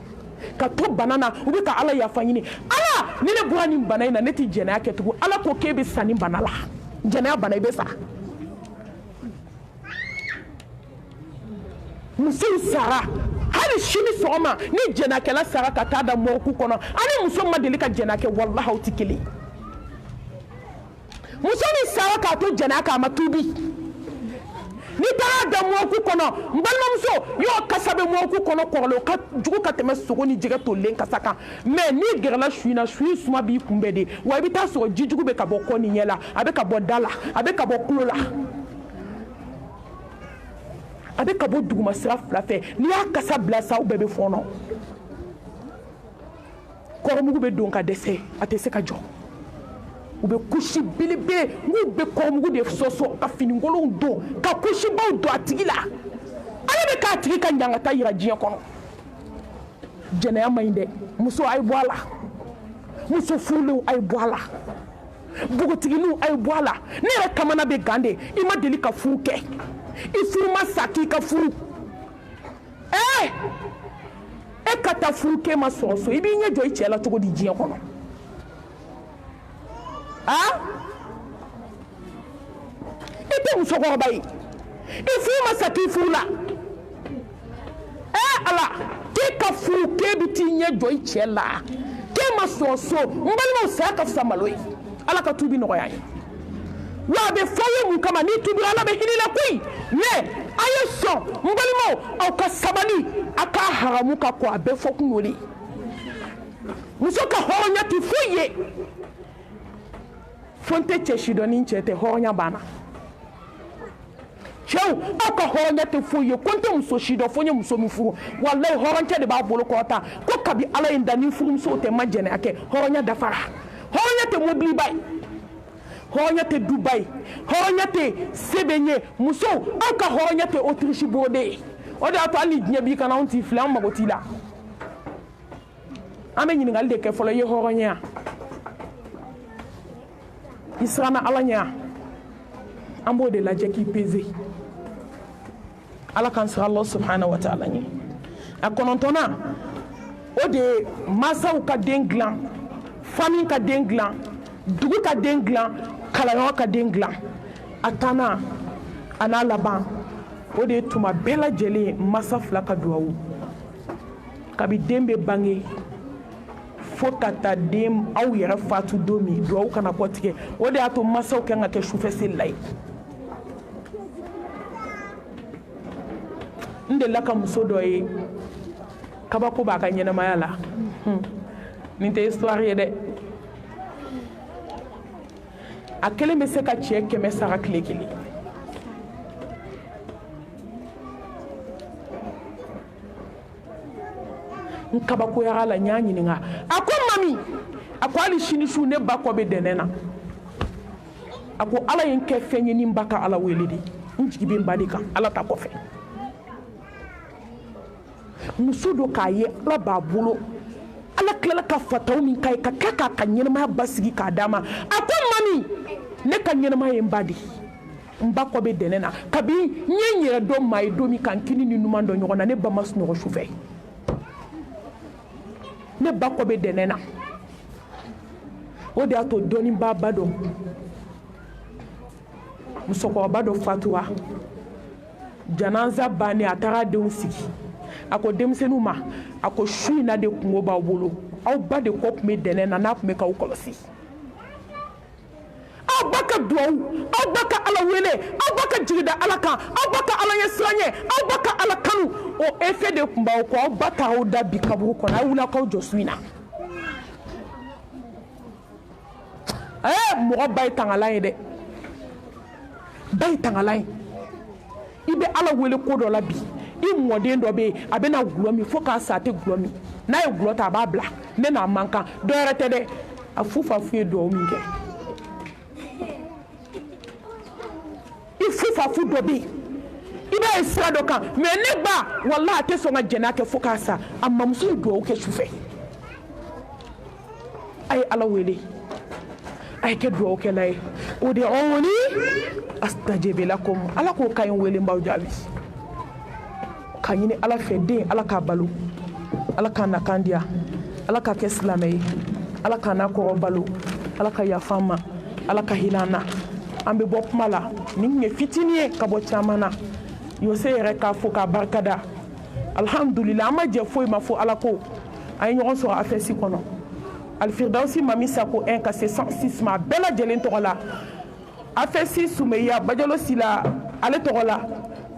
ka to bana na u bɛ ka ala yafa ɲini ala ni ne bɔra nin bana in na ne tɛ jɛnɛya kɛ tugun ala ko k'e bɛ sa nin bana la jɛnɛya bana i bɛ sa musow sara hali sini sɔgɔma ni jɛnakɛla sara ka taa da mɔriku kɔnɔ ani muso ma deli ka jɛnakɛ wallahi aw tɛ kelen muso min sara k'a to jɛnakɛ a ma tuubi ni taara da mɔriku kɔnɔ n balimamuso y'o kasa bɛ mɔriku kɔnɔ kɔrɔlen o ka jugu ka tɛmɛ sogo ni jɛgɛ tolen kasa kan mais n'i gɛrɛla su in na su in suma b'i kunbɛn de wa i bɛ taa sɔrɔ ji jugu bɛ ka bɔ kɔ ni ɲɛ la a bɛ ka bɔ da la a bɛ ka bɔ kulo la a bɛ ka bɔ duguma sira fila fɛ n'i y'a kasa bila sa aw bɛɛ bɛ fɔɔnɔ kɔrɔmugu bɛ don ka dɛsɛ a tɛ se ka jɔ u bɛ kusi belebele n'u bɛ kɔrɔmugu de sɔsɔ ka finikolonw don ka kusibaw don a tigi la ala bɛ k'a tigi ka ɲangata yira diɲɛ kɔnɔ jɛnɛya man ɲi dɛ muso a ye bɔ a la muso furulenw a ye bɔ a la npogotigininw a ye bɔ a la ne yɛrɛ kamana bɛ gan de i ma deli ka furu kɛ i furu ma sa k'i ka furu e ka taa furu k'e ma sɔrɔ so i b'i ɲɛ jɔ i cɛ la cogo di diɲɛ kɔnɔ i tɛ musokɔrɔba ye i furu ma sa k'i furu la ala k'e ka furu k'e bɛ t'i ɲɛ jɔ i cɛ la k'e ma sɔrɔ so n balimaw saya ka fisa malo ye ala ka tuubi nɔgɔya ye wa a bɛ fɔ ye mun kama n'i tubira ala bɛ hinɛ la koyi mais a ye sɔn n balimaw aw ka sabali a ka haramu ka kɔ a bɛɛ fɔ kun y'o de ye muso ka hɔrɔnya tɛ foyi ye fo n tɛ cɛ si dɔn ni n cɛ tɛ hɔrɔnya banna cɛw aw ka hɔrɔnya tɛ foyi ye ko n tɛ muso si dɔn fo n ye muso min furu walayi hɔrɔncɛ de b'a bolo kɔrɔta ko kabi ala ye n da ni furumusow tɛ ma jɛnɛya kɛ hɔrɔnya dafara hɔrɔnya tɛ mobiliba ye hɔrɔnya tɛ duba ye hɔrɔnya tɛ sɛbɛn ye musow aw ka hɔrɔnya tɛ otirisi bode ye o de y'a to hali ni diɲɛ b'i kana anw t'i filɛ an mago t'i la an bɛ ɲininkali de kɛ fɔlɔ i ye hɔrɔnya i siranna ala ɲɛ an b'o de lajɛ k'i peze ala k'an siran Allah subhanahu wa ta'ala ɲɛ a kɔnɔntɔnna o de ye mansaw ka den dilan famille ka den dilan dugu ka den dilan kalanyɔrɔ ka den dilan a tanna a n'a laban o de ye tuma bɛɛ lajɛlen masa fila ka duwawu kabi den bɛ bange fo ka taa den aw yɛrɛ fatu don min duwawu kana kɔ tigɛ o de y'a to masaw kan ka kɛ sufɛ seli la ye n delila ka muso dɔ ye kabako b'a ka ɲɛnamaya la nin tɛ histoire ye dɛ a kelen bɛ se ka cɛ 100 sara tile kelen n kabakoyara la n y'a ɲininka a ko mami a ko hali sini su ne ba kɔ bɛ dɛnɛn na a ko ala ye n kɛ fɛn ye ni n ba ka ala wele de n jigi bɛ n ba de kan ala ta kɔfɛ muso dɔ k'a ye ala b'a bolo ala tilala ka fataw min k'a ye ka kɛ k'a ka ɲɛnamaya basigi k'a d'a ma a ko mami ne ka ɲɛnamaya ye n ba de n ba kɔ bɛ dɛnɛn na kabi n ye n yɛrɛ dɔn maa ye don min ka n kini ni ɲuman dɔn ɲɔgɔn na ne ba ma sunɔgɔ su fɛ ne ba kɔ bɛ dɛnɛn na o de y'a to dɔnnibaa ba dɔ musokɔrɔba dɔ fatura janaza bannen a taara denw sigi a ko denmisɛnninw ma a ko su in na de kungo b'aw bolo aw ba de kɔ tun bɛ dɛnɛn na n'a tun bɛ k'aw kɔlɔsi aw ba ka duwawu aw ba ka ala wele aw ba ka jigida ala kan aw ba ka ala ɲɛ siranɲɛ aw ba ka ala kanu o effet de tun b'aw kɔ aw ba t'aw da bi kaburu kɔnɔ aw wulila k'aw jɔ su in na mɔgɔ ba ye tangalan ye dɛ ba ye tangalan ye i bɛ ala wele ko dɔ la bi i mɔden dɔ bɛ yen a bɛna gulɔ min fo k'a sa a tɛ gulɔ min n'a ye gulɔ ta a b'a bila ne n'a man kan dɔ wɛrɛ tɛ dɛ a fufafu ye duwawu min kɛ i fufafu dɔ bɛ yen i b'a ye sira dɔ kan mais ne ba walahi a tɛ sɔn ka jɛnɛya kɛ fo k'a sa a mamuso ye duwawu kɛ sufɛ a ye ala wele a ye kɛ duwawu kɛla ye o de ɔwɔni astajib lakum ala k'o ka ɲi wele n b'aw jaabi ka ɲini ala fɛ den ala k'a balo ala k'a nakan diya ala k'a kɛ silamɛ ye ala k'a n'a kɔrɔ balo ala ka yafa an ma ala ka hinɛ an na an bɛ bɔ kuma la nin tun ye fitinin ye ka bɔ caman na yose yɛrɛ k'a fo k'a barikada alhamdulillah an ma jɛ foyi ma fo ala ko a ye ɲɔgɔn sɔrɔ afɛsi kɔnɔ alfirdausi mami sako 1 ka se 106 ma a bɛɛ lajɛlen tɔgɔ la afɛsi sumeya bajalo sila ale tɔgɔ la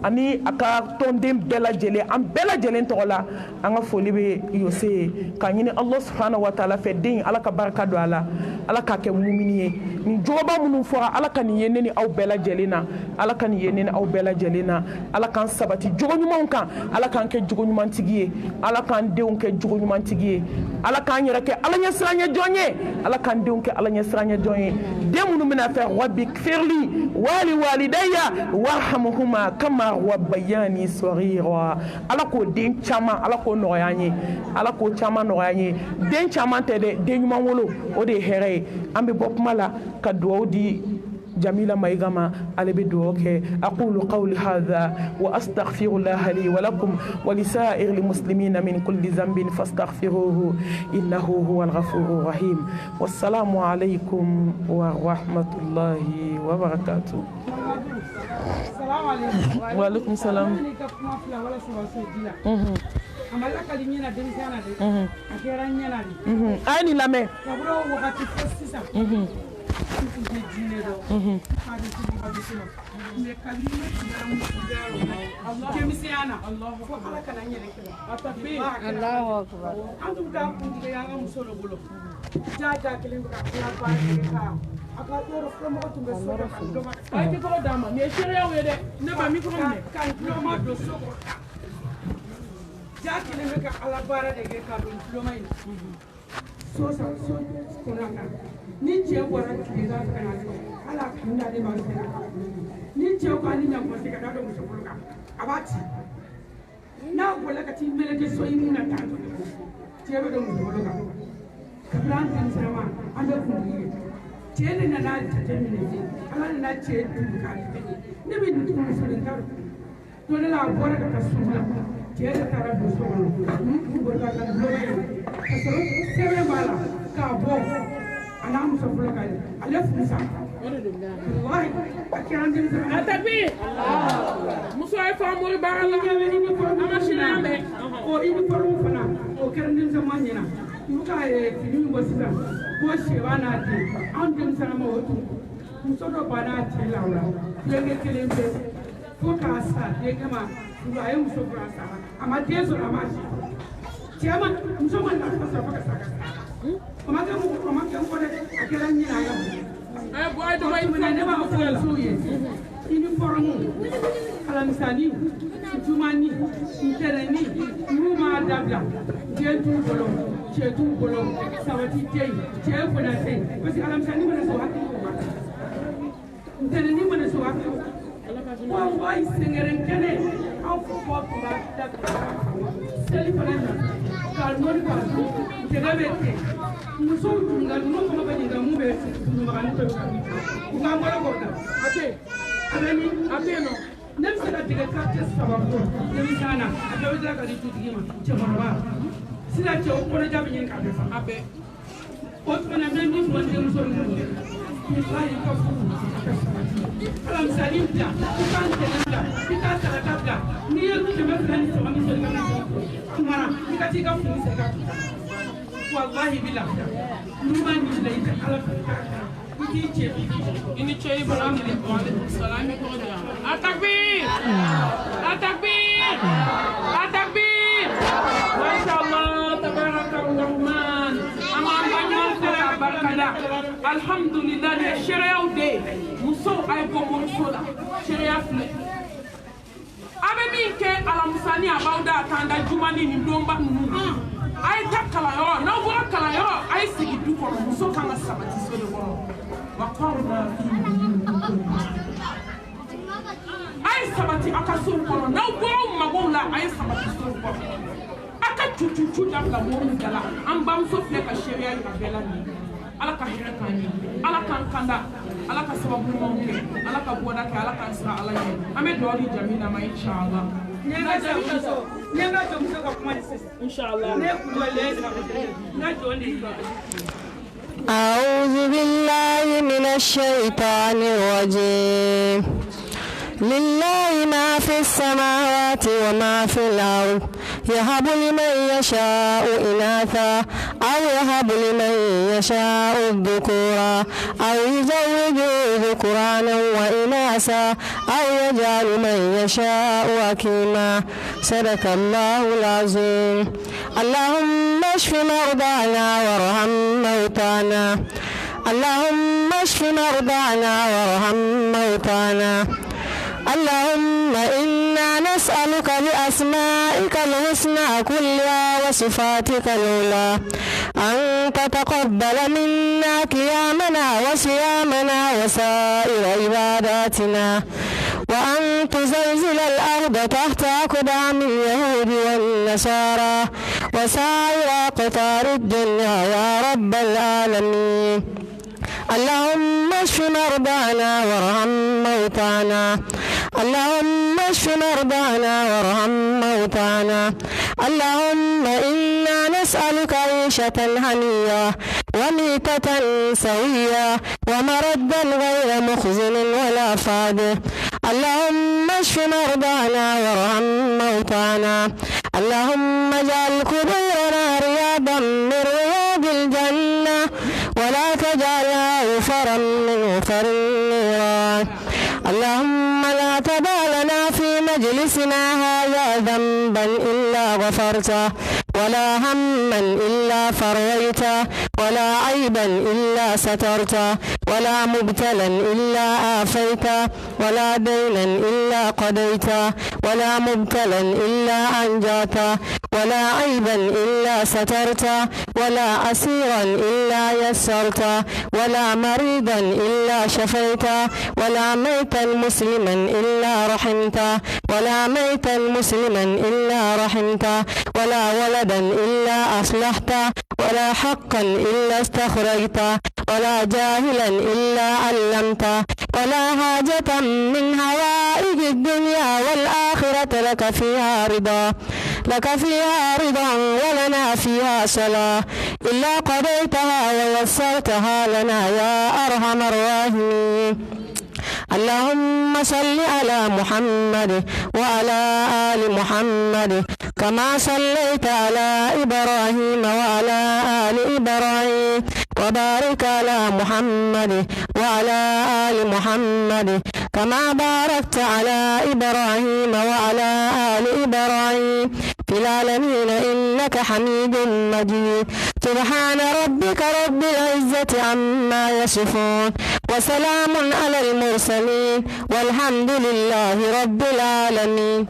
ani a ka tɔnden bɛɛ lajɛlen an bɛɛ lajɛlen tɔgɔ la an ka foli bɛ yose ye k'a ɲini Allah subhanahu wa ta'ala fɛ den ala ka barika don a la ala k'a kɛ mumini ye nin jogoba minnu fɔra ala ka nin ye ne ni aw bɛɛ lajɛlen na ala ka nin ye ne ni aw bɛɛ lajɛlen na ala k'an sabati jogo ɲumanw kan ala k'an kɛ jogo ɲumantigi ye ala k'an denw kɛ jogo ɲumantigi ye ala k'an yɛrɛ kɛ ala ɲɛsiranya jɔn ye ala k'an denw kɛ ala ɲɛsiranya jɔn ye den minnu bɛna fɛ rabbi gfirli wali walidayya warhamhuma kama rabbayani saghira ala k'o den caman ala k'o nɔgɔya an ye ala k'o caman nɔgɔya an ye den caman tɛ dɛ den ɲuman wolo o de ye hɛrɛ ye an bɛ bɔ kuma la ka duwawu di جميلة مايغاما على بدوك أقول قولي هذا وأستغفر الله لي ولكم ولسائر المسلمين من كل ذنب فاستغفروه إنه هو الغفور الرحيم والسلام عليكم ورحمة الله وبركاته. السلام عليكم. وعليكم السلام. أين لامي؟ ni cɛ bɔra tile la ka na ala kun da de b'a se ni cɛ ko ani ɲa ko se ka da muso bolo kan a b'a ci n'a bɔra ka t'i meleke so i mun na tan cɛ bɛ don muso bolo kan ka bila an denmisɛnninma an bɛ kun ye cɛ de nana jateminɛ ala nana cɛ dun k'a ne bɛ nin tugu muso in ta don ne la a bɔra ka taa sugu la cɛ de taara don so kɔnɔ n'u bɔra ka dulɔ ye ka sɔrɔ sɛbɛn b'a la k'a bɔ ana muso fɔlɔ ka ye ale furusa wallahi a kɛra an denmisɛnnin a tabi muso ye faamori baara la an ma sini an bɛ o uniforme fana o kɛra denmisɛnnin ɲɛna olu ka fini min bɔ sisan ko sɛba n'a den an denmisɛnnin ma o tun muso dɔ banna a cɛ la o la tulonkɛ kelen bɛ fo k'a sa denkɛ ma a ye muso fura sa a ma den sɔrɔ a ma si cɛ ma muso ma nafa sɔrɔ fo ka sa ka sa Omakɛ ko dɛ a kɛra ɲina a ka ne b'a fɔ musow ye uniforme alamisani jumani ntɛrɛni n'u m'a dabila den t'u bolo cɛ t'u bolo sabati tɛ yen cɛ fana tɛ yen parce que alamisani mana sɔrɔ hakili b'o ma ntɛrɛni mana sɔrɔ hakili wallahi sɛgɛrɛ kɛnɛ an fɔ tun b'a dabila seli fana na k'a nɔri k'a dun jɛgɛ bɛ kɛ musow tun ka ninnu kɔnɔ bɛ ɲininka mun bɛ dunbagani bɛ ka u k'an bɔra k'o da a tɛ a bɛ nin a bɛ yen nɔ ne bɛ se ka tigɛ karte saba bɔ denmisɛnnin na a bɛɛ bɛ tila ka di dutigi ma cɛkɔrɔba sisan cɛw kɔnɔja bɛ ɲini k'a bɛɛ fa a bɛɛ o tuma bɛ min fɔ denmuso ninnu ye muso y'i ka furu a ka sabati alamisani bila i ka ntɛnɛn bila i ka sarata bila n'i ye 200 ni 3 min sɔrɔ i ka na kumara i ka t'i ka fini san i ka wallahi bila numan ni la ita ala ki ce ini ce ibrahim wa alaikum salam ko ja atakbir atakbir atakbir masha Allah tabarakallah rahman ama banyo sala barakada alhamdulillah ya sharia ude muso ay ko mo sola sharia fle abe min ke alamusani abawda tanda jumani ni domba nunu ay ta kalayɔrɔ n'aw bɔra kalayɔrɔ a ye sigi du kɔnɔ muso kan ka sabati so de kɔnɔ wa qarna fi buyutikunna a ye sabati a ka sow kɔnɔ n'aw bɔra magow la a ye sabati sow kɔnɔ a ka cucucu dabila mɔgɔw da la an bamuso filɛ ka sariya yira bɛɛ la nin ala ka hɛrɛ k'an ye ala k'an kanda ala ka sababu ɲumanw kɛ ala ka bɔda kɛ ala k'an sira ala ɲɛ an bɛ duwawu di Jamila ma inshallah أعوذ بالله من الشيطان الرجيم لله ما في السماوات وما في الأرض يهب لمن يشاء إناثا أو يهب لمن يشاء الذكورا أو يزوج ذكرانا وإناثا أو يجعل من يشاء حكيما. صدق الله العظيم. اللهم اشف مرضانا وارحم موتانا. اللهم اشف مرضانا وارحم موتانا. اللهم إنا نسألك بأسمائك الحسنى كلها وصفاتك العلى أن تتقبل منا قيامنا وصيامنا وسائر عباداتنا، وأن تزلزل الأرض تحت أقدام اليهود والنصارى وسائر أقطار الدنيا يا رب العالمين. اللهم اشف مرضانا وارحم موتانا. اللهم اشف مرضانا وارحم موتانا. اللهم إنا نسألك عيشة هنية وميتة سوية ومردا غير مخزن ولا فاضح. اللهم اشف مرضانا وارحم موتانا. اللهم اجعل قبورنا رياضا من رياض الجنة ولا تجعلها غفرا من غفر النيران. اللهم لا تدع لنا في مجلسنا هذا ذنبا إلا غفرته، ولا هما إلا فريته، ولا عيبا إلا سترته، ولا مبتلا إلا آفيته، ولا دينا إلا قضيته، ولا مبتلا إلا أنجاته، ولا عيبا إلا سترته، ولا أسيرا إلا يسرته، ولا مريضا إلا شفيته، ولا ميتا مسلما إلا رحمته، ولا ميتا مسلما إلا رحمته، ولا ولدا إلا أصلحته، ولا حقا إلا استخرجته، ولا جاهلا إلا علمته، ولا حاجة من هوائج الدنيا والآخرة لك فيها رضا ولنا فيها صلاة إلا قضيتها ويسرتها لنا يا أرحم الراحمين. اللهم صل على محمد وعلى آل محمد كما صليت على إبراهيم وعلى آل إبراهيم، وبارك على محمد وعلى آل محمد كما باركت على إبراهيم وعلى آل إبراهيم في العالمين إنك حميد مجيد. سبحان ربك رب العزة عما يصفون وسلام على المرسلين والحمد لله رب العالمين.